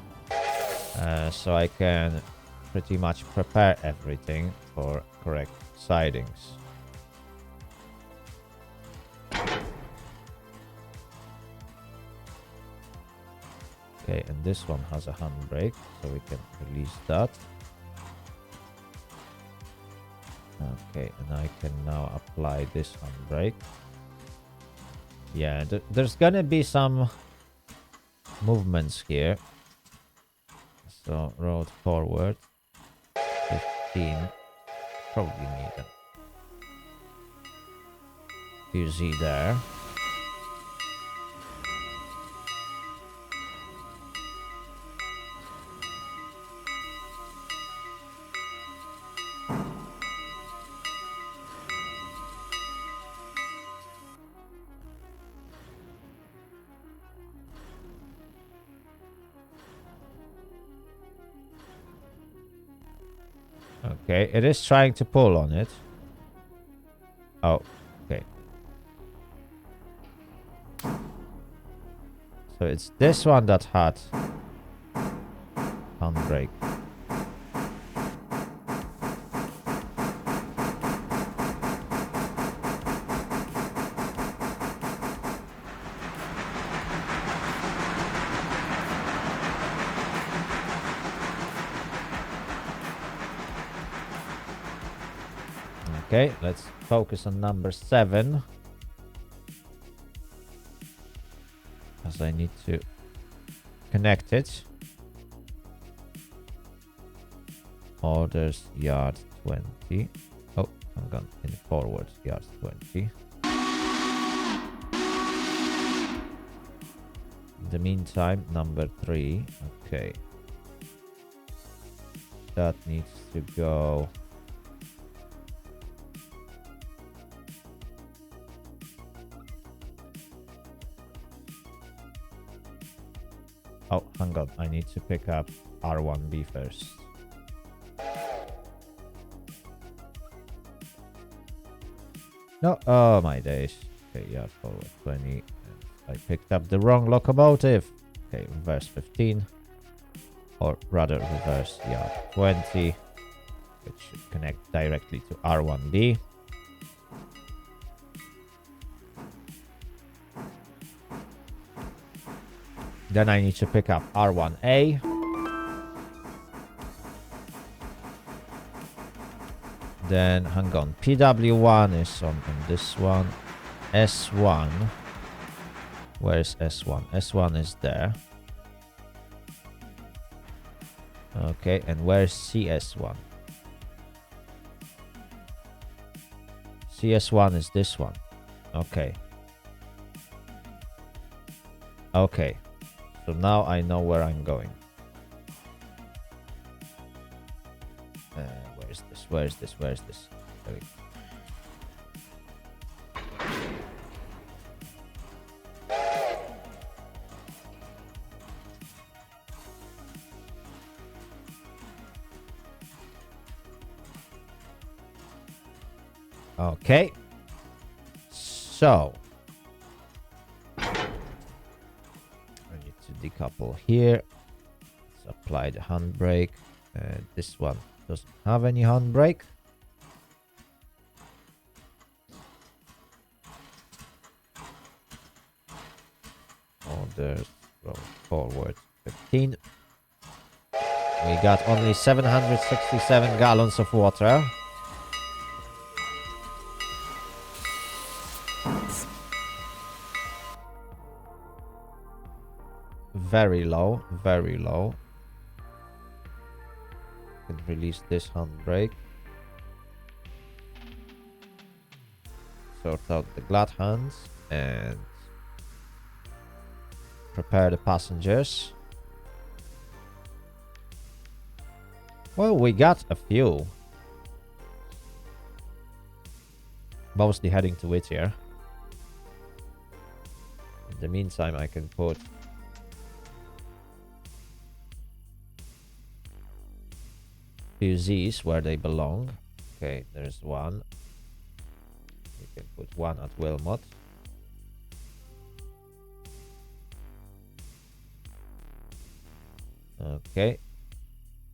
So I can pretty much prepare everything for correct sidings. Okay, and this one has a handbrake, so we can release that. Okay, and I can now apply this handbrake. Yeah, there's gonna be some movements here. So road forward 15. Probably need a QZ there. Okay, it is trying to pull on it. Oh, okay. So it's this one that had handbrake. Okay, let's focus on number 7. As I need to connect it. Orders yard 20. Oh, I'm gone in forward yard 20. In the meantime, number 3. Okay. That needs to go. Oh, hang on. I need to pick up R1B first. No. Oh, my days. Okay, yard forward 20. I picked up the wrong locomotive. Okay, reverse 15. Or rather, reverse yard 20. Which should connect directly to R1B. Then I need to pick up R1A. Then, hang on, PW1 is on this one. S1. Where's S1? S1 is there. Okay, and where's CS1? CS1 is this one. Okay. Okay. So now I know where I'm going. Where's this? Where's this? Where's this? There we go. Okay. So I need to decouple here. Let's apply the handbrake. This one doesn't have any handbrake. Orders go forward 15. We got only 767 gallons of water. Very low, very low. Can release this handbrake. Sort out the glad hands and prepare the passengers. Well, we got a few. Mostly heading to Whittier. In the meantime, I can put few Z's where they belong. Okay, there's one. You can put one at Wilmot. Okay.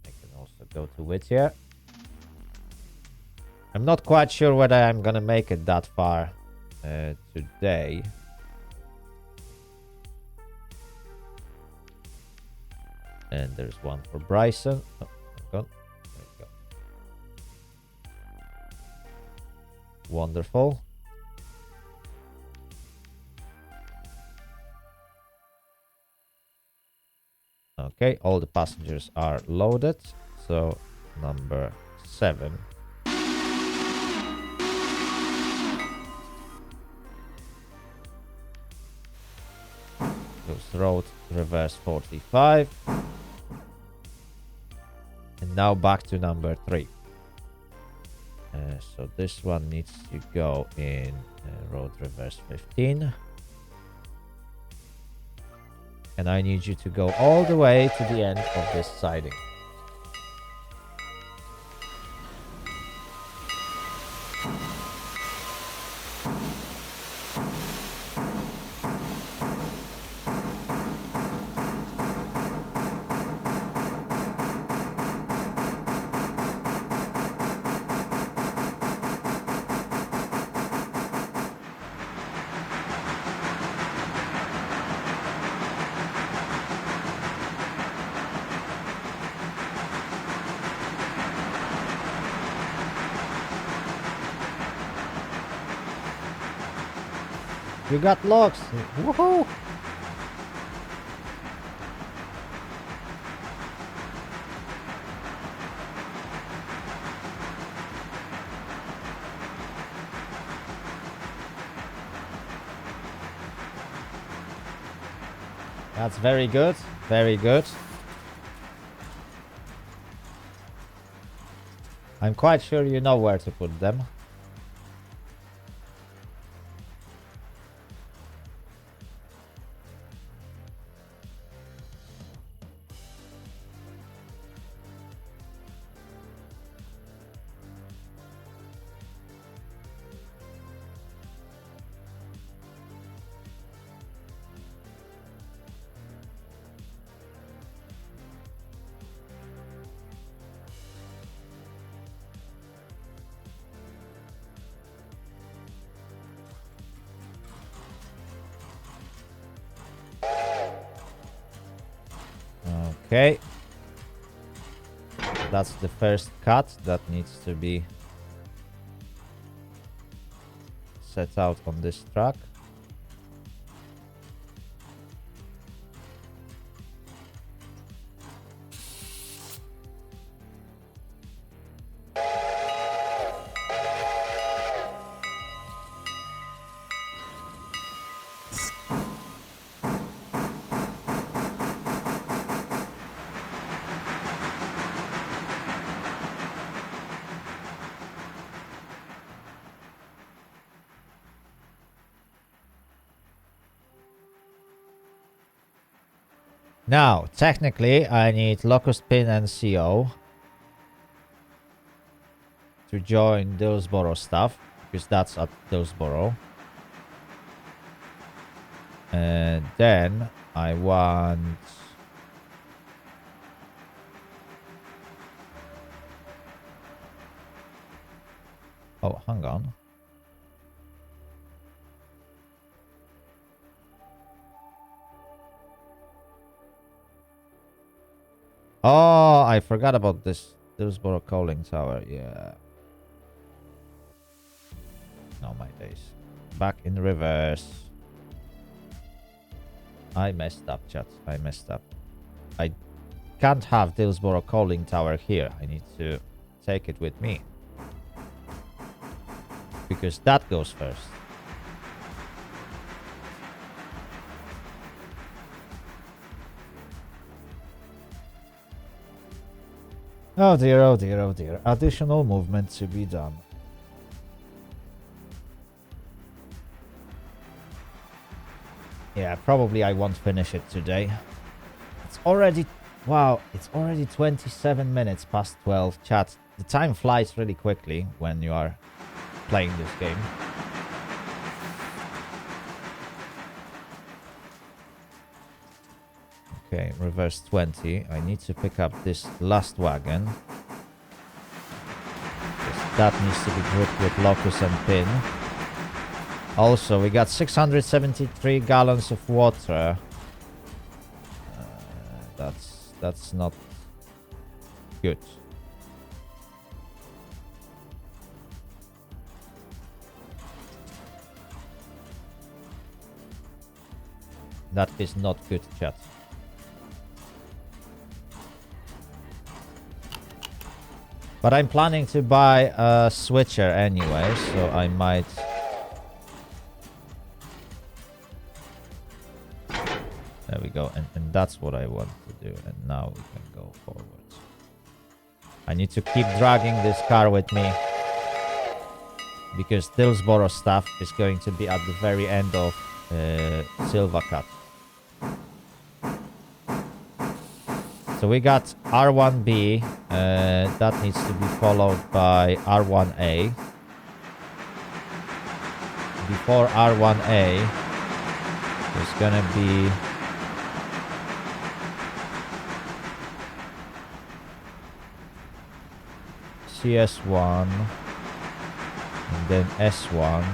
I can also go to Whittier. I'm not quite sure whether I'm gonna make it that far today. And there's one for Bryson. Oh, hang on. There we go. Wonderful. Okay, all the passengers are loaded. So, number 7. Goes road, reverse 45. And now back to number 3. So this one needs to go in road reverse 15. And I need you to go all the way to the end of this siding. You got locks. Woohoo! That's very good. Very good. I'm quite sure you know where to put them. Okay. That's the first cut that needs to be set out on this track. Now, technically, I need Locust Pin and CO to join Dillsboro stuff, because that's at Dillsboro. And then I want... Oh, hang on. Oh, I forgot about this Dillsboro Calling Tower. Yeah. No, my days. Back in reverse. I messed up, chat. I messed up. I can't have Dillsboro Calling Tower here. I need to take it with me, because that goes first. Oh dear, oh dear, oh dear. Additional movement to be done. Yeah, probably I won't finish it today. It's already... Wow, it's already 27 minutes past 12. Chat, the time flies really quickly when you are playing this game. Okay, reverse 20. I need to pick up this last wagon. That needs to be grouped with Locus and Pin. Also, we got 673 gallons of water. That's not good. That is not good, chat. But I'm planning to buy a switcher anyway, so I might... There we go, and that's what I want to do, and now we can go forwards. I need to keep dragging this car with me, because Dillsboro stuff is going to be at the very end of Silva Cut. So we got R1B, that needs to be followed by R1A. Before R1A, there's gonna be CS1, and then S1.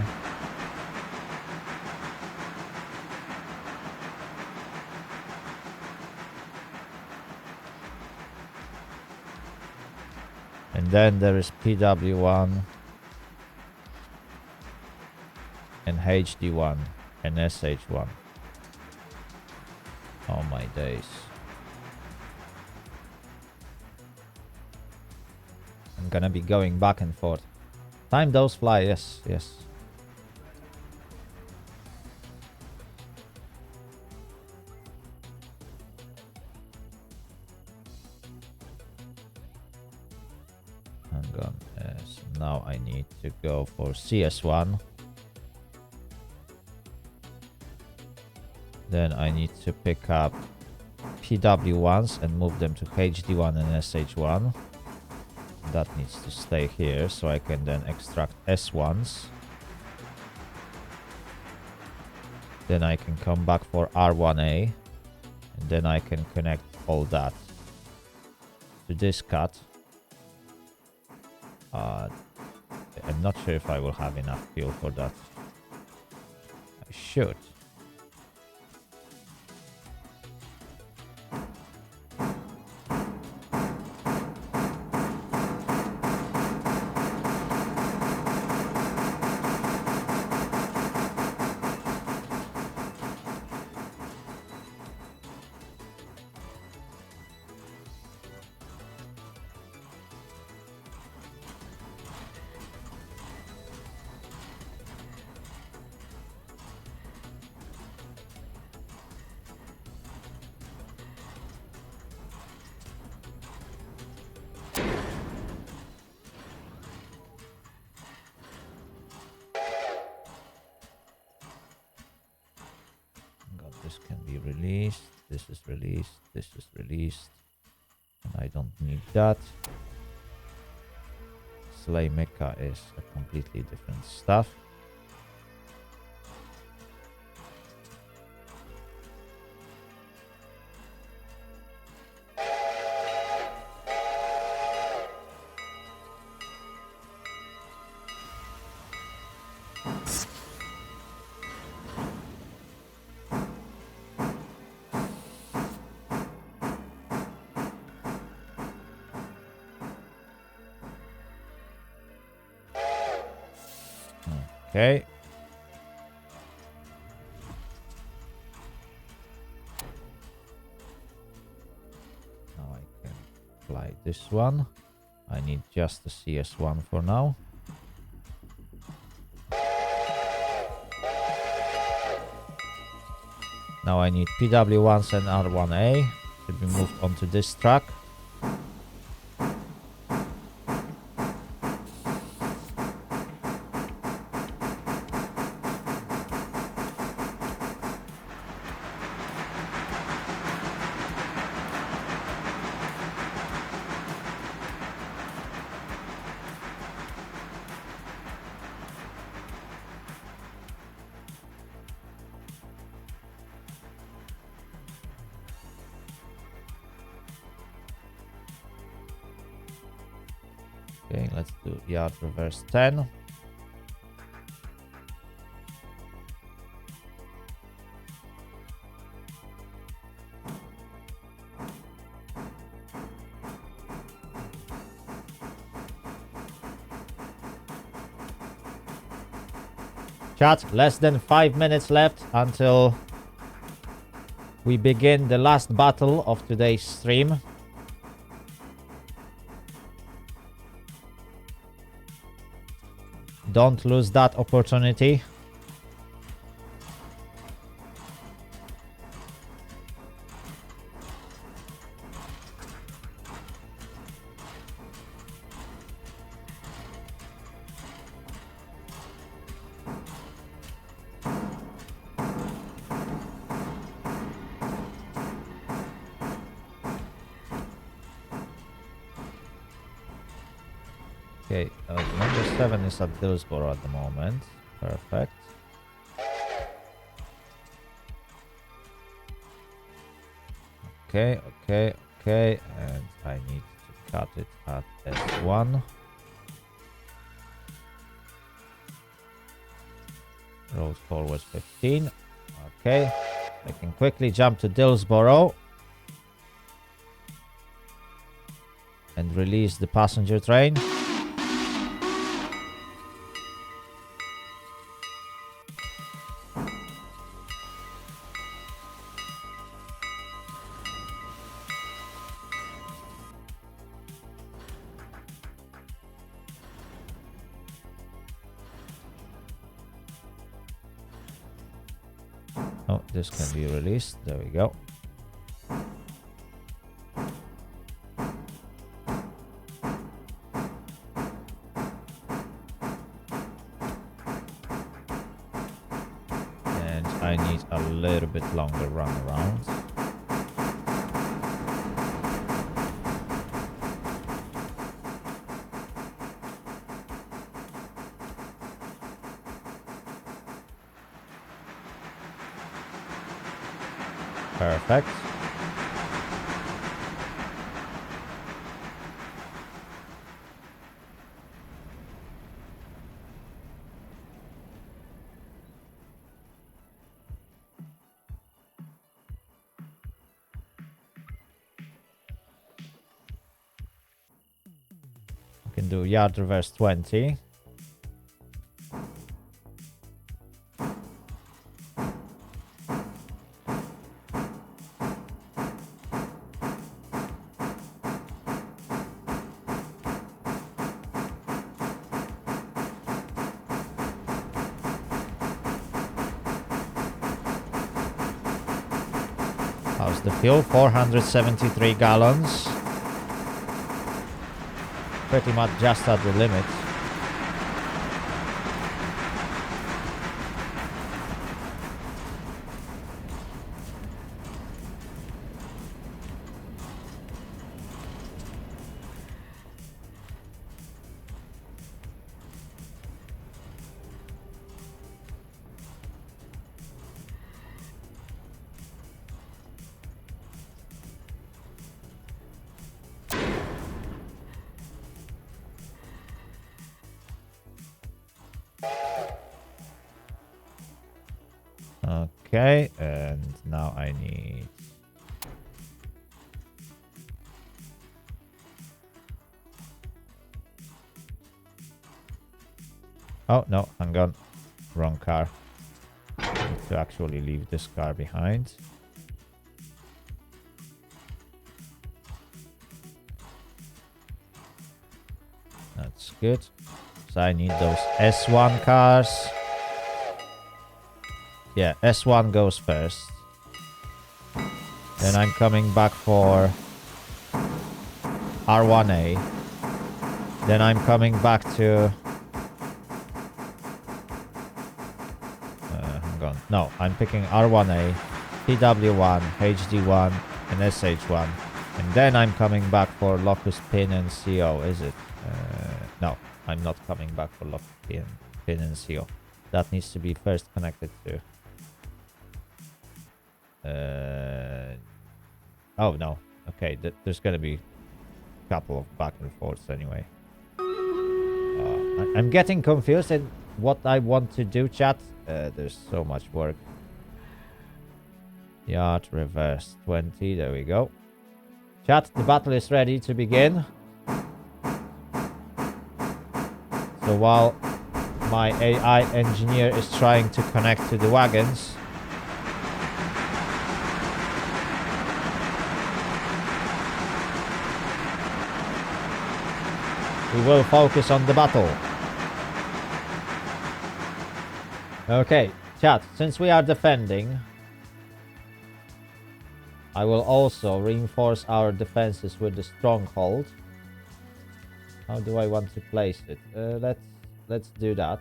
And then there is PW1 and HD1 and SH1. Oh my days. I'm gonna be going back and forth. Time does fly, yes, yes. Hang on, yes. Now I need to go for CS1. Then I need to pick up PW1s and move them to HD1 and SH1. That needs to stay here, so I can then extract S1s. Then I can come back for R1A, and then I can connect all that to this cut. I'm not sure if I will have enough fuel for that. I should. be released. This is released. This is released. And I don't need that. Slay Mecha is a completely different stuff. Okay. Now I can apply this one. I need just the CS1 for now. Now I need PW1s and R1A. Should be moved onto this track. Okay, let's do yard reverse 10. Chat, less than 5 minutes left until we begin the last battle of today's stream. Don't lose that opportunity. Okay, number 7 is at Dillsborough at the moment. Perfect. Okay, okay, okay. And I need to cut it at S1. Road forward 15. Okay. I can quickly jump to Dillsborough. And release the passenger train. Oh, this can be released. There we go. And I need a little bit longer run around. Perfect. I can do yard reverse 20. How's the fuel? 473 gallons. Pretty much just at the limit. Okay, and now I need... Oh, no, hang on. Wrong car. I need to actually leave this car behind. That's good. So I need those S1 cars. Yeah, S1 goes first. Then I'm coming back for R1A. Then I'm coming back to... hang on. No, I'm picking R1A, TW1, HD1, and SH1. And then I'm coming back for Locus Pin and CO, is it? No, I'm not coming back for Locus Pin and CO. That needs to be first connected to... oh, no. Okay, there's going to be a couple of back and forths anyway. I'm getting confused in what I want to do, chat. There's so much work. Yard, reverse, 20. There we go. Chat, the battle is ready to begin. So while my AI engineer is trying to connect to the wagons, we will focus on the battle. Okay, chat, since we are defending, I will also reinforce our defenses with the stronghold. How do I want to place it? Let's do that.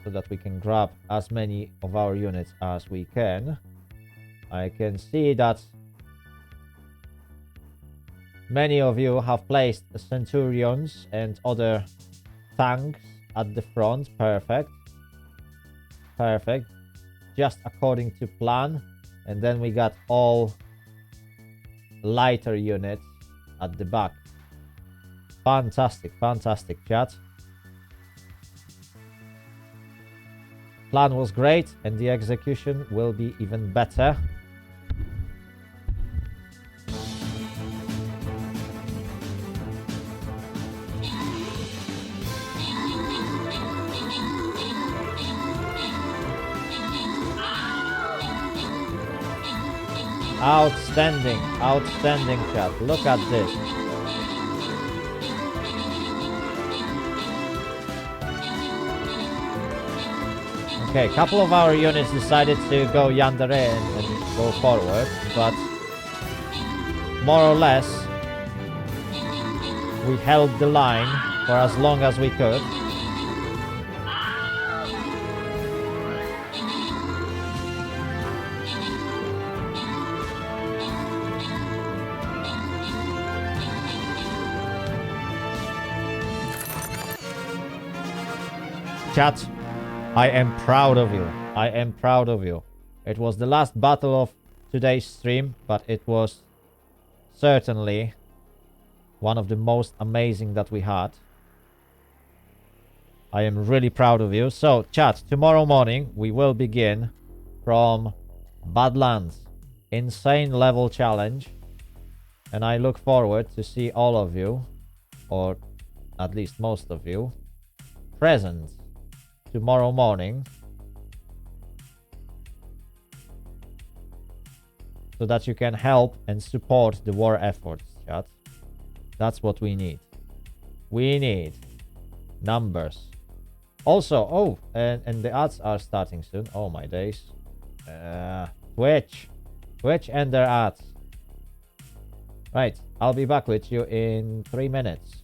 So that we can grab as many of our units as we can. I can see that many of you have placed Centurions and other tanks at the front. Perfect. Perfect. Just according to plan. And then we got all lighter units at the back. Fantastic, fantastic, chat. Plan was great, and the execution will be even better. Outstanding, outstanding, chat. Look at this. Okay, a couple of our units decided to go yandere and go forward, but more or less we held the line for as long as we could. Chat, I am proud of you. I am proud of you. It was the last battle of today's stream, but it was certainly one of the most amazing that we had. I am really proud of you. So, chat, tomorrow morning we will begin from Badlands. Insane level challenge. And I look forward to see all of you, or at least most of you, present tomorrow morning, so that you can help and support the war efforts, chat. That's what we need. We need numbers. Also, oh, and the ads are starting soon. Oh my days. Twitch and their ads. Right, I'll be back with you in 3 minutes.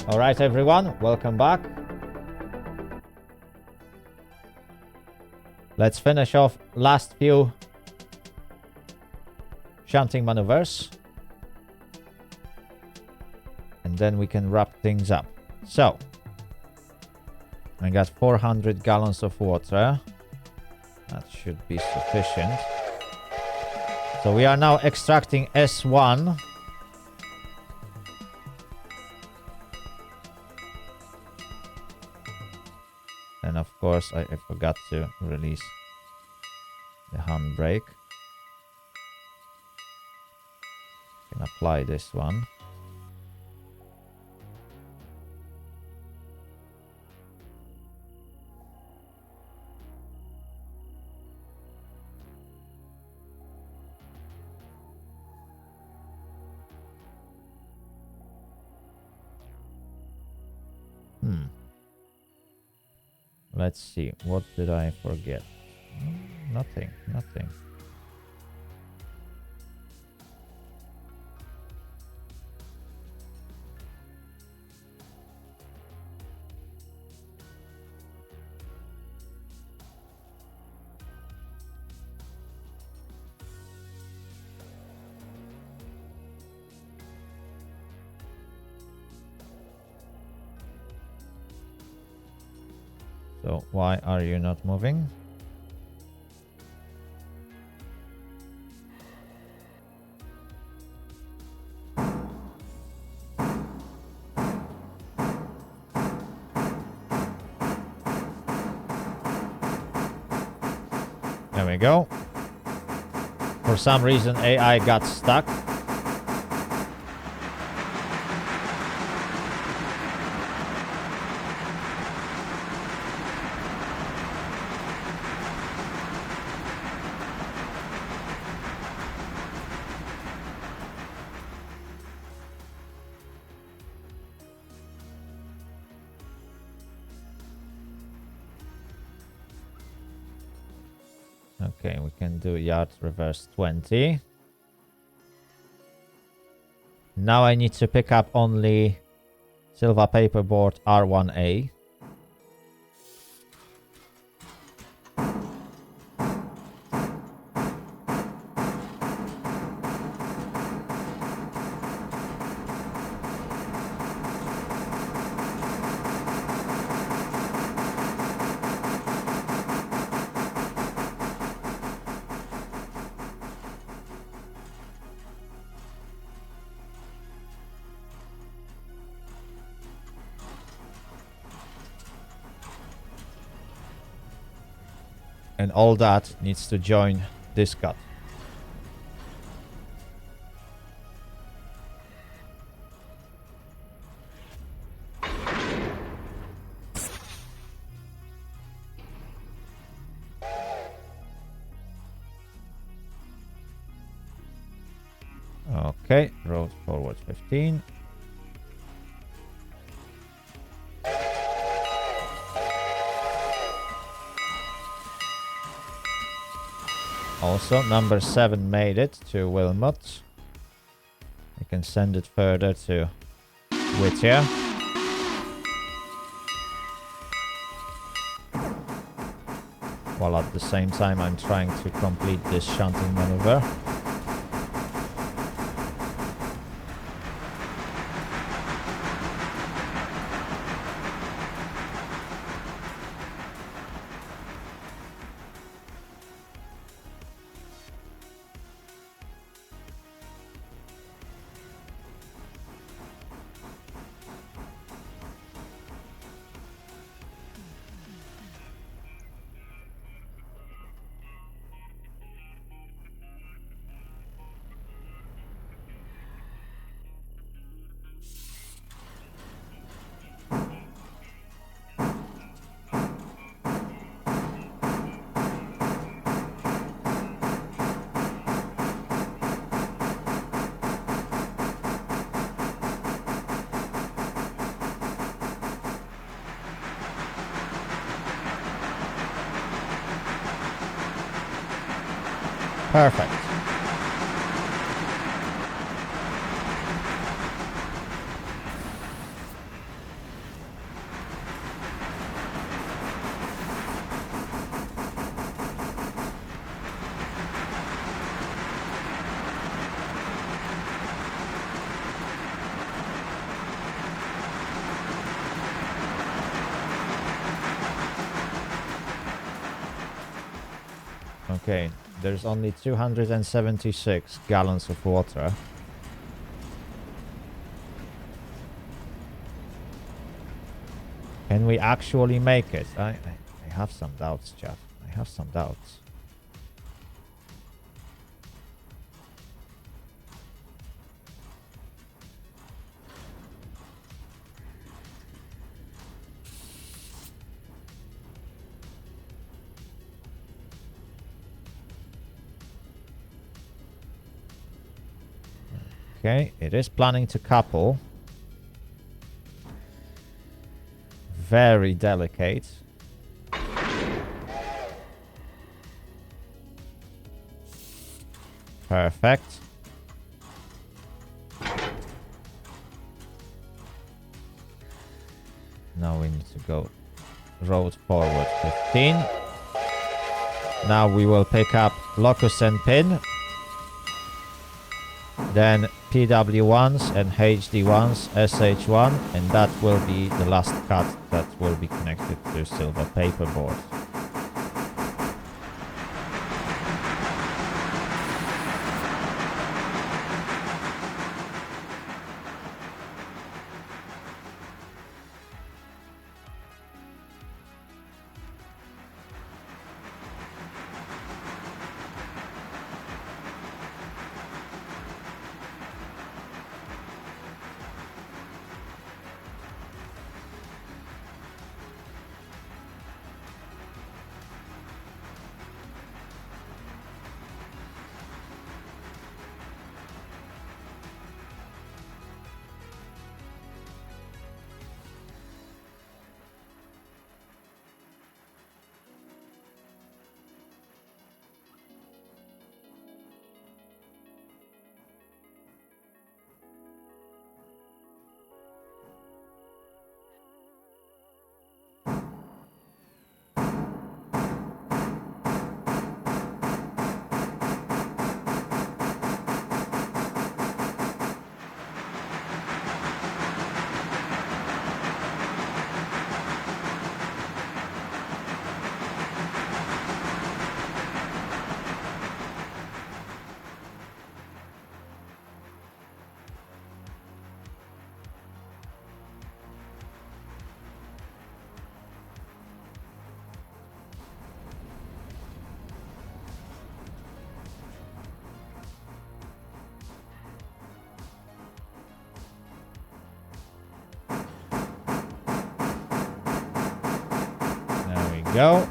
All right, everyone, welcome back. Let's finish off last few shunting maneuvers. And then we can wrap things up. So, I got 400 gallons of water. That should be sufficient. So we are now extracting S1. And of course, I forgot to release the handbrake. Can apply this one. Let's see, what did I forget? Nothing. So why are you not moving? There we go. For some reason AI got stuck. Okay, we can do yard reverse 20. Now I need to pick up only silver paperboard R1A. And all that needs to join this cut. Okay, road forward 15. Also, number 7 made it to Wilmot. We can send it further to Whittier. While at the same time I'm trying to complete this shunting maneuver. Perfect. Okay, there's only 276 gallons of water. Can we actually make it? I have some doubts, chat. I have some doubts. Okay, it is planning to couple. Very delicate. Perfect. Now we need to go road forward 15. Now we will pick up locus and pin. Then PW1s and HD1s, SH1, and that will be the last cut that will be connected to silver paperboard. Go.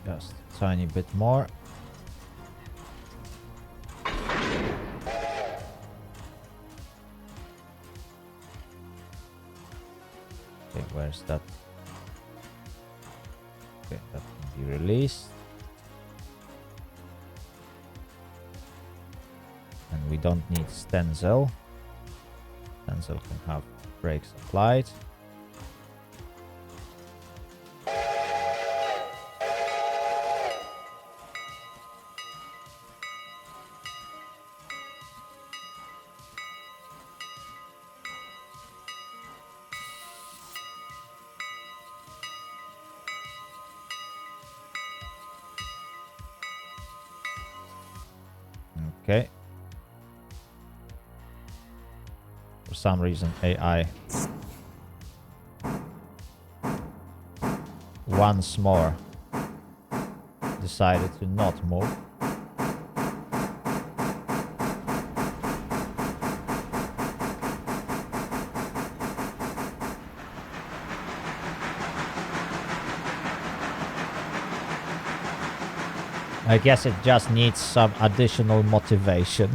Just a tiny bit more. Okay, where's that? Okay, that can be released. And we don't need stencil. Stencil can have brakes applied. Okay. For some reason, AI once more decided to not move. I guess it just needs some additional motivation.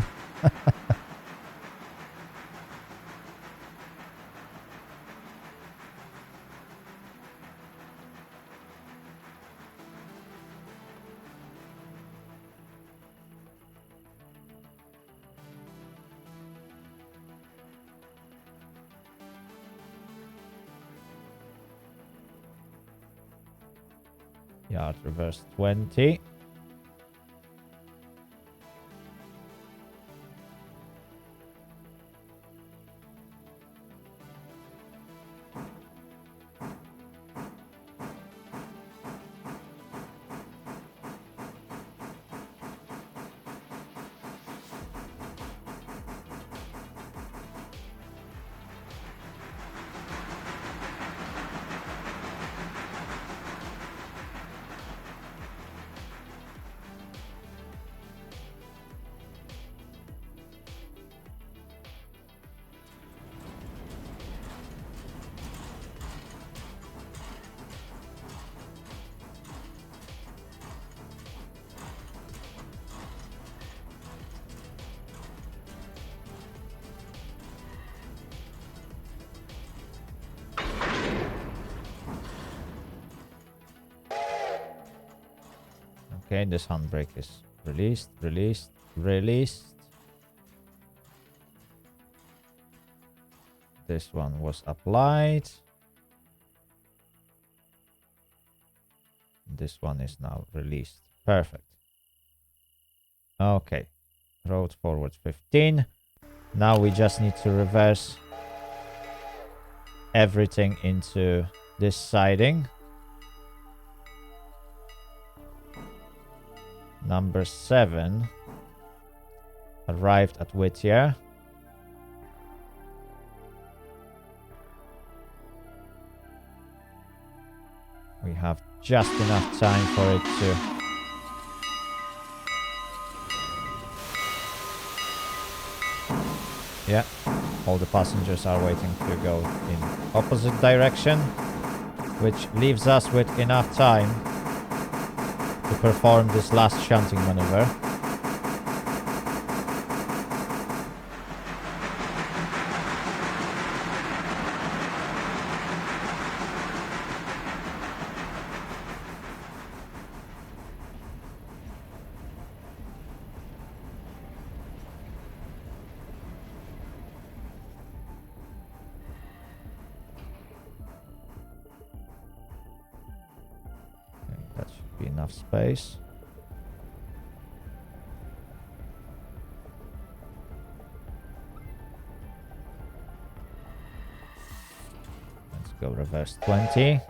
Yard reverse 20. Okay, this handbrake is released, released, released. This one was applied. This one is now released. Perfect. Okay. Road forward 15. Now we just need to reverse everything into this siding. Number 7 arrived at Whittier. We have just enough time for it to yeah, all the passengers are waiting to go in opposite direction, which leaves us with enough time to perform this last shunting maneuver. That should be enough space. Let's go reverse 20.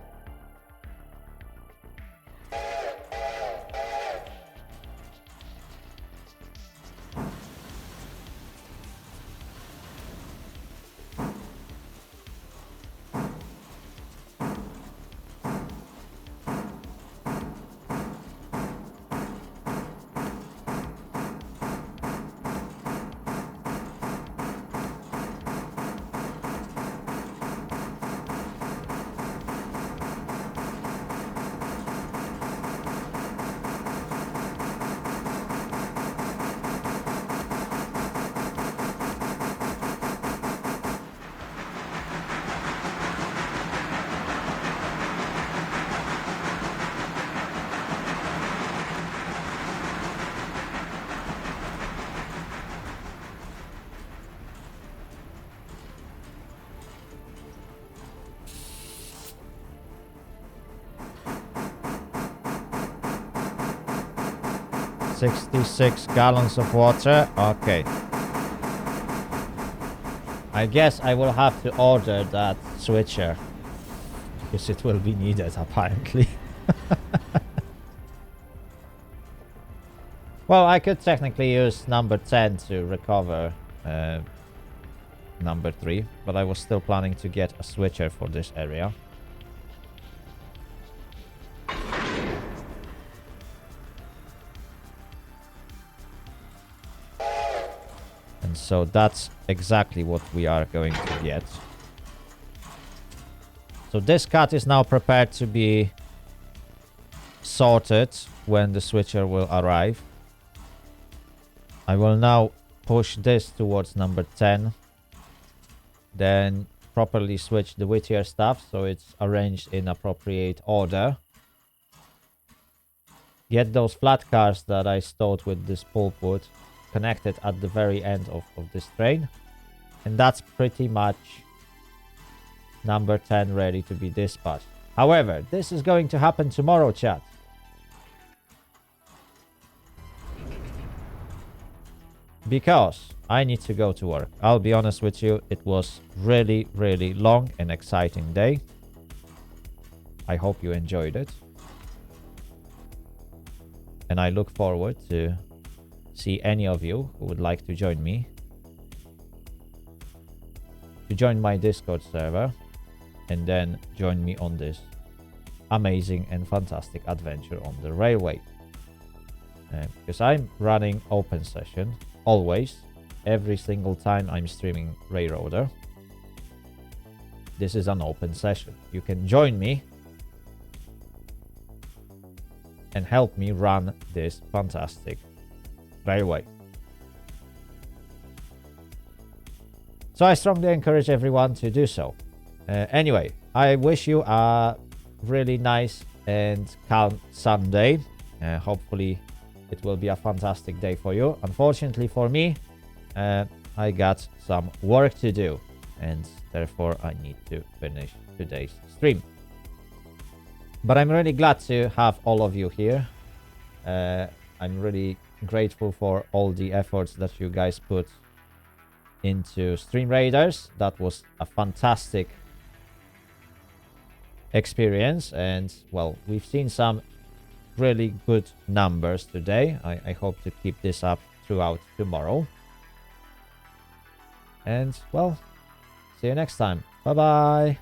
$66 gallons of water. Okay. I guess I will have to order that switcher, because it will be needed apparently. Well, I could technically use number 10 to recover number 3, but I was still planning to get a switcher for this area. And so that's exactly what we are going to get. So this cut is now prepared to be sorted when the switcher will arrive. I will now push this towards number 10. Then properly switch the Whittier stuff so it's arranged in appropriate order. Get those flat cars that I stowed with this pulpwood connected at the very end of this train. And that's pretty much number 10 ready to be dispatched. However, this is going to happen tomorrow, chat. Because I need to go to work. I'll be honest with you, it was really, really long and exciting day. I hope you enjoyed it. And I look forward to see any of you who would like to join me. To join my Discord server. And then join me on this amazing and fantastic adventure on the railway. Because I'm running open session. Always. Every single time I'm streaming Railroader. This is an open session. You can join me and help me run this fantastic railway. So I strongly encourage everyone to do so. Anyway, I wish you a really nice and calm Sunday. Hopefully it will be a fantastic day for you. Unfortunately for me, I got some work to do, and therefore I need to finish today's stream. But I'm really glad to have all of you here. I'm really grateful for all the efforts that you guys put into Stream Raiders. That was a fantastic experience, and well, we've seen some really good numbers today. I hope to keep this up throughout tomorrow. And well, see you next time. Bye bye.